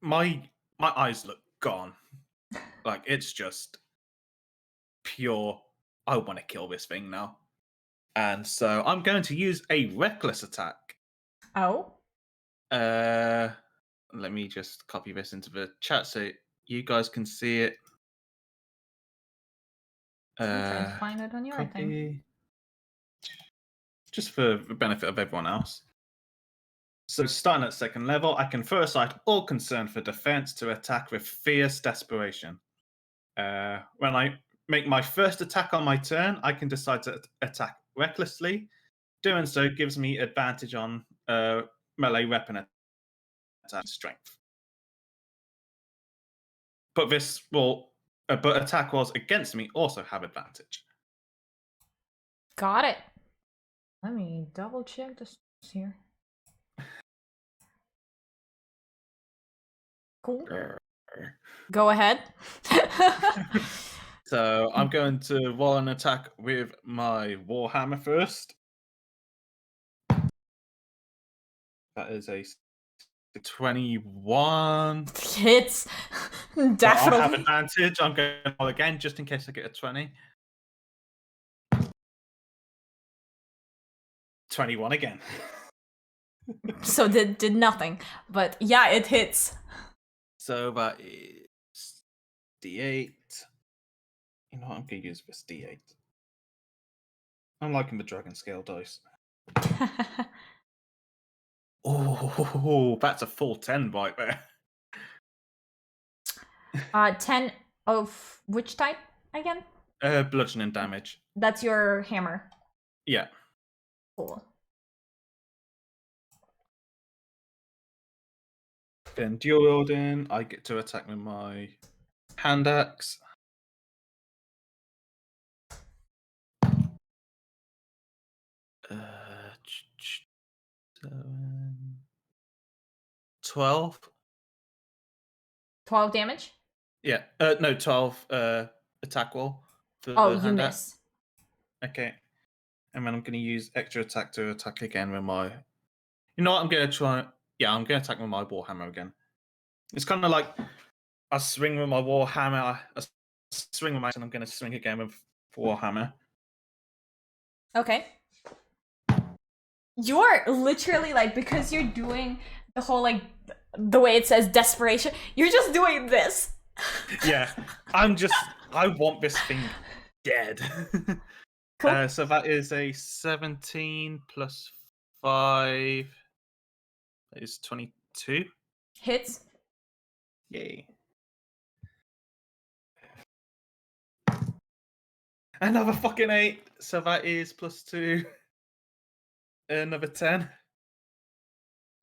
my eyes look gone. Like, it's just pure, I want to kill this thing now. And so I'm going to use a reckless attack. Oh? Let me just copy this into the chat so you guys can see it. I'm trying to find it on your thing. Copy. Just for the benefit of everyone else. So starting at second level, I can first sight all concerned for defense to attack with fierce desperation. When I make my first attack on my turn, I can decide to attack recklessly. Doing so gives me advantage on melee weapon attack strength. But but attack rolls against me also have advantage. Got it. Let me double check this here. Cool. Go ahead. So I'm going to roll an attack with my Warhammer first. That is a 21. Hits. But I'll have Definitely. advantage. I'm going to roll again just in case I get a 20. 21 again. So did nothing. But yeah, it hits. So that is D8. You know what? I'm going to use this D8. I'm liking the dragon scale dice. Oh, that's a full 10 right there. 10 of which type again? Bludgeoning damage. That's your hammer. Yeah. Cool. Then dual wielding, I get to attack with my hand axe. Uh, 7, 12. 12 damage? Yeah. No, 12 attack roll for Oh, the you hand miss. axe. Okay. And then I'm going to use extra attack to attack again with my. You know what? I'm going to try. Yeah, I'm going to attack with my Warhammer again. It's kind of like I swing with my Warhammer, I swing with my, and I'm going to swing again with Warhammer. Okay. You're literally like, because you're doing the whole like the way it says desperation, you're just doing this. Yeah, I want this thing dead. Cool. So that is a 17 plus 5 is 22. Hits. Yay. Another fucking 8. So that is plus 2. Another 10.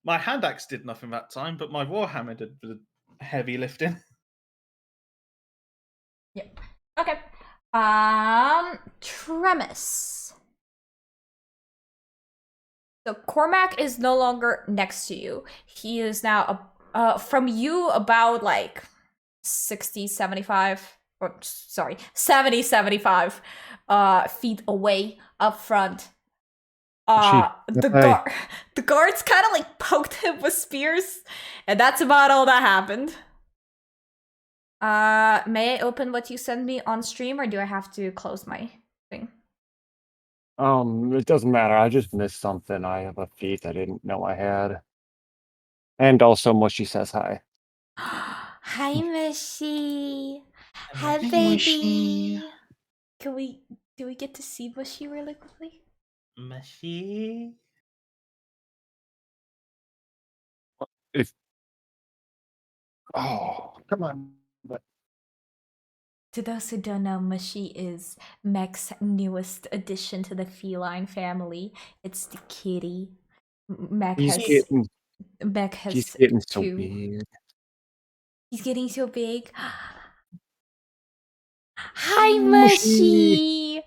My hand axe did nothing that time, but my warhammer did the heavy lifting. Yep. Okay. Tremis. So Cormac is no longer next to you. He is now from you about like 60, 75, or sorry, 70, 75 feet away up front. The guards kind of like poked him with spears, and that's about all that happened. May I open what you send me on stream, or do I have to close my thing? It doesn't matter. I just missed something. I have a feat I didn't know I had. And also, Mushy says hi. Hi, Mushy. Hi, Mushy. baby. Do we get to see Mushy really quickly? Mushy. Oh, come on. But To those who don't know, Mushy is Mech's newest addition to the feline family. It's the kitty. Mech he's has he's getting so two. big. He's getting so big. Hi, Mushy.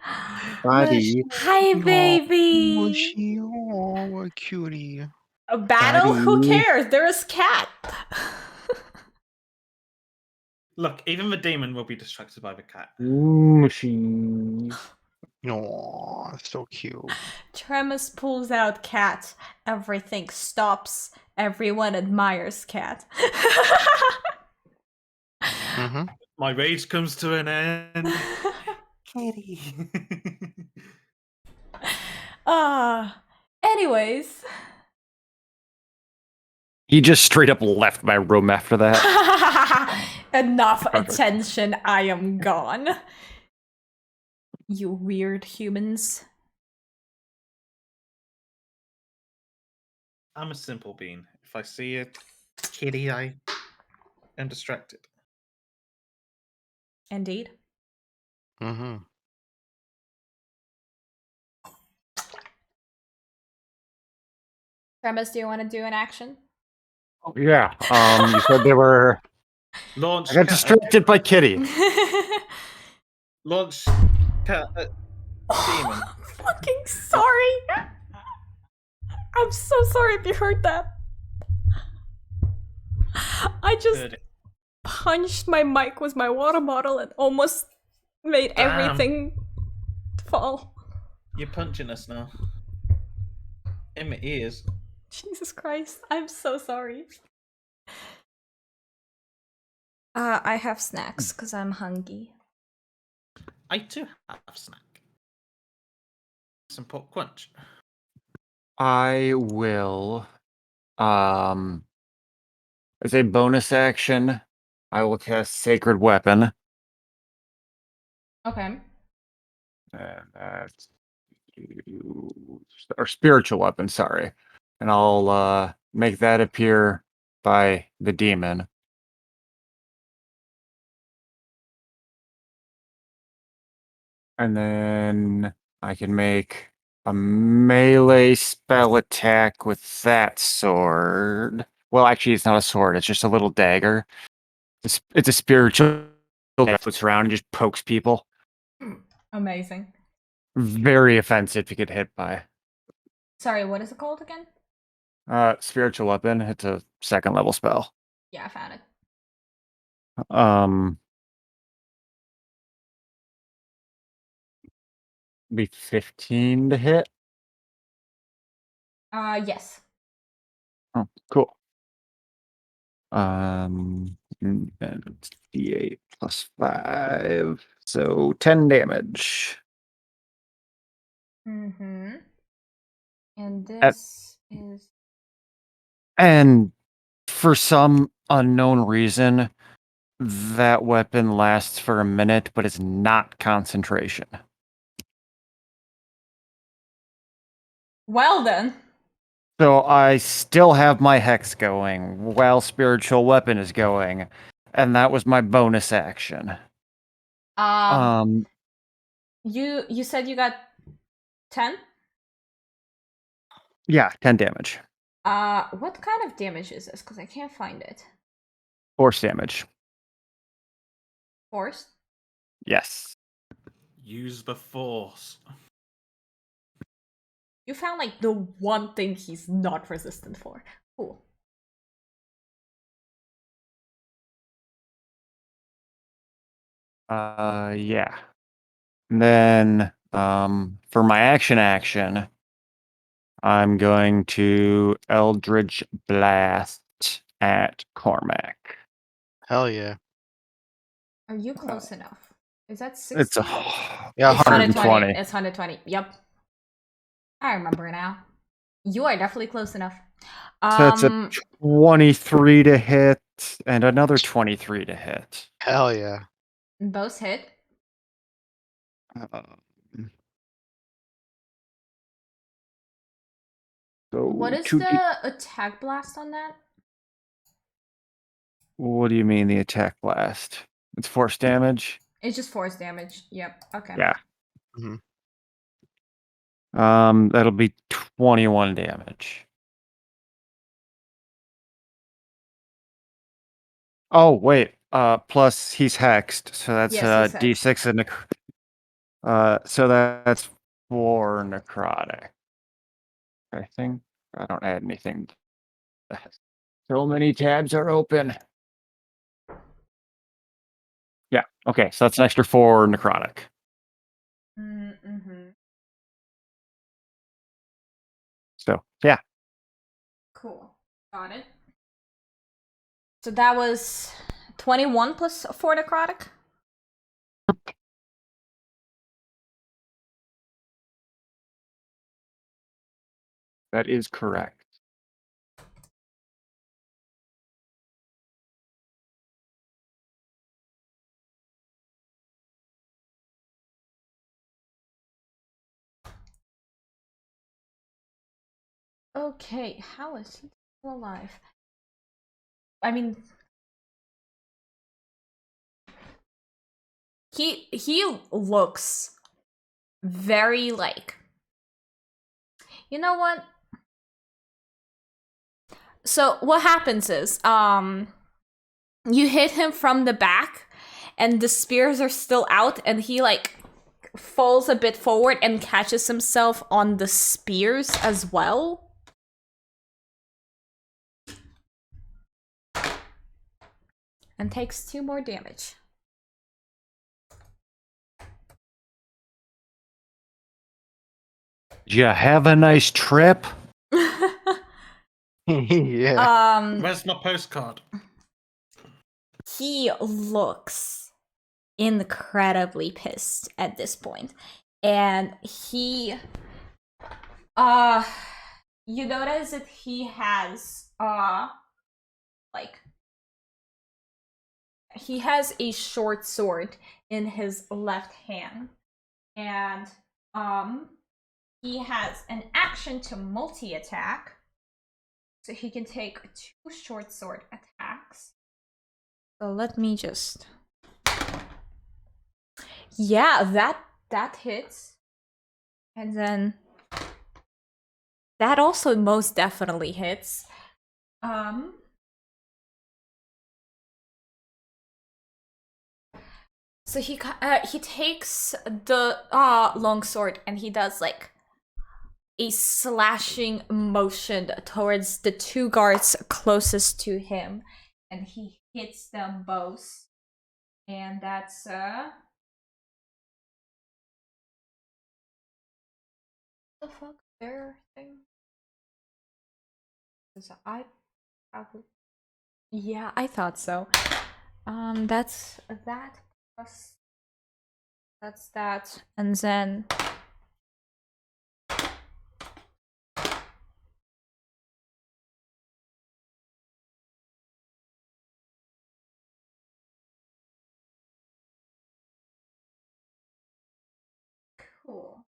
Buddy. Hi, baby. Mushy, oh, a cutie. A battle? Who Daddy. cares? There's Cat. Look, even the demon will be distracted by the cat. Mushy. Oh, so cute. Tremus pulls out Cat. Everything stops. Everyone admires Cat. Mm-hmm. My rage comes to an end. Kitty. Anyways. He just straight up left my room after that. Enough attention, I am gone. You weird humans. I'm a simple being. If I see a kitty, I am distracted. Indeed. Mm-hmm. Tremus, do you want to do an action? Yeah. You said they were. Launch. I got distracted by Kitty. Launch. Demon. Fucking sorry. I'm so sorry if you heard that. I just Good. punched my mic with my water bottle and almost made Damn. everything fall. You're punching us now. In my ears. Jesus Christ, I'm so sorry. I have snacks because I'm hungry. I too have a snack. Some pop crunch. I will. As a bonus action, I will cast Sacred Weapon. Okay. And that's or Spiritual Weapon, sorry. And I'll make that appear by the demon. And then I can make a melee spell attack with that sword. Well, actually, it's not a sword. It's just a little dagger. It's a spiritual that flips around and just pokes people. Amazing. Very offensive to get hit by. Sorry, what is it called again? Spiritual Weapon. It's a 2nd level spell. Yeah, I found it. Be 15 to hit. Yes. Oh, cool. And then it's D8 plus 5, so 10 damage. Mm-hmm. And this is And for some unknown reason, that weapon lasts for a minute, but it's not concentration. well then. So I still have my hex going while spiritual weapon is going, and that was my bonus action. You said you got 10? Yeah, 10 damage. What kind of damage is this? Because I can't find it. Force damage. Force? Yes. Use the force. You found like the one thing he's not resistant for. Cool. Yeah. And then, for my action, I'm going to Eldritch Blast at Cormac. Hell yeah. Are you close enough? Is that 60? It's a Yeah, It's 120. It's 120. Yep. I remember now. You are definitely close enough. So that's a 23 to hit and another 23 to hit. Hell yeah. Both hit. So What is 2D the attack blast on that? What do you mean the attack blast? It's force damage? It's just force damage. Yep. Okay. Yeah. Mhm. That'll be 21 damage. Oh, wait. Plus he's hexed, so that's Yes, he's D6 and so that's 4 necrotic. I think I don't add anything. So many tabs are open. Yeah, okay, so that's an extra 4 necrotic. Mm-hmm. So, yeah. Cool. Got it. So that was 21 plus 4 necrotic? That is correct. Okay, how is he still alive? I mean, he looks very like, you know what? So what happens is, you hit him from the back, and the spears are still out, and he like falls a bit forward and catches himself on the spears as well. And takes 2 more damage. Did you have a nice trip? Yeah. Where's my postcard? He looks incredibly pissed at this point. And he you notice that he has like he has a short sword in his left hand, and he has an action to multi-attack, so he can take 2 short sword attacks. So let me just, yeah, that hits, and then that also most definitely hits. So he takes the longsword, and he does like a slashing motion towards the 2 guards closest to him, and he hits them both. And that's the fuck their thing? I probably, yeah, I thought so. That's that plus that's that, and then Cool.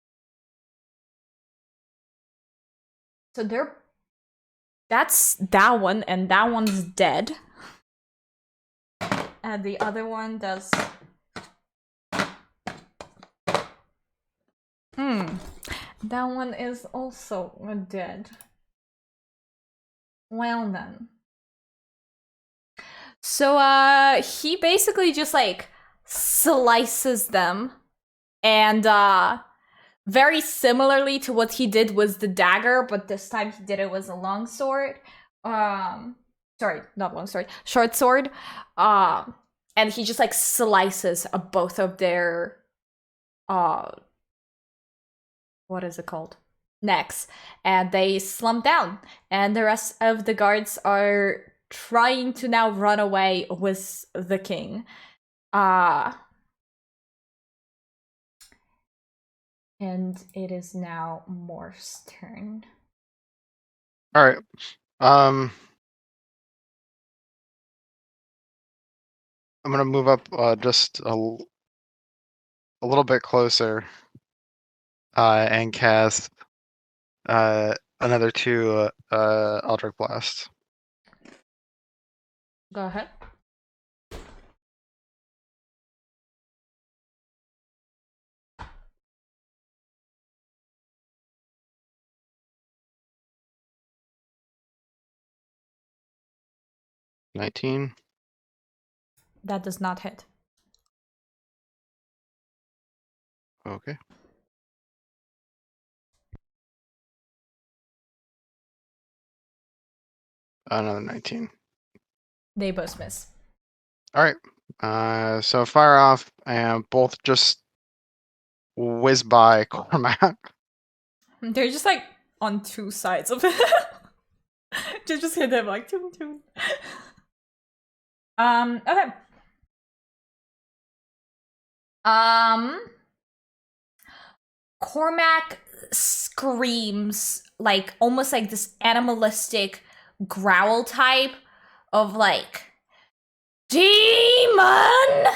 So that's that one, and that one's dead. And the other one does. That one is also dead. Well then. So he basically just like slices them, and very similarly to what he did with the dagger, but this time he did it with a long sword. Sorry, not long sword, short sword. And he just like slices both of their what is it called? Necks, and they slump down, and the rest of the guards are trying to now run away with the king. And it is now Morph's turn. All right. I'm gonna move up just a little bit closer and cast another 2 Eldritch Blasts. Go ahead. $19. That does not hit. Okay. Another 19. They both miss. All right. So fire off, and both just whiz by Cormac. They're just like on two sides of it. just hit them like toon toon. Okay. Cormac screams like almost like this animalistic growl type of like demon,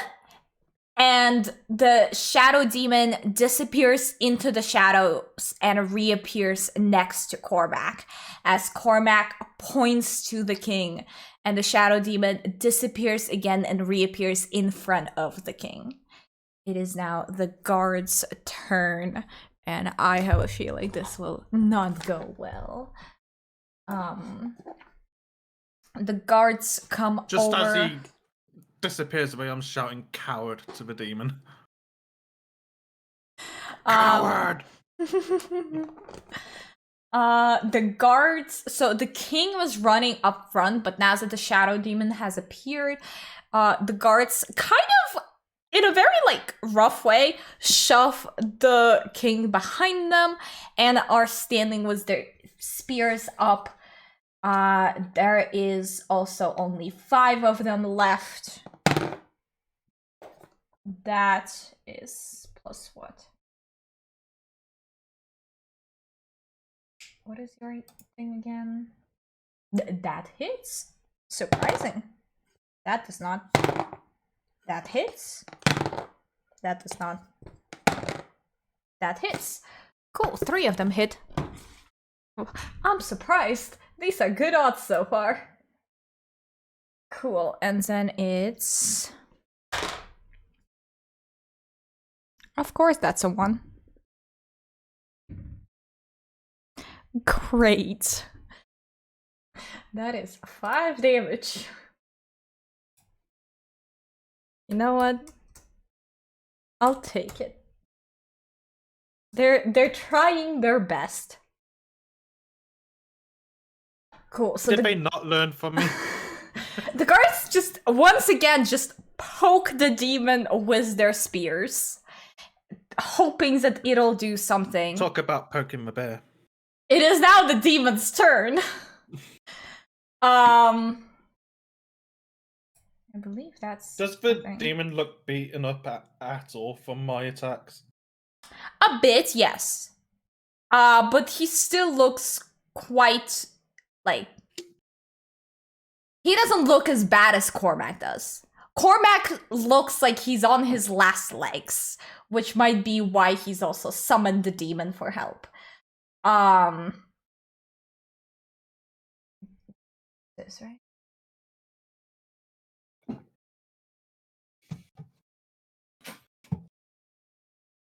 and the shadow demon disappears into the shadows and reappears next to Cormac as Cormac points to the king, and the shadow demon disappears again and reappears in front of the king. It is now the guard's turn, and I have a feeling this will not go well. The guards come Just over. as he disappears away, I'm shouting "coward" to the demon. Coward! The guards. So the king was running up front, but now that the shadow demon has appeared, the guards kind of, in a very like rough way, shove the king behind them and are standing with their spears up. There is also only 5 of them left. That is plus what? What is your thing again? That hits. Surprising. That does not. That hits. That does not. That hits. Cool, 3 of them hit. I'm surprised. These are good odds so far. Cool, and then it's... Of course that's a 1. Great. That is 5 damage. You know what? I'll take it. They're trying their best. Cool. So Did they not learn from me? the guards just once again just poke the demon with their spears, hoping that it'll do something. Talk about poking the bear. It is now the demon's turn. I believe that's... Does the demon look beaten up at all from my attacks? A bit, yes. But he still looks quite, like... He doesn't look as bad as Cormac does. Cormac looks like he's on his last legs, which might be why he's also summoned the demon for help. This, right?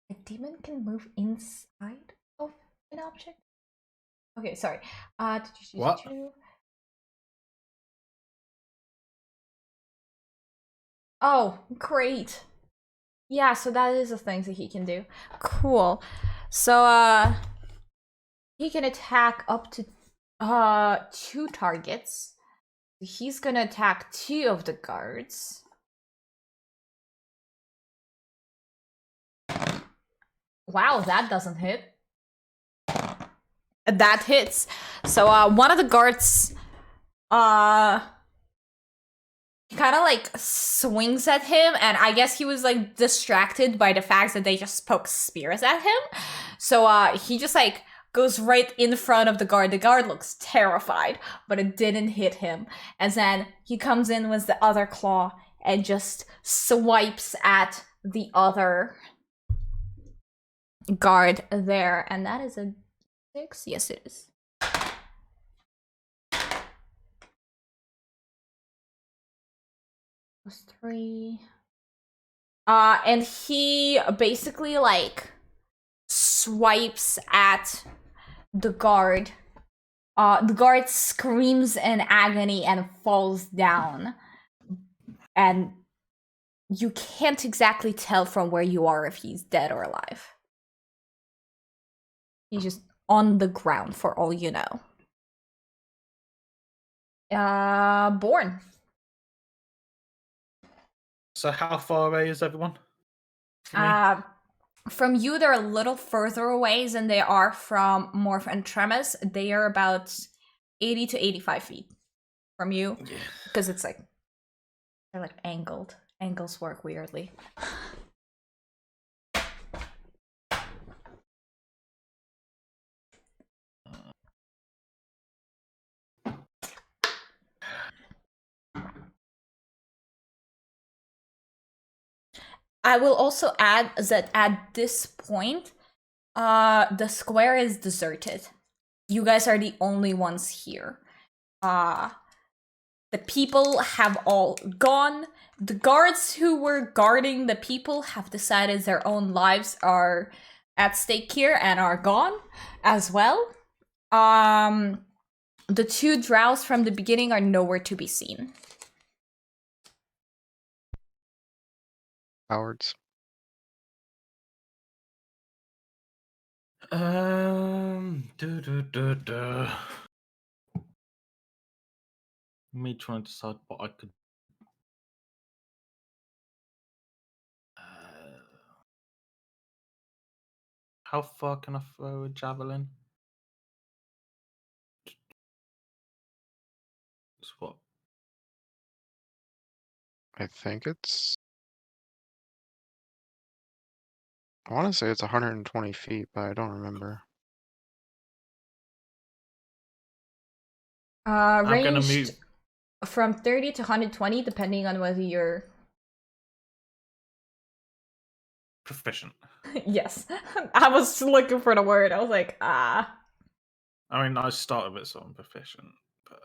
A demon can move inside of an object? Okay, sorry. Did you choose What? two? Oh, great. Yeah, so that is a thing that he can do. Cool. So, he can attack up to 2 targets. He's gonna attack 2 of the guards. Wow, that doesn't hit. That hits. So one of the guards kind of like swings at him, and I guess he was like distracted by the fact that they just poke spears at him. So he just like goes right in front of the guard. The guard looks terrified, but it didn't hit him. And then he comes in with the other claw and just swipes at the other guard there. And that is a 6? Yes, it is. Plus 3. And he basically like swipes at the guard. The guard screams in agony and falls down. And you can't exactly tell from where you are if he's dead or alive. He's just on the ground for all you know. Born. So how far away is everyone? From you, they're a little further away than they are from Morph and Tremis. They are about 80 to 85 feet from you. Yeah. Because it's like, they're like angled. Angles work weirdly. I will also add that at this point, the square is deserted. You guys are the only ones here. The people have all gone. The guards who were guarding the people have decided their own lives are at stake here and are gone as well. The 2 drows from the beginning are nowhere to be seen. Cowards. Me trying to decide what I could. How far can I throw a javelin? It's what? I think it's. I want to say it's 120 feet, but I don't remember. I'm gonna Ranged move. from 30 to 120, depending on whether you're... Proficient. Yes. I was looking for the word. I was like, ah. I mean, I started with so I'm proficient, but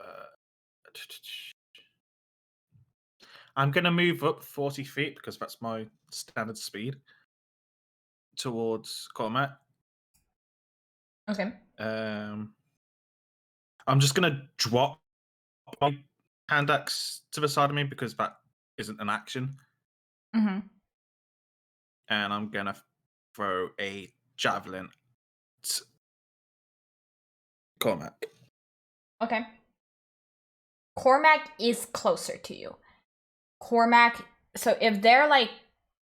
I'm gonna move up 40 feet because that's my standard speed towards Cormac. Okay. I'm just gonna drop my hand axe to the side of me because that isn't an action, Mm-hmm. and I'm gonna throw a javelin at Cormac. Okay. Cormac is closer to you. Cormac, so if they're like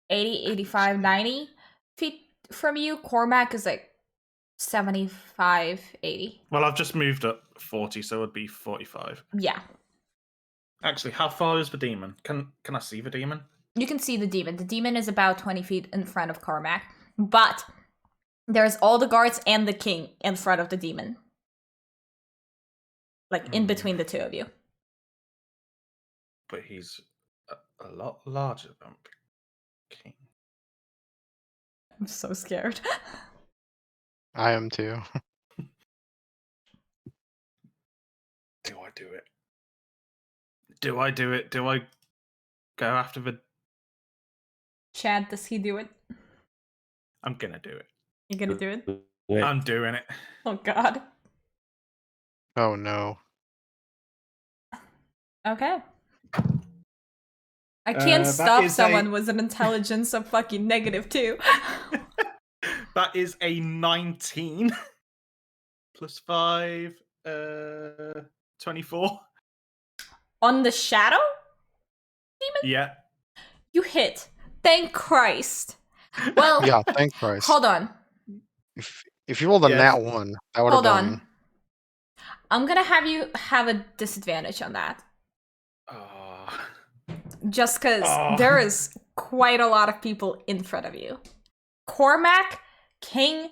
80, 85, 90 feet from you, Cormac is like 75, 80. Well, I've just moved up 40, so it'd be 45. Yeah. Actually, how far is the demon? Can I see the demon? You can see the demon. The demon is about 20 feet in front of Cormac. But there's all the guards and the king in front of the demon. Like, in between the 2 of you. But he's a lot larger than King. I'm so scared. I am too. Do I do it? Do I do it? Do I go after the... Chad, does he do it? I'm gonna do it. You gonna do it? I'm doing it. Oh god. Oh no. Okay. I can't that stop is someone a- with an intelligence of fucking -2. That is a 19 plus 5, 24. On the shadow? Yeah. You hit. Thank Christ. Well, Yeah, thank Christ. hold on. If you rolled a Yes. nat 1, that would have Hold been... on. I'm gonna have you have a disadvantage on that. Oh. Just because Oh. there is quite a lot of people in front of you. Cormac, King,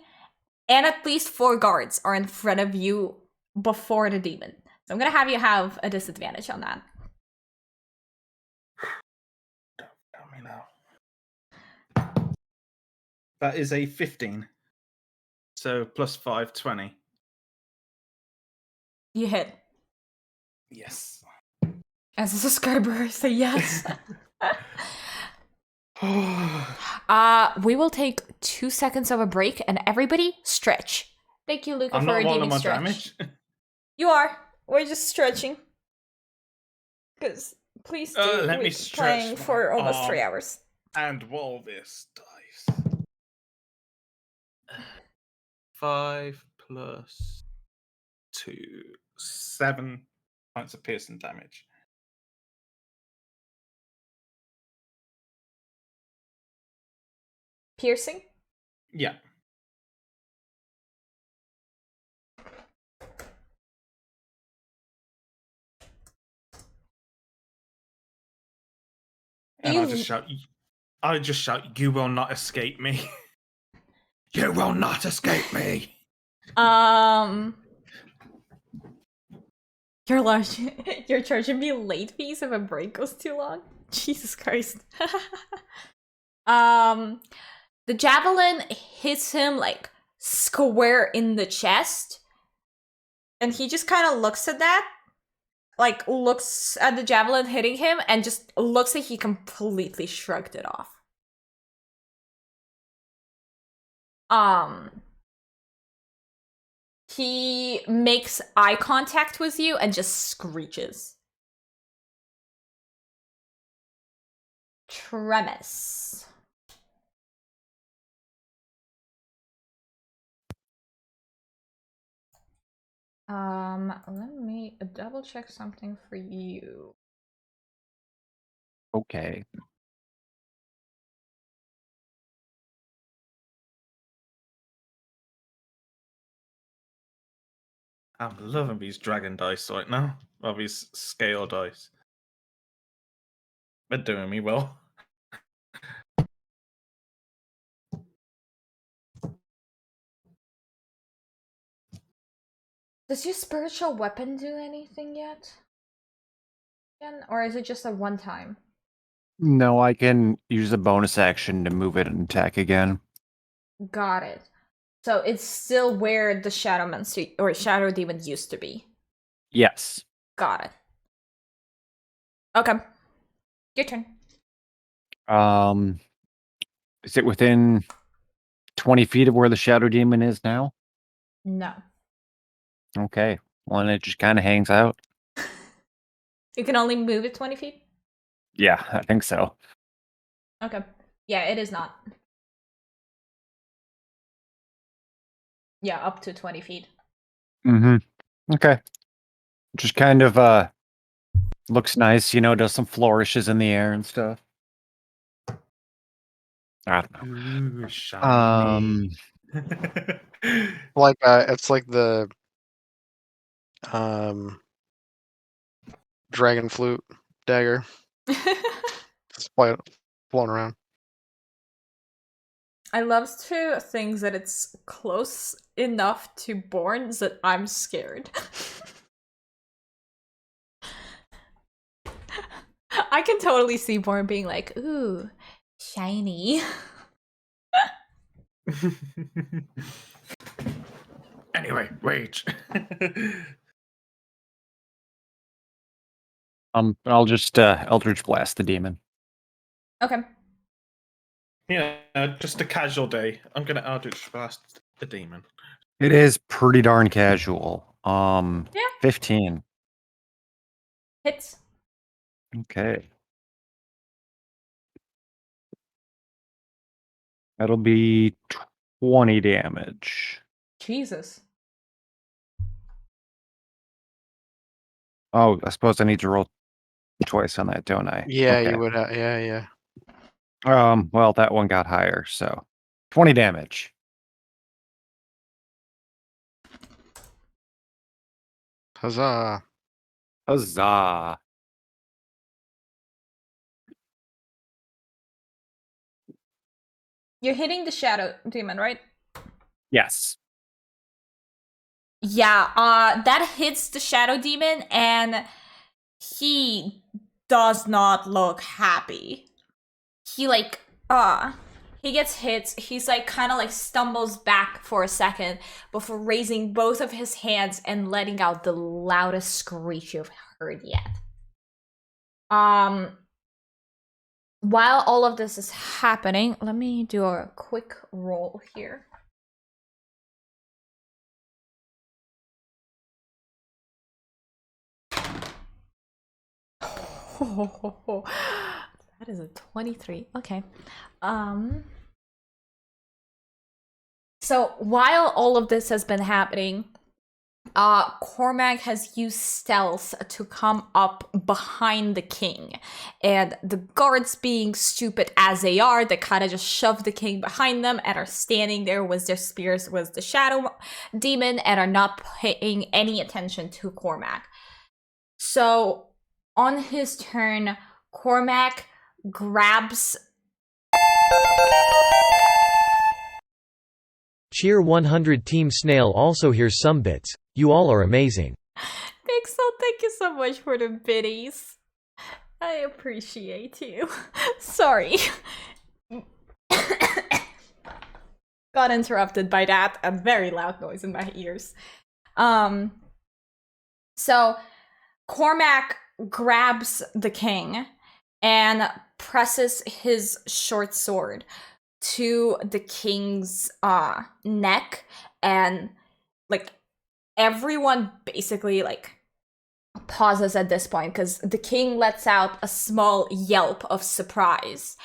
and at least 4 guards are in front of you before the demon. So I'm gonna have you have a disadvantage on that. Tell me now. That is a 15. So plus 5, 20. You hit. Yes. As a subscriber, I say yes. I'm We will take 2 seconds of a break and everybody stretch. Thank you, Luca, for not a rolling demon my stretch. damage. You are. We're just stretching. Because please do. Let me We're stretch playing my for almost 3 arm. hours. And roll this dice. 5 plus 2, 7 points of piercing damage. Piercing? Yeah. And You- I just shout, you will not escape me. You will not escape me. You're large. You're charging me late fees if a break goes too long? Jesus Christ. The javelin hits him like square in the chest. And he just kind of looks at that. Like, looks at the javelin hitting him and just looks like he completely shrugged it off. He makes eye contact with you and just screeches. Tremis. Let me double check something for you. Okay. I'm loving these dragon dice right now. Well, these scale dice. They're doing me well. Does your spiritual weapon do anything yet? Or is it just a one time? No, I can use a bonus action to move it and attack again. Got it. So it's still where the Shadow Monster or Shadow Demon used to be. Yes. Got it. Okay. Your turn. Is it within 20 feet of where the Shadow Demon is now? No. Okay. Well, then it just kind of hangs out. You can only move it 20 feet? Yeah, I think so. Okay. Yeah, it is not. Yeah, up to 20 feet. Mm-hmm. Okay. Just kind of looks nice, you know, does some flourishes in the air and stuff. I don't know. Ooh, shiny. Like it's like the dragon flute dagger. It's flown around. I love to think that it's close enough to Born that I'm scared. I can totally see Born being like, ooh, shiny. Anyway, rage. I'll just Eldritch Blast the demon. Okay. Yeah, just a casual day. I'm gonna Eldritch Blast the demon. It is pretty darn casual. Yeah. 15. Hits. Okay. That'll be 20 damage. Jesus. Oh, I suppose I need to roll twice on that, don't I? Yeah, Okay. you would have. Yeah, yeah. Well, that one got higher, so 20 damage. Huzzah. Huzzah. You're hitting the shadow demon, right? Yes. Yeah, that hits the shadow demon and he does not look happy. He he gets hit, he's like kind of like stumbles back for a second before raising both of his hands and letting out the loudest screech you've heard yet. While all of this is happening, let me do a quick roll here. That is a 23. Okay. So while all of this has been happening, Cormac has used stealth to come up behind the king. And the guards, being stupid as they are, they kind of just shove the king behind them and are standing there with their spears with the shadow demon and are not paying any attention to Cormac. So on his turn, Cormac grabs... Cheer 100 Team Snail also hears some bits. You all are amazing. Pixel, thank you so much for the biddies. I appreciate you. Sorry. Got interrupted by that, a very loud noise in my ears. So Cormac grabs the king and presses his short sword to the king's neck, and like everyone basically like pauses at this point because the king lets out a small yelp of surprise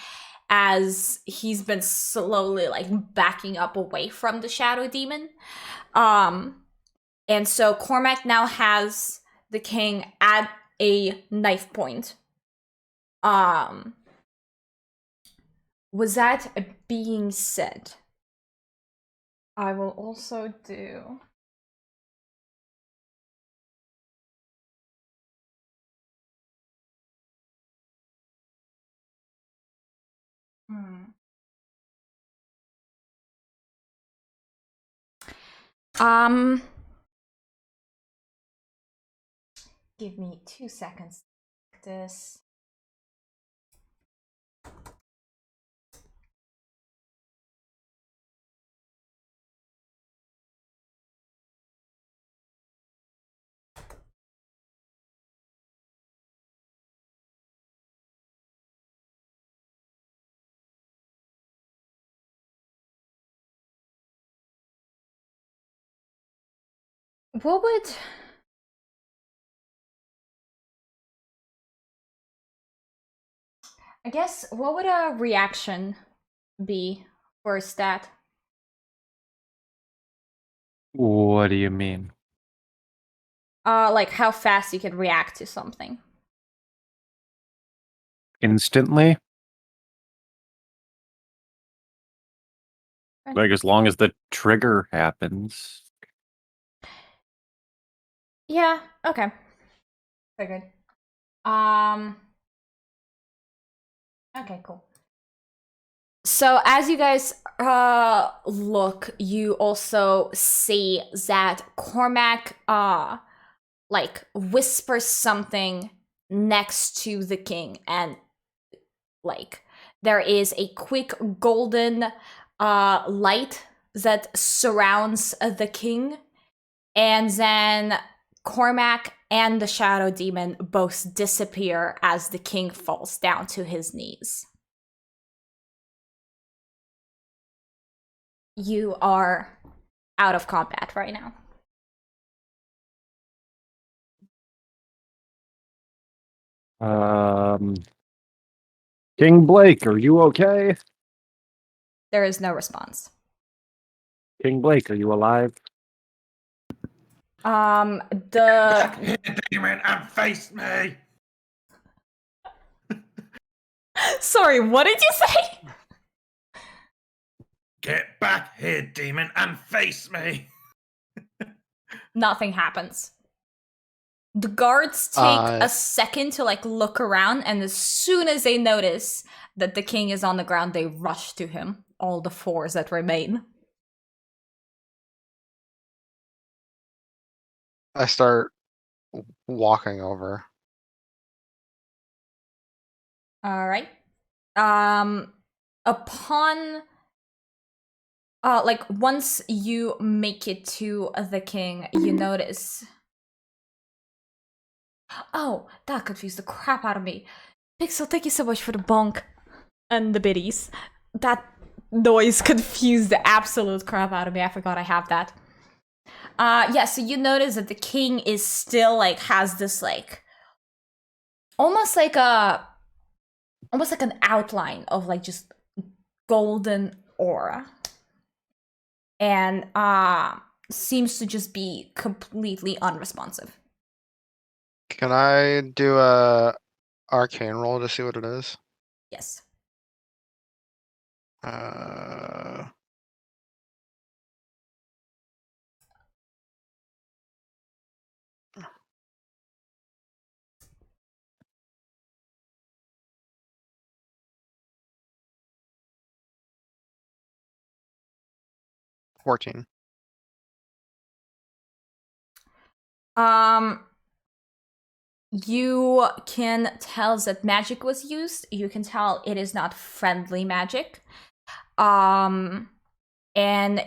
as he's been slowly like backing up away from the shadow demon. And so Cormac now has the king at a knife point. With that being said, I will also do... Give me 2 seconds. This. What would... I guess, what would a reaction be for a stat? What do you mean? Like how fast you can react to something. Instantly? Like as long as the trigger happens. Yeah, okay. Figured. Okay, cool. So as you guys look, you also see that Cormac like whispers something next to the king, and like there is a quick golden light that surrounds the king, and then Cormac and the Shadow Demon both disappear as the king falls down to his knees. You are out of combat right now. King Blake, are you okay? There is no response. King Blake, are you alive? The Here, demon, and face me. sorry, what did you say? Get back here, demon, and face me. Nothing happens. The guards take a second to like look around, and as soon as they notice that the king is on the ground, they rush to him. All the fours that remain. I start walking over. All right. Upon like once you make it to the king, you notice. Oh, that confused the crap out of me. Pixel, thank you so much for the bonk and the biddies. That noise confused the absolute crap out of me. I forgot I have that. Yeah, so you notice that the king is still like has this like almost like an outline of like just golden aura. And seems to just be completely unresponsive. Can I do a arcane roll to see what it is? Yes. 14. You can tell that magic was used. You can tell it is not friendly magic. And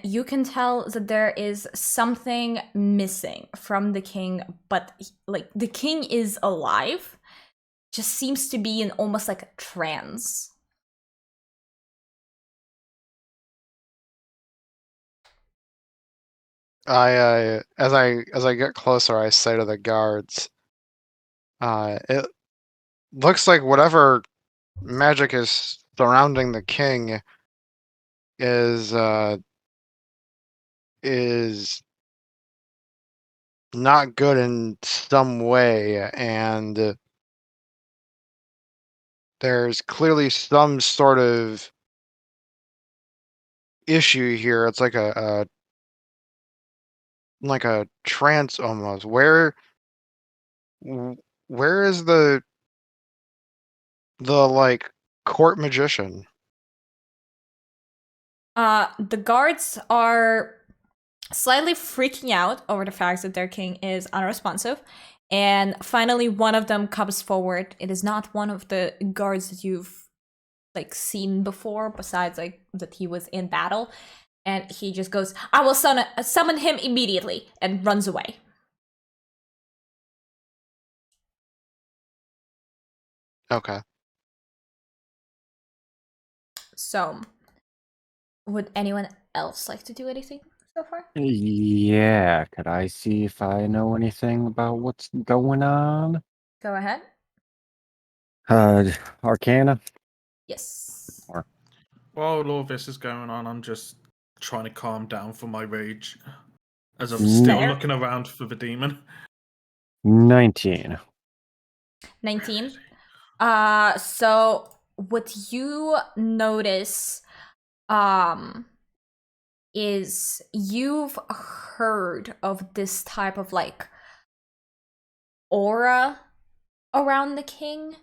you can tell that there is something missing from the king, but like the king is alive, just seems to be in almost like a trance. As I get closer, I say to the guards, it looks like whatever magic is surrounding the king is not good in some way, and there's clearly some sort of issue here. It's like a trance almost. Where is the like court magician? The guards are slightly freaking out over the fact that their king is unresponsive. And finally, one of them comes forward. It is not one of the guards that you've like seen before, besides like that he was in battle. And he just goes, "I will summon him immediately," and runs away. Okay. So, would anyone else like to do anything so far? Yeah, could I see if I know anything about what's going on? Go ahead. Arcana? Yes. Or While all this is going on, I'm just trying to calm down from my rage. As I'm still Fair. looking around for the demon. 19. 19. So what you notice is you've heard of this type of like aura around the king.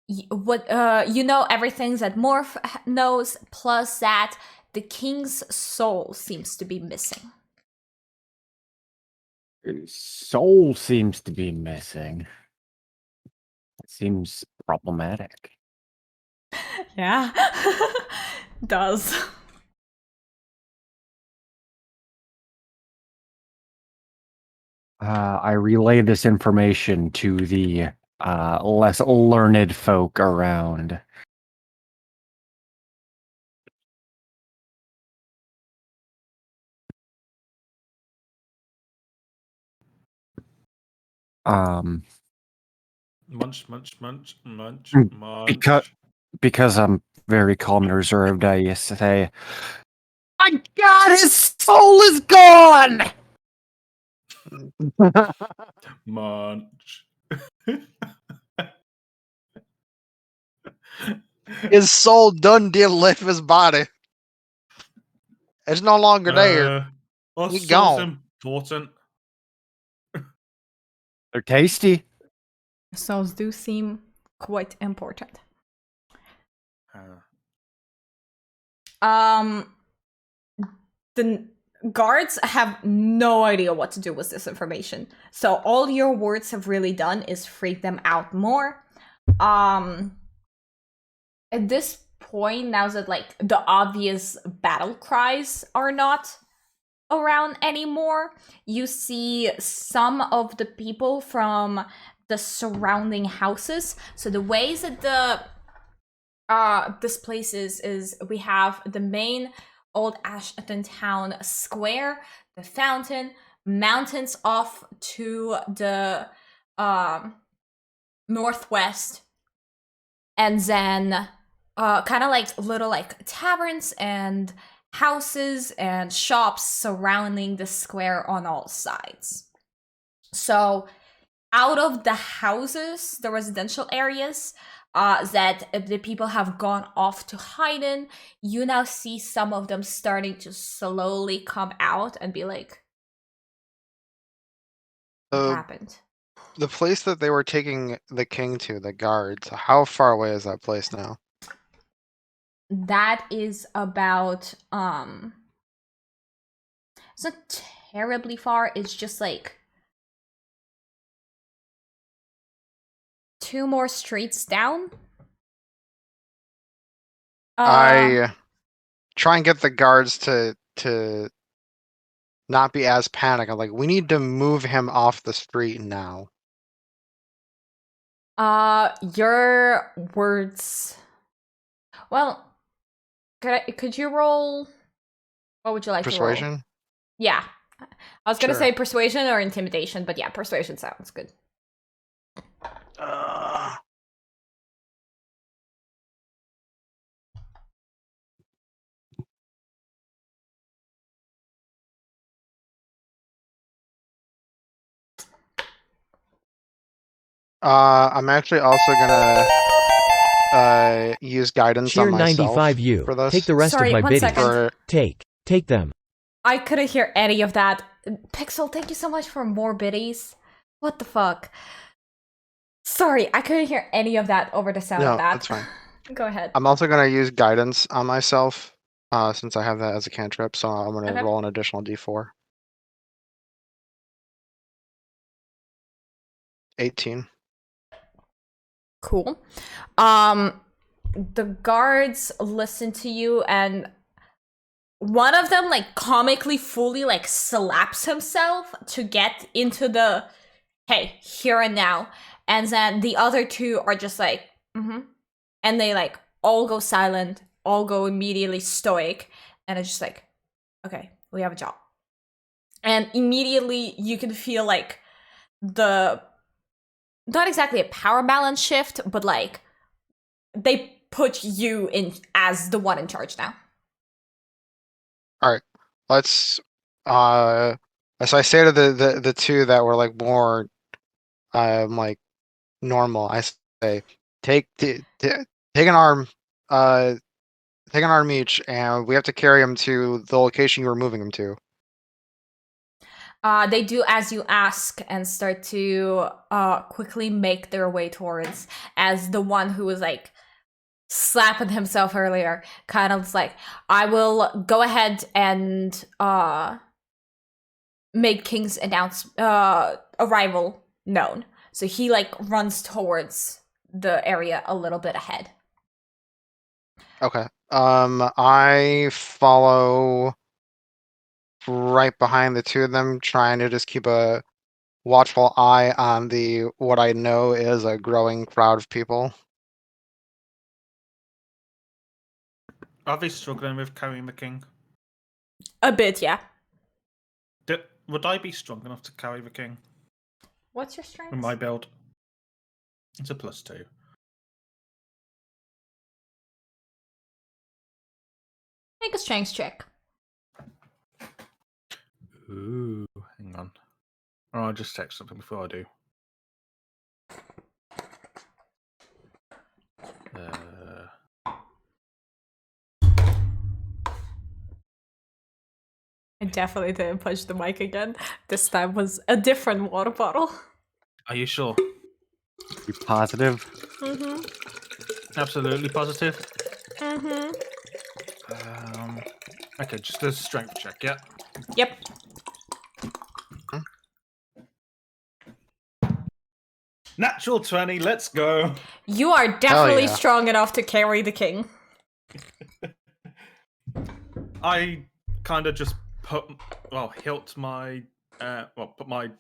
You know everything that Morph knows, plus that the king's soul seems to be missing. Soul seems to be missing. Seems problematic. Yeah. Does. I relay this information to the less learned folk around. Munch, munch, munch, munch, Because munch. because I'm very calm and reserved, I say, "My God, his soul is gone." Munch. His soul done did left his body. It's no longer there. Our He soul's gone. important. They're tasty. Souls do seem quite important. The guards have no idea what to do with this information. So all your words have really done is freak them out more. At this point, now that like the obvious battle cries are not around anymore, you see some of the people from the surrounding houses. So the ways that this place is we have the main Old Ashton Town Square, the fountain, mountains off to the northwest, and then kind of like little like taverns and houses and shops surrounding the square on all sides. So out of the houses, the residential areas, that the people have gone off to hide in, you now see some of them starting to slowly come out and be like, what happened? The place that they were taking the king to, the guards, how far away is that place now? That is about, it's not terribly far, it's just like 2 more streets down. I try and get the guards to not be as panicked. I'm like, we need to move him off the street now. Your words. Well, could you roll? What would you like to roll? Persuasion? Yeah. I was gonna Sure. say persuasion or intimidation, but yeah, persuasion sounds good. I'm actually also gonna use guidance Cheer on myself 95U. for this. Take the rest Sorry, of my one biddies. second. For Take them. I couldn't hear any of that. Pixel, thank you so much for more biddies. What the fuck? Sorry, I couldn't hear any of that over the sound No, of that. that's fine. Go ahead. I'm also gonna use guidance on myself, since I have that as a cantrip. So I'm gonna Okay. roll an additional d4. 18. Cool. The guards listen to you, and one of them like comically fully like slaps himself to get into the hey, here and now. And then the other two are just like, and they like all go silent, all go immediately stoic, and it's just like, okay, we have a job. And immediately you can feel like not exactly a power balance shift, but like they put you in as the one in charge now. Alright. Let's so I say to the two that were like more like normal, I say take an arm each, and we have to carry him to the location you were moving him to. They do as you ask and start to quickly make their way towards, as the one who was like slapping himself earlier kind of like, I will go ahead and make King's arrival known. So he like runs towards the area a little bit ahead. Okay. I follow right behind the two of them, trying to just keep a watchful eye on the what I know is a growing crowd of people. Are they struggling with carrying the king? A bit, yeah. Would I be strong enough to carry the king What's your strength? with my build? It's a +2. Make a strength check. Ooh, hang on. Oh, I'll just text something before I do. I definitely didn't push the mic again. This time was a different water bottle. Are you sure? Be positive. Mm-hmm. Absolutely positive? Mm-hmm. Okay, just a strength check, yeah? Yep. Natural 20, let's go! You are definitely yeah. strong enough to carry the king. I kind of just hilt my, put my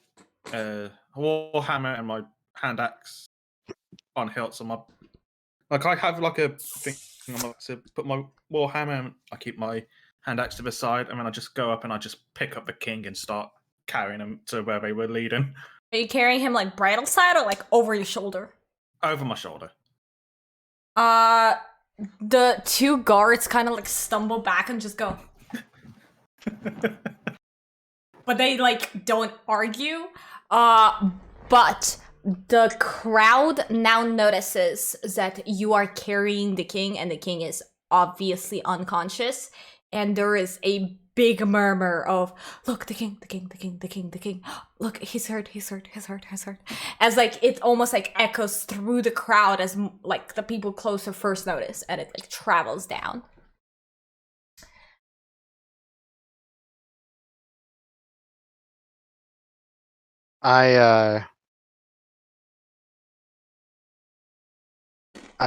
warhammer and my hand axe on hilts on my. Like I have like a thing on my to put my warhammer, and I keep my hand axe to the side, and then I just go up and I just pick up the king and start carrying him to where they were leading, Are you carrying him like bridle side or like over your shoulder? over my shoulder. The two guards kind of like stumble back and just go. But they like don't argue. But the crowd now notices that you are carrying the king and the king is obviously unconscious. And there is a big murmur of, look, the king, the king, the king, the king, the king. Look, he's hurt, he's hurt, he's hurt, he's hurt. As like, it almost like echoes through the crowd as like the people closer first notice and it like travels down. I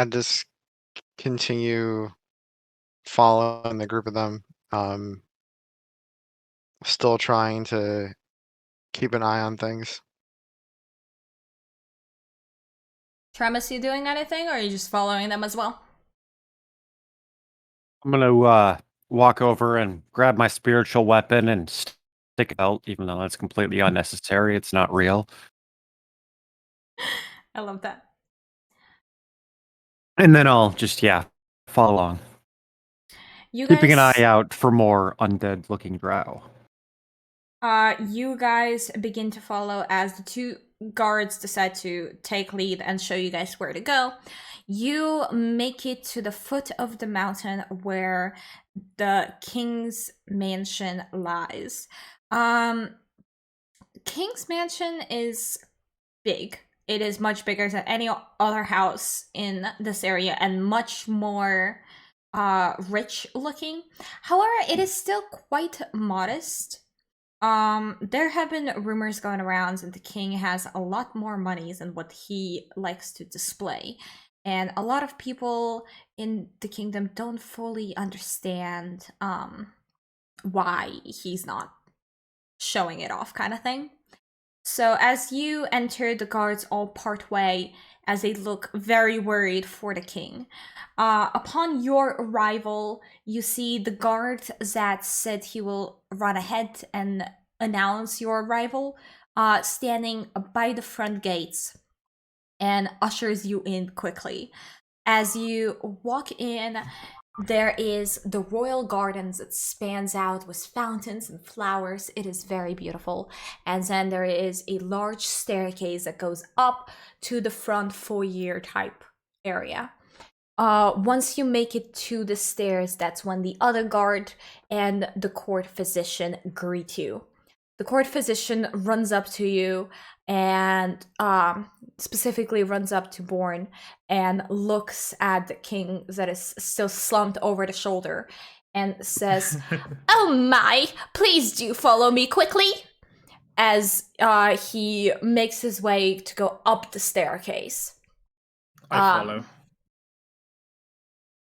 just continue following the group of them. Still trying to keep an eye on things. Tremis, you doing anything or are you just following them as well? I'm gonna walk over and grab my spiritual weapon and stick it out, even though that's completely unnecessary. It's not real. I love that. And then I'll just follow along, keeping an eye out for more undead-looking drow. You guys begin to follow as the two guards decide to take lead and show you guys where to go. You make it to the foot of the mountain where the king's mansion lies. King's mansion is big. It is much bigger than any other house in this area and much more rich looking. However, it is still quite modest. There have been rumors going around that the king has a lot more money than what he likes to display. And a lot of people in the kingdom don't fully understand why he's not showing it off, kind of thing. So as you enter, the guards all part way as they look very worried for the king. Upon your arrival, you see the guard that said he will run ahead and announce your arrival, standing by the front gates and ushers you in quickly. As you walk in, there is the royal gardens that spans out with fountains and flowers. It is very beautiful. And then there is a large staircase that goes up to the front foyer type area. Once you make it to the stairs, that's when the other guard and the court physician greet you. The court physician runs up to you and specifically runs up to Born and looks at the king that is still slumped over the shoulder and says, "Oh my, please do follow me quickly," as he makes his way to go up the staircase. I follow.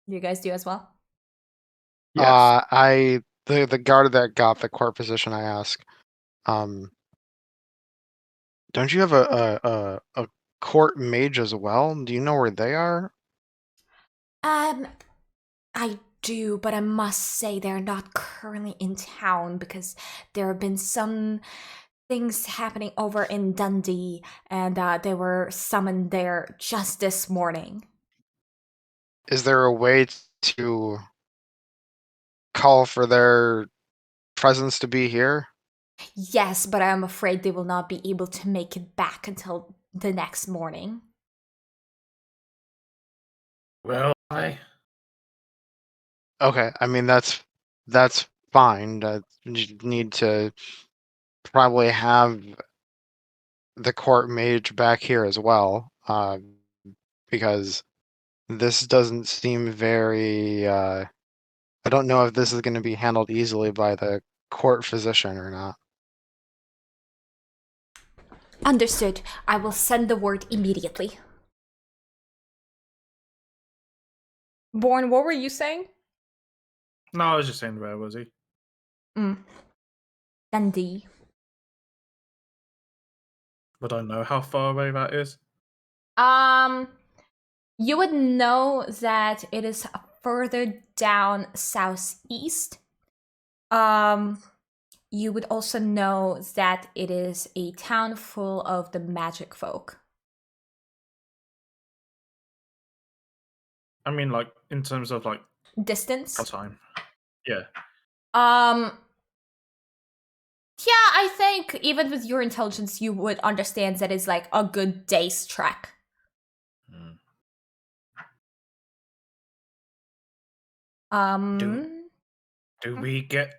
You guys do as well? Yes. The guard that got the court position, I ask, don't you have a court mage as well? Do you know where they are? I do, but I must say they're not currently in town because there have been some things happening over in Dundee, and they were summoned there just this morning. Is there a way to call for their presence to be here? Yes, but I'm afraid they will not be able to make it back until the next morning. Well, I Okay, I mean that's fine. You need to probably have the court mage back here as well, because this doesn't seem very. I don't know if this is going to be handled easily by the court physician or not. Understood. I will send the word immediately. Born, what were you saying? no, I was just saying, where was he? Dundee. Would I know how far away that is? You would know that it is further down southeast. You would also know that it is a town full of the magic folk. I mean, like in terms of like Distance? time. Yeah. Yeah, I think even with your intelligence, you would understand that it's like a good day's trek. Do we get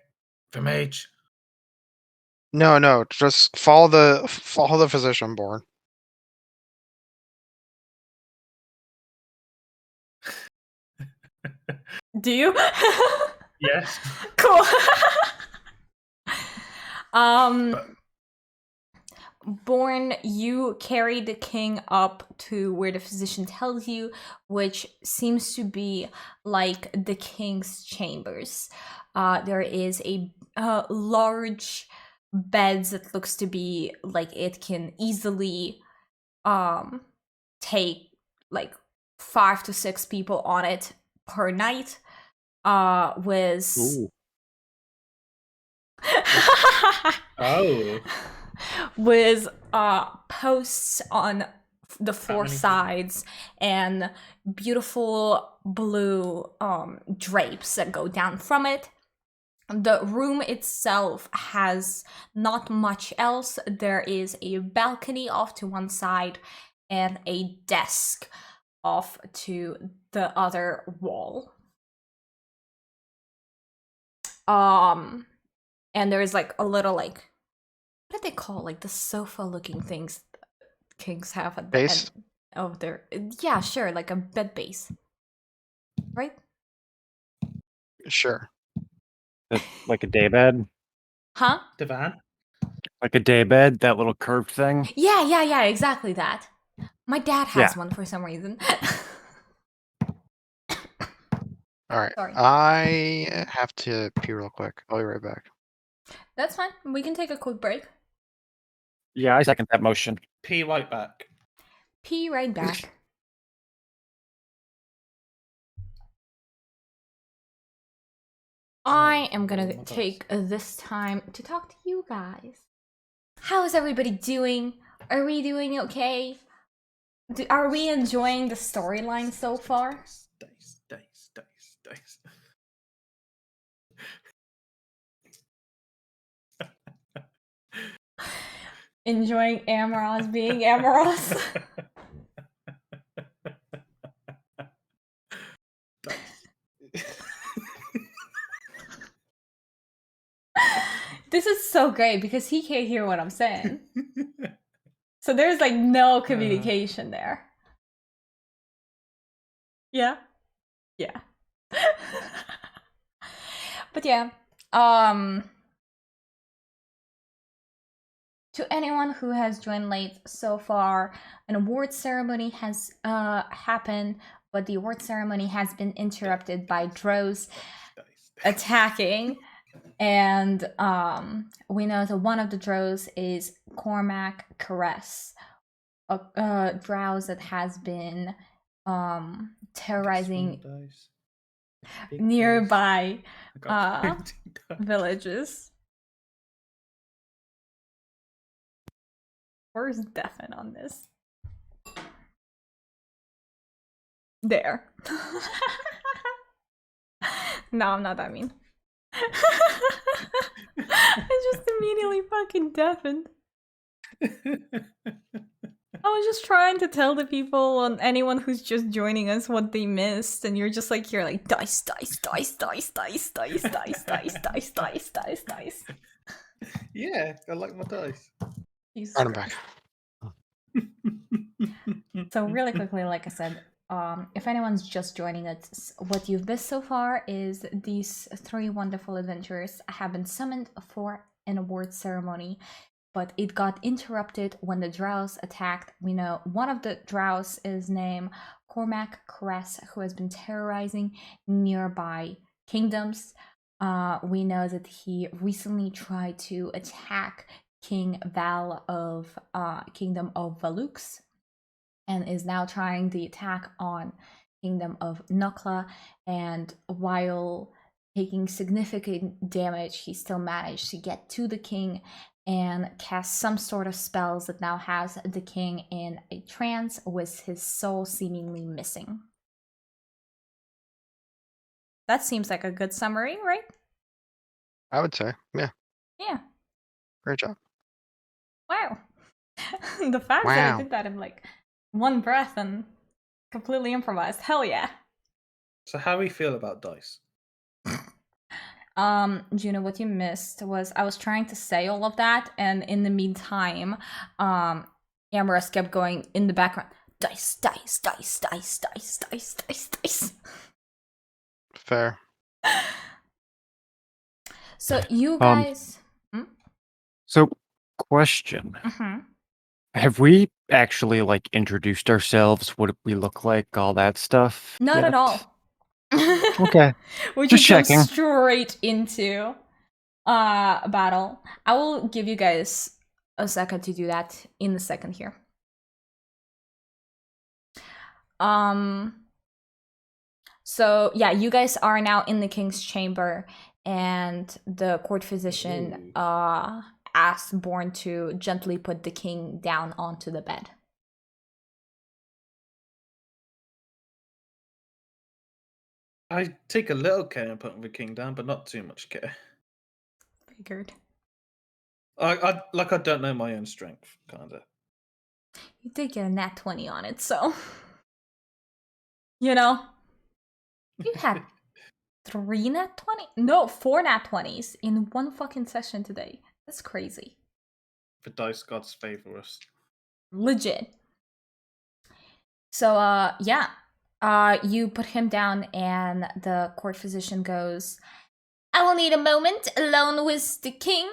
the mage? No, just follow the physician, Born. Do you? Yes. Cool. But Born, you carry the king up to where the physician tells you, which seems to be like the king's chambers. There is a large bed that looks to be like it can easily take like 5 to 6 people on it per night. With Ooh. oh, with posts on the four many people? sides and beautiful blue drapes that go down from it. The room itself has not much else. There is a balcony off to one side and a desk off to the other wall. And there's like a little like, what do they call like the sofa looking things kings have at the Base? end of their, yeah, sure, like a bed base, right? Sure. Like a daybed? Huh? divan. Like a daybed, that little curved thing? Yeah, exactly that. My dad has Yeah. one for some reason. All right. Sorry. I have to pee real quick. I'll be right back. That's fine. We can take a quick break. Yeah, I second that motion. Pee right back. Pee right back. I am gonna take this time to talk to you guys. How is everybody doing? Are we doing okay? Are we enjoying the storyline so far? Dice. Enjoying Amaros being Amaros? This is so great because he can't hear what I'm saying. So there's like no communication there. Yeah. But yeah, to anyone who has joined late so far, an award ceremony has happened, but the award ceremony has been interrupted by drows attacking. And we know that one of the drows is Cormac Caress, a drow that has been terrorizing nearby villages. Where's Deafin on this? There. No, I'm not that mean. I just immediately fucking deafened. I was just trying to tell the people and anyone who's just joining us what they missed, and you're just like, dice, dice, dice, dice, dice, dice, dice, dice, dice, dice, dice, dice. Yeah, I like my dice. Run back. So really quickly, like I said, if anyone's just joining us, what you've missed so far is these 3 wonderful adventurers have been summoned for an award ceremony, but it got interrupted when the drows attacked. We know one of the drows is named Cormac Caress, who has been terrorizing nearby kingdoms. We know that he recently tried to attack King Val of Kingdom of Valux, and is now trying the attack on Kingdom of Nukla, and while taking significant damage, he still managed to get to the king and cast some sort of spells that now has the king in a trance with his soul seemingly missing. That seems like a good summary, right? I would say, yeah. Yeah. Great job. Wow. The fact that I Wow. did that in like one breath and completely improvised. Hell yeah. So how do we feel about dice? Juno, what you missed was I was trying to say all of that, and in the meantime, Amaris kept going in the background. Dice, dice, dice, dice, dice, dice, dice, dice. Fair. So you guys. So, question. Mhm. Have we actually, like, introduced ourselves? What we look like? All that stuff? Not yet? at all. Okay. We Just just checking. jump straight into battle. I will give you guys a second to do that in a second here. So yeah, you guys are now in the king's chamber, and the court physician asked Born to gently put the king down onto the bed. I take a little care in putting the king down, but not too much care. Figured. I don't know my own strength, kinda. You did get a nat 20 on it, so you know. You had 3 nat 20? No, 4 nat 20s in one fucking session today. That's crazy. The dice gods favor us. Legit. So yeah. You put him down, and the court physician goes, I will need a moment alone with the king.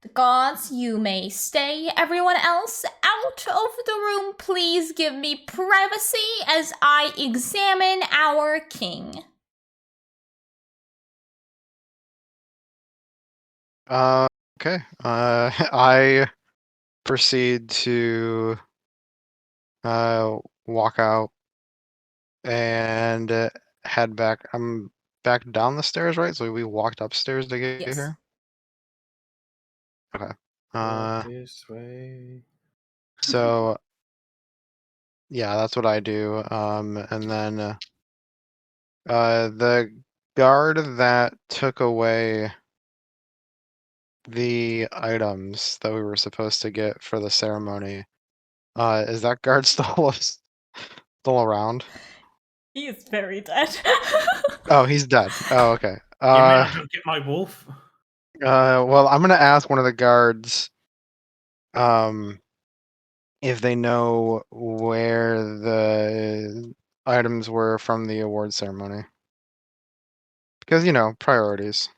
The gods, you may stay. Everyone else, out of the room. Please give me privacy as I examine our king. Okay. I proceed to walk out and head back. I'm back down the stairs, right? So we walked upstairs to get Yes. here. Okay. Walk this way. So yeah, that's what I do. And then the guard that took away the items that we were supposed to get for the ceremony, is that guard still around? He is very dead. Oh, he's dead. Oh, okay. You mean I don't get my wolf? Well, I'm gonna ask one of the guards, if they know where the items were from the award ceremony. Because, priorities.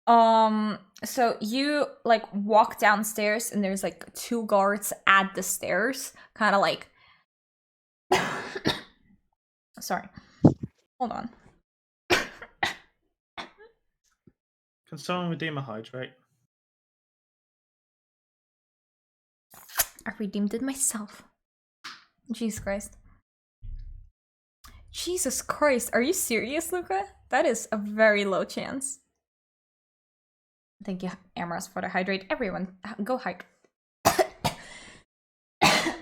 So you like walk downstairs and there's like 2 guards at the stairs, kind of like sorry. Hold on. Can someone redeem a hydrate? I redeemed it myself. Jesus Christ. Jesus Christ, are you serious, Luca? That is a very low chance. Thank you, Amaras, for the hydrate. Everyone, go hydrate.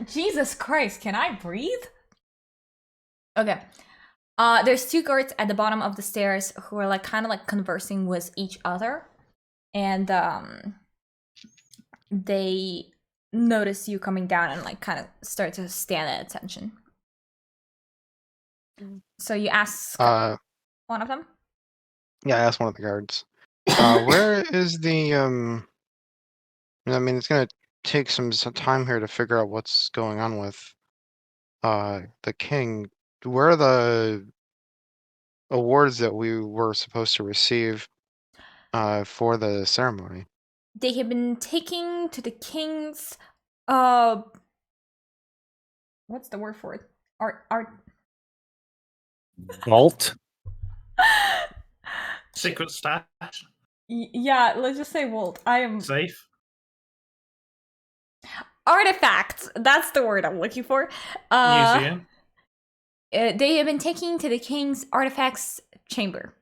Jesus Christ, can I breathe? Okay. There's 2 guards at the bottom of the stairs who are like kind of like conversing with each other, and they notice you coming down and like kind of start to stand at attention. So you ask one of them. Yeah, I asked one of the guards. Where is the I mean, it's gonna take some time here to figure out what's going on with the king. Where are the awards that we were supposed to receive for the ceremony? They have been taken to the king's what's the word for it? Art Vault. Secret stash? Yeah, let's just say Walt. I am Safe? artifacts. That's the word I'm looking for. Museum? They have been taken to the king's artifacts chamber.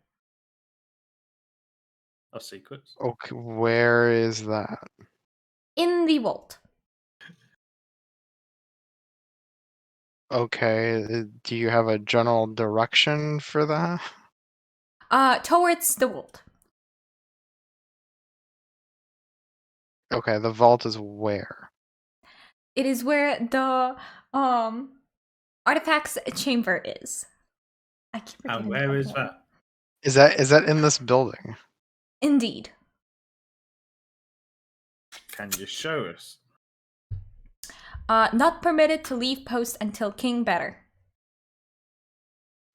Of secrets? Okay, where is that? In the vault. Okay, do you have a general direction for that? Towards the vault. Okay, the vault is where? It is where the artifacts chamber is. I keep And forgetting where the is other one. that? Is that in this building? Indeed. Can you show us? Not permitted to leave post until king better.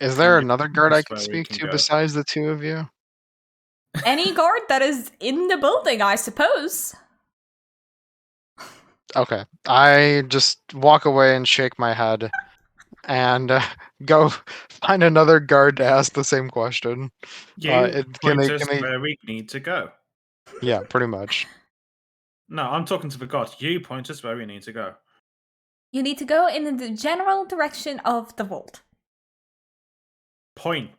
Is there Can you another guard I us can where we speak can to go? besides the 2 of you? Any guard that is in the building, I suppose. Okay, I just walk away and shake my head and go find another guard to ask the same question. You Can point they? us where we need to go. Yeah, pretty much. No, I'm talking to the god. You point us where we need to go. You need to go in the general direction of the vault. Point.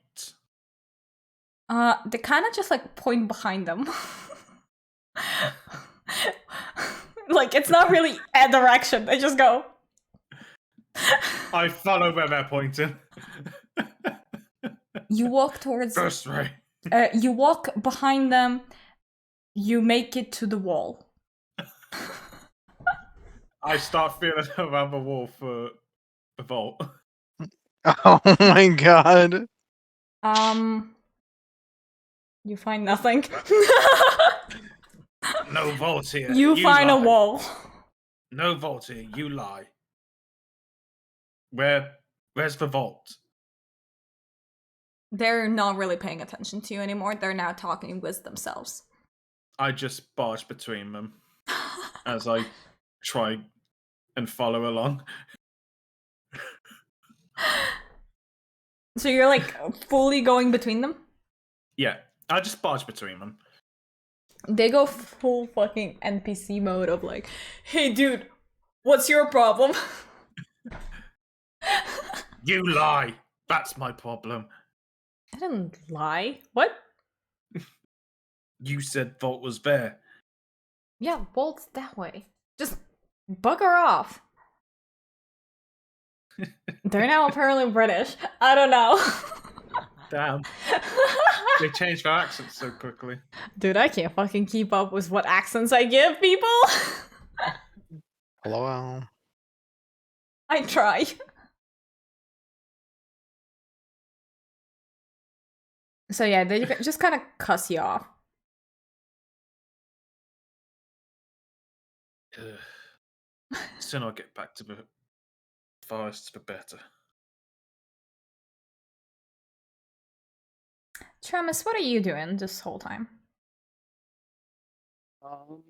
They kind of just like point behind them. Like it's not really a direction. They just go. I follow where they're pointing. You walk towards. This way. You walk behind them. You make it to the wall. I start feeling around the wall for the vault. Oh my god. You find nothing. No vault here. You find a lie. wall. No vault here. You lie. Where's the vault? They're not really paying attention to you anymore. They're now talking with themselves. I just barge between them as I try and follow along. So you're like fully going between them? Yeah, I just barge between them. They go full fucking NPC mode of like, hey dude, what's your problem? You lie. That's my problem. I didn't lie. What? You said vault was there. Yeah, Bolt's that way. Just bugger off. They're now apparently British. I don't know. Damn. They changed their accents so quickly. Dude, I can't fucking keep up with what accents I give people. Hello. I try. So yeah, they just kind of cuss you off. Soon I'll get back to the forest, the better. Travis, what are you doing this whole time? Um,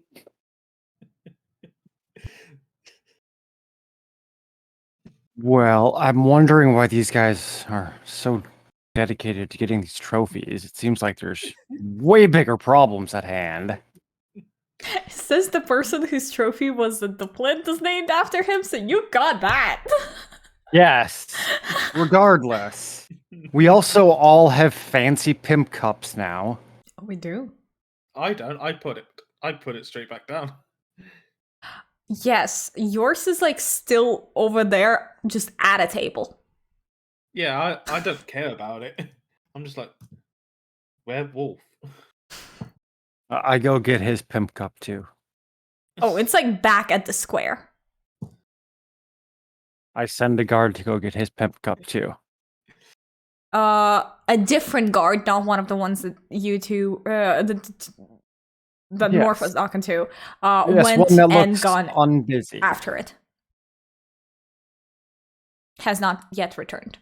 Well, I'm wondering why these guys are so dedicated to getting these trophies. It seems like there's way bigger problems at hand. Says the person whose trophy was the plinth is named after him, so you got that. Yes. Regardless, we also all have fancy pimp cups now. We do. I don't. I put it straight back down. Yes, yours is like still over there, just at a table. Yeah, I don't care about it. I'm just like, werewolf. I go get his pimp cup too. Oh, it's like back at the square. I send a guard to go get his pimp cup too. A different guard, not one of the ones that you two, that Morph was Yes. talking to, Yes, went one that and looks gone unbusy. after it. Has not yet returned.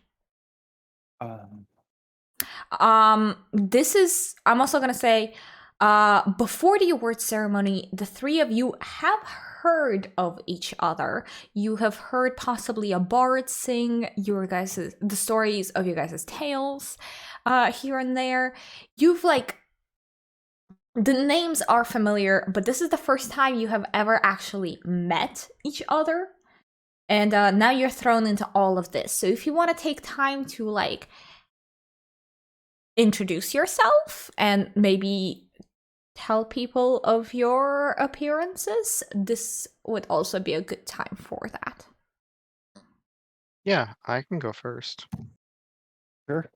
This is, I'm also gonna say, before the award ceremony, the three of you have heard of each other. You have heard possibly a bard sing the stories of your guys' tales, here and there. You've like, the names are familiar, but this is the first time you have ever actually met each other. And now you're thrown into all of this. So if you want to take time to like introduce yourself and maybe tell people of your appearances, this would also be a good time for that. Yeah, I can go first. Sure.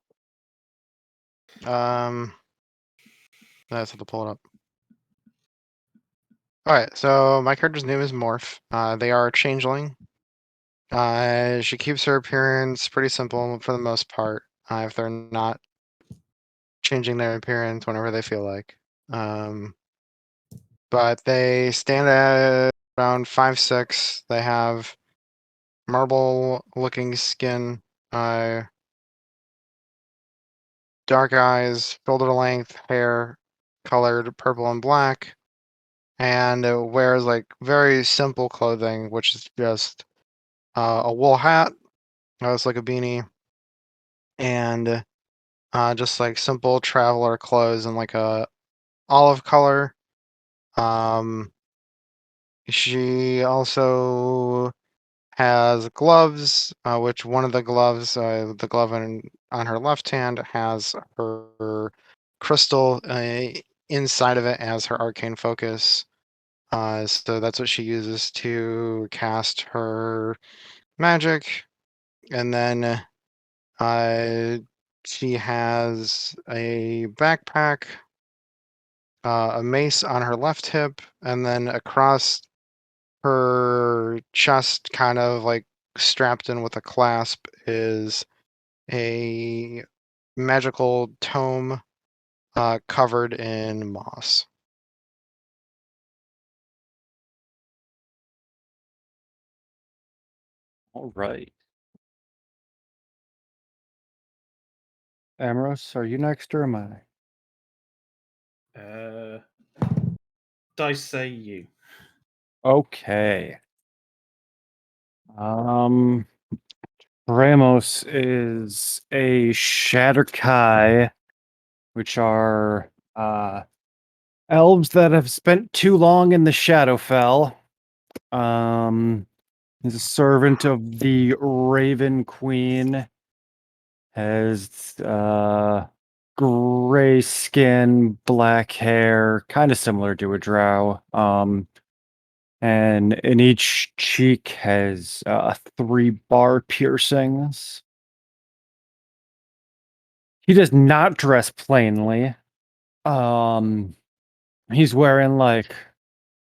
I just have to pull it up. Alright, so my character's name is Morph. They are a changeling. She keeps her appearance pretty simple for the most part, if they're not changing their appearance whenever they feel like. But they stand at around 5'6". They have marble-looking skin, dark eyes, shoulder-length hair, colored purple and black, and wears like very simple clothing, which is just a wool hat, it's like a beanie, and just like simple traveler clothes in like a olive color. She also has gloves, which one of the gloves, the glove on her left hand has her crystal inside of it as her arcane focus. So that's what she uses to cast her magic. And then she has a backpack, a mace on her left hip, and then across her chest, kind of like strapped in with a clasp, is a magical tome covered in moss. All right. Amorous, are you next or am I? Dice say you. Okay. Ramos is a Shatterkai, which are elves that have spent too long in the Shadowfell. He's a servant of the Raven Queen. Has gray skin, black hair, kind of similar to a drow. And in each cheek has 3 bar piercings. He does not dress plainly. He's wearing like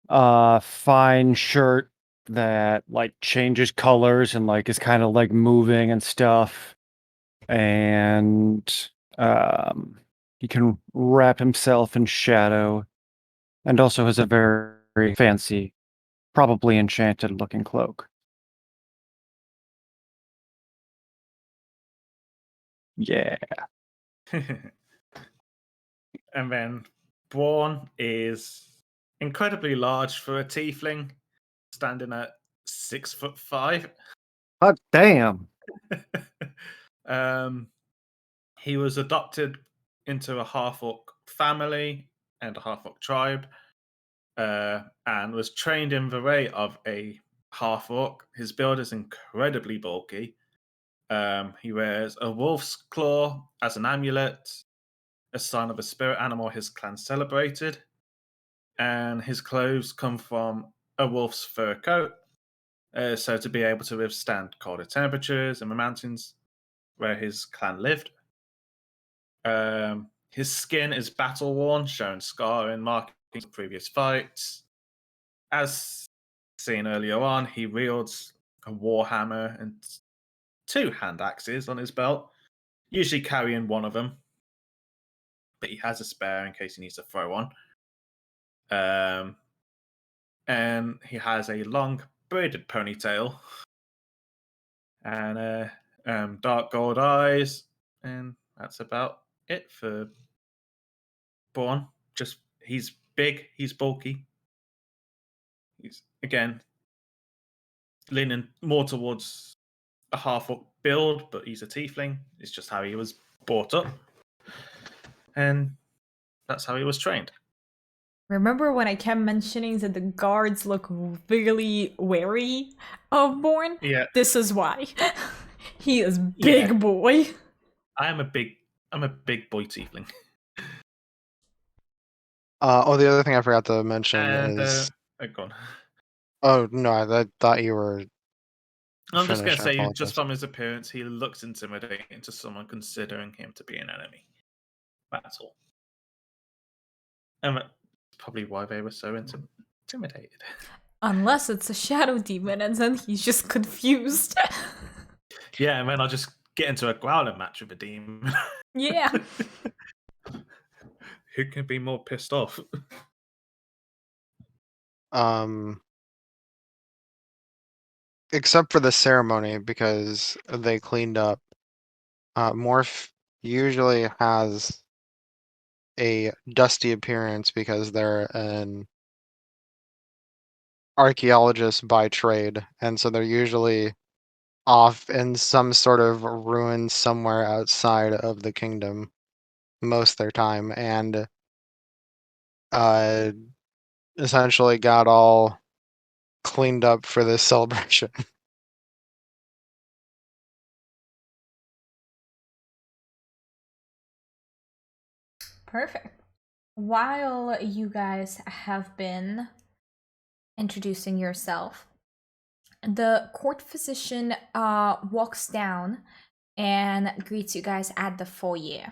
a fine shirt that like changes colors and like is kind of like moving and stuff. And he can wrap himself in shadow and also has a very fancy, probably enchanted looking cloak. Yeah. And then Braun is incredibly large for a tiefling, standing at 6'5". God damn. He was adopted into a half-orc family and a half-orc tribe, and was trained in the way of a half-orc. His build is incredibly bulky. He wears a wolf's claw as an amulet, a sign of a spirit animal his clan celebrated, and his clothes come from a wolf's fur coat, so to be able to withstand colder temperatures in the mountains where his clan lived. His skin is battle worn, showing scar and markings of previous fights. As seen earlier on, he wields a warhammer and 2 hand axes on his belt, usually carrying one of them, but he has a spare in case he needs to throw one. And he has a long braided ponytail and dark gold eyes, and that's about it for Born. Just he's big, he's bulky. He's again leaning more towards a half-orc build, but he's a tiefling. It's just how he was brought up, and that's how he was trained. Remember when I kept mentioning that the guards look really wary of Born? Yeah, This is why. He is big Yeah. boy. I'm a big boy tiefling. The other thing I forgot to mention And is. go on. Oh no, I thought you were. I'm just going to Finish, I say, apologize. just from his appearance, he looks intimidating to someone considering him to be an enemy. That's all. And that's probably why they were so intimidated. Unless it's a shadow demon and then he's just confused. Yeah, and then I'll just get into a growling match with a demon. Yeah. Who can be more pissed off? Except for the ceremony, because they cleaned up. Morph usually has a dusty appearance because they're an archaeologist by trade, and so they're usually off in some sort of ruin somewhere outside of the kingdom most of their time, and essentially got all cleaned up for this celebration. Perfect. While you guys have been introducing yourself, the court physician walks down and greets you guys at the foyer.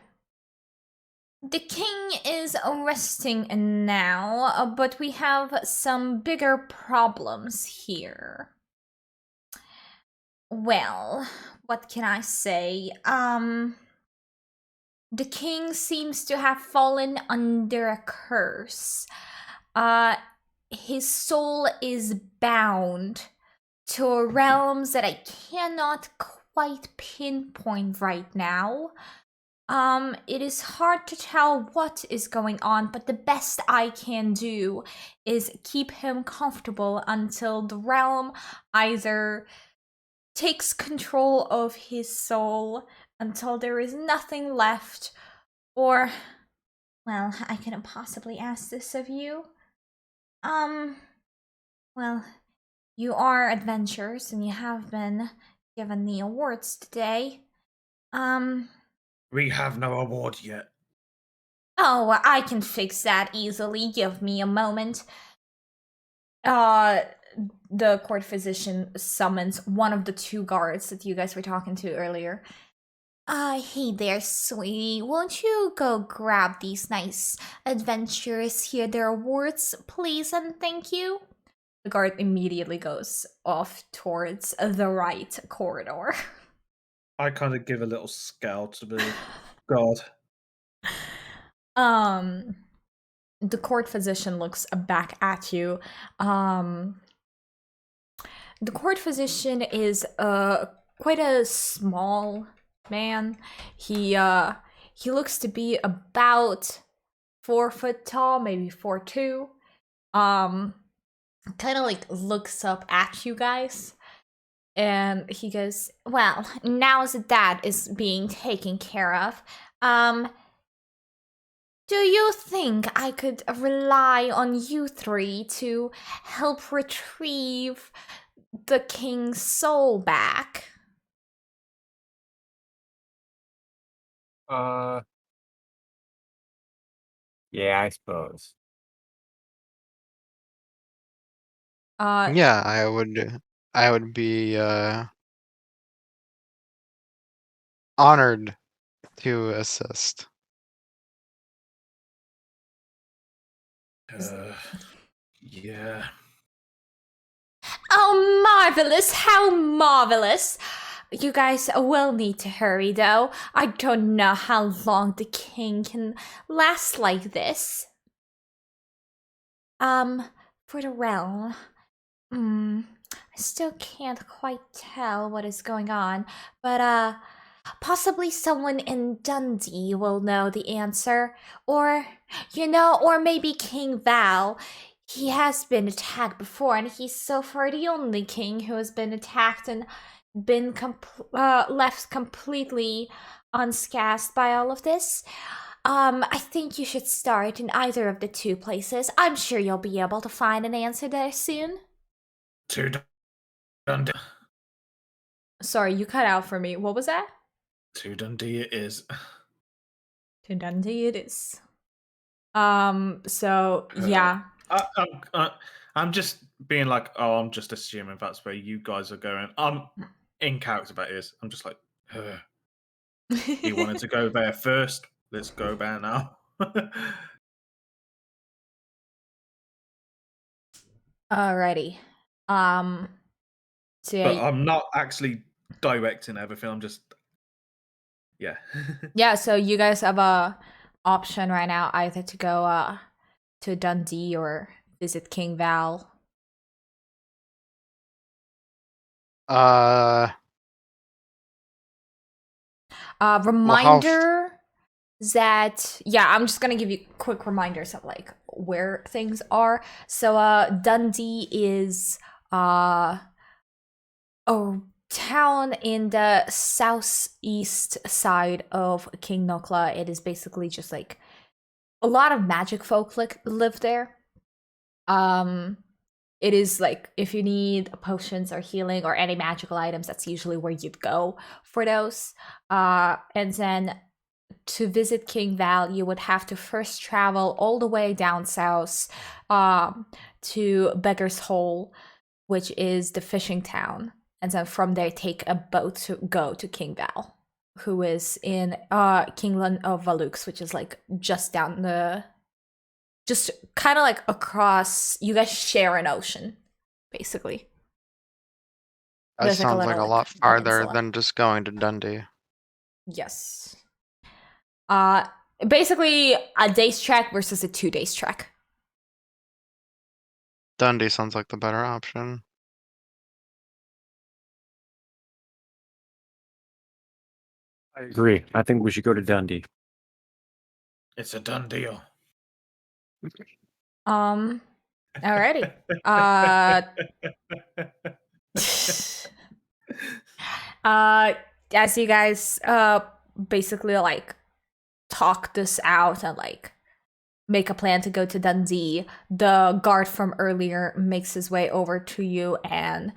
The king is resting now, but we have some bigger problems here. Well, what can I say? The king seems to have fallen under a curse. His soul is bound to realms that I cannot quite pinpoint right now. It is hard to tell what is going on, but the best I can do is keep him comfortable until the realm either takes control of his soul until there is nothing left, or, well, I couldn't possibly ask this of you. Well, you are adventurers and you have been given the awards today. We have no award yet. Oh, I can fix that easily. Give me a moment. The court physician summons one of the 2 guards that you guys were talking to earlier. Hey there, sweetie. Won't you go grab these nice adventurers here their awards, please and thank you? The guard immediately goes off towards the right corridor. I kind of give a little scowl to the god. The court physician looks back at you. The court physician is quite a small man. He looks to be about 4 foot tall, maybe 4'2". kind of like looks up at you guys, and he goes, "Well, now that is being taken care of, do you think I could rely on you three to help retrieve the king's soul back?" Yeah, I suppose. Yeah, I would be honored to assist. Yeah. Oh, marvelous! How marvelous! You guys will need to hurry, though. I don't know how long the king can last like this. For the realm, I still can't quite tell what is going on, but possibly someone in Dundee will know the answer. Or, or maybe King Val. He has been attacked before, and he's so far the only king who has been attacked and been left completely unscathed by all of this. I think you should start in either of the two places. I'm sure you'll be able to find an answer there soon. To Dundee. Sorry, you cut out for me. What was that? To Dundee it is. To Dundee it is. So yeah. I'm just being like, oh, I'm just assuming that's where you guys are going. I'm in character, that is. I'm just like, you wanted to go there first. Let's go there now. Alrighty. So But yeah, I'm not actually directing everything. I'm just, yeah. yeah, so you guys have a option right now either to go to Dundee or visit King Val. Reminder that, yeah, I'm just gonna give you quick reminders of like where things are. So Dundee is a town in the southeast side of King Nokla. It is basically just like a lot of magic folk live there. It is like if you need potions or healing or any magical items, that's usually where you'd go for those. And then to visit King Val, you would have to first travel all the way down south to Beggar's Hole, which is the fishing town. And then from there, take a boat to go to King Val, who is in Kingland of Valux, which is like just down the, just kind of like across. You guys share an ocean, basically. That There's, sounds like a little, lot farther peninsula. than just going to Dundee. Yes. Basically a day's trek versus a 2 days trek. Dundee sounds like the better option. I agree. I think we should go to Dundee. It's a done deal. Alrighty. As you guys basically like talk this out and like make a plan to go to Dundee, the guard from earlier makes his way over to you and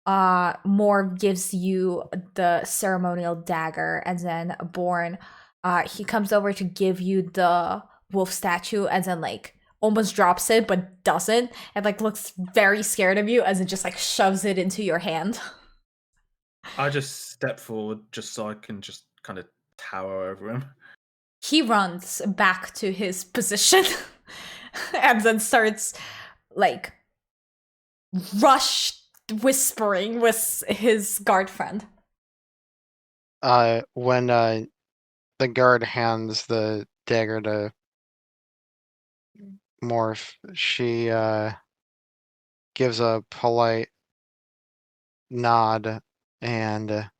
Moore gives you the ceremonial dagger, and then Born he comes over to give you the wolf statue and then like almost drops it but doesn't, and like looks very scared of you as it just like shoves it into your hand. I just step forward just so I can just kind of tower over him. He runs back to his position and then starts like rush whispering with his guard friend. When the guard hands the dagger to Morph, she gives a polite nod and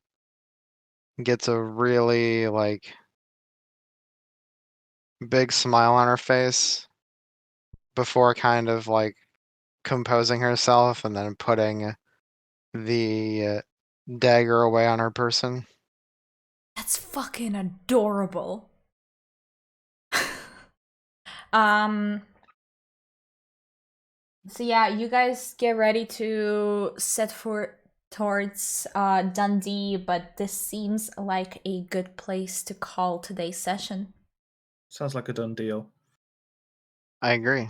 gets a really like big smile on her face before kind of like composing herself and then putting the dagger away on her person. That's fucking adorable. So yeah, you guys get ready to set towards Dundee, but this seems like a good place to call today's session. Sounds like a done deal. I agree.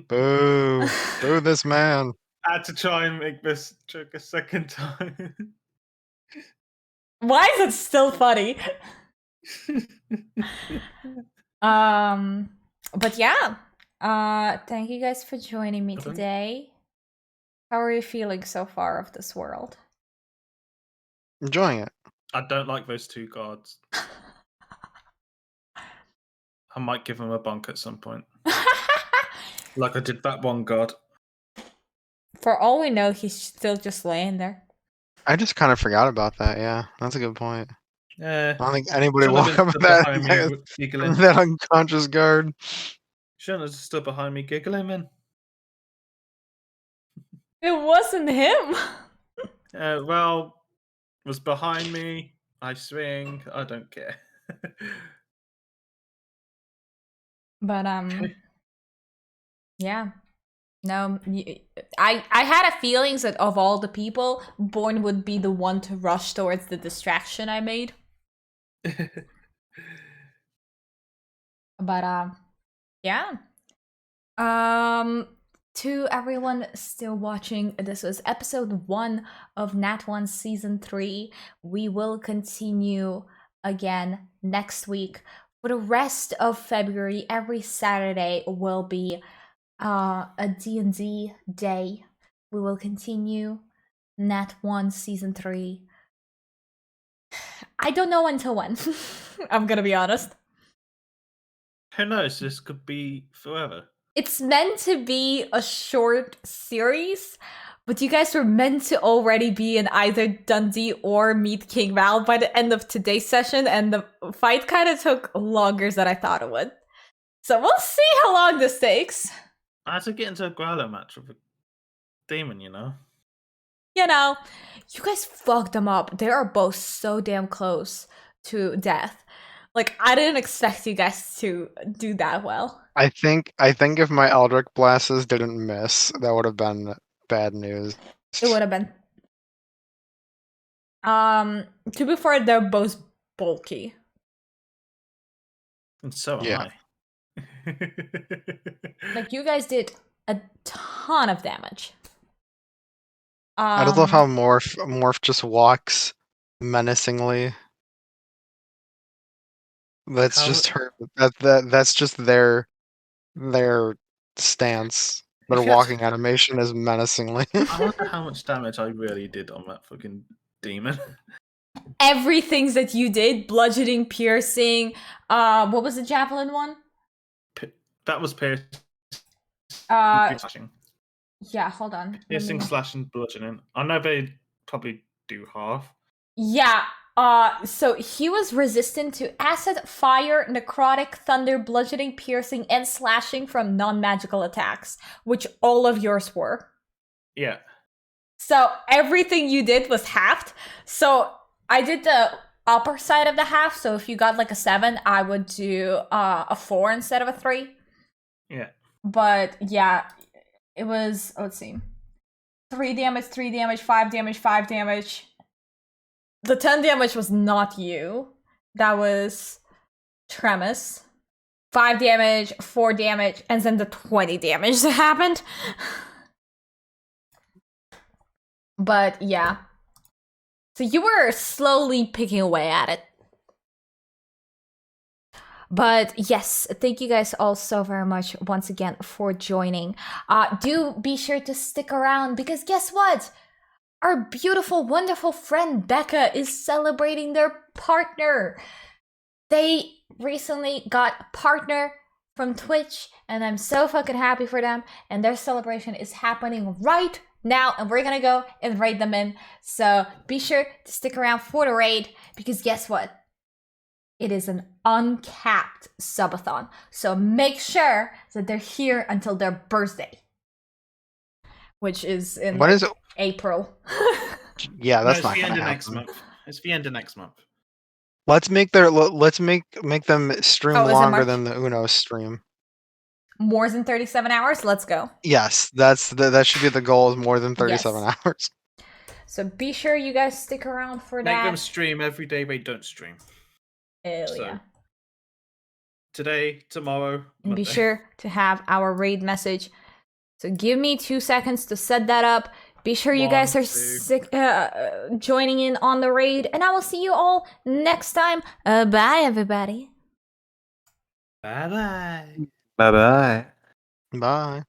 Boo! Boo this man. I had to try and make this joke a second time. Why is it still funny? But yeah, thank you guys for joining me today. How are you feeling so far of this world? Enjoying it. I don't like those two guards. I might give them a bunk at some point. Like I did that one guard. For all we know, he's still just laying there. I just kind of forgot about that. Yeah, that's a good point. Yeah. I don't think anybody Shouldn't have walk been up stood that, behind me giggling. that unconscious guard. Shouldn't have stood behind me giggling, man. It wasn't him. Well, was behind me. I swing. I don't care. But yeah. No, I had a feeling that of all the people, Born would be the one to rush towards the distraction I made. But yeah. To everyone still watching, this was episode 1 of Nat 1 season 3. We will continue again next week. For the rest of February, every Saturday will be a D&D day. We will continue Nat 1 season 3. I don't know until when. I'm gonna be honest. Who knows? This could be forever. It's meant to be a short series, but you guys were meant to already be in either Dundee or meet King Val by the end of today's session, and the fight kind of took longer than I thought it would. So we'll see how long this takes. I had to get into a growler match with a demon, you know? You know, you guys fucked them up. They are both so damn close to death. Like, I didn't expect you guys to do that well. I think if my Eldritch Blasts didn't miss, that would have been bad news. It would have been. To be fair, they're both bulky. And so am Yeah. I. Like, you guys did a ton of damage. I just love how Morph just walks menacingly. That's How- just her. That's just their stance. Their If you had to- walking animation is menacingly. I wonder how much damage I really did on that fucking demon. Everything that you did, bludgeoning, piercing, what was the javelin one? That was piercing. Yeah, hold on. Let Piercing, me- slashing, bludgeoning. I know they probably do half. Yeah, so he was resistant to acid, fire, necrotic, thunder, bludgeoning, piercing, and slashing from non-magical attacks, which all of yours were. Yeah. So everything you did was halved. So I did the upper side of the half, so if you got like a 7, I would do a 4 instead of a 3. Yeah. But yeah, it was, let's see, 3 damage, 3 damage, 5 damage, 5 damage. The 10 damage was not you. That was Tremus. 5 damage, 4 damage, and then the 20 damage that happened. But yeah. So you were slowly picking away at it. But yes, thank you guys all so very much once again for joining. Do be sure to stick around because guess what? Our beautiful, wonderful friend Becca is celebrating their partner. They recently got a partner from Twitch, and I'm so fucking happy for them. And their celebration is happening right now, and we're gonna go and raid them in. So be sure to stick around for the raid because guess what? It is an uncapped subathon. So make sure that they're here until their birthday, which is in When is it? April. Yeah, No, that's it's not the gonna end of happen. next month. It's the end of next month. Let's make them stream Oh, is it longer March? than the Uno stream. More than 37 hours? Let's go. Yes, that should be the goal. Is more than 37 Yes. hours. So be sure you guys stick around for Make that. them stream every day they don't stream. Hell So, yeah. today, tomorrow, And be Monday. sure to have our raid message. So give me 2 seconds to set that up. Be sure you guys are 1, 2. joining in on the raid. And I will see you all next time. Bye, everybody. Bye bye. Bye bye. Bye.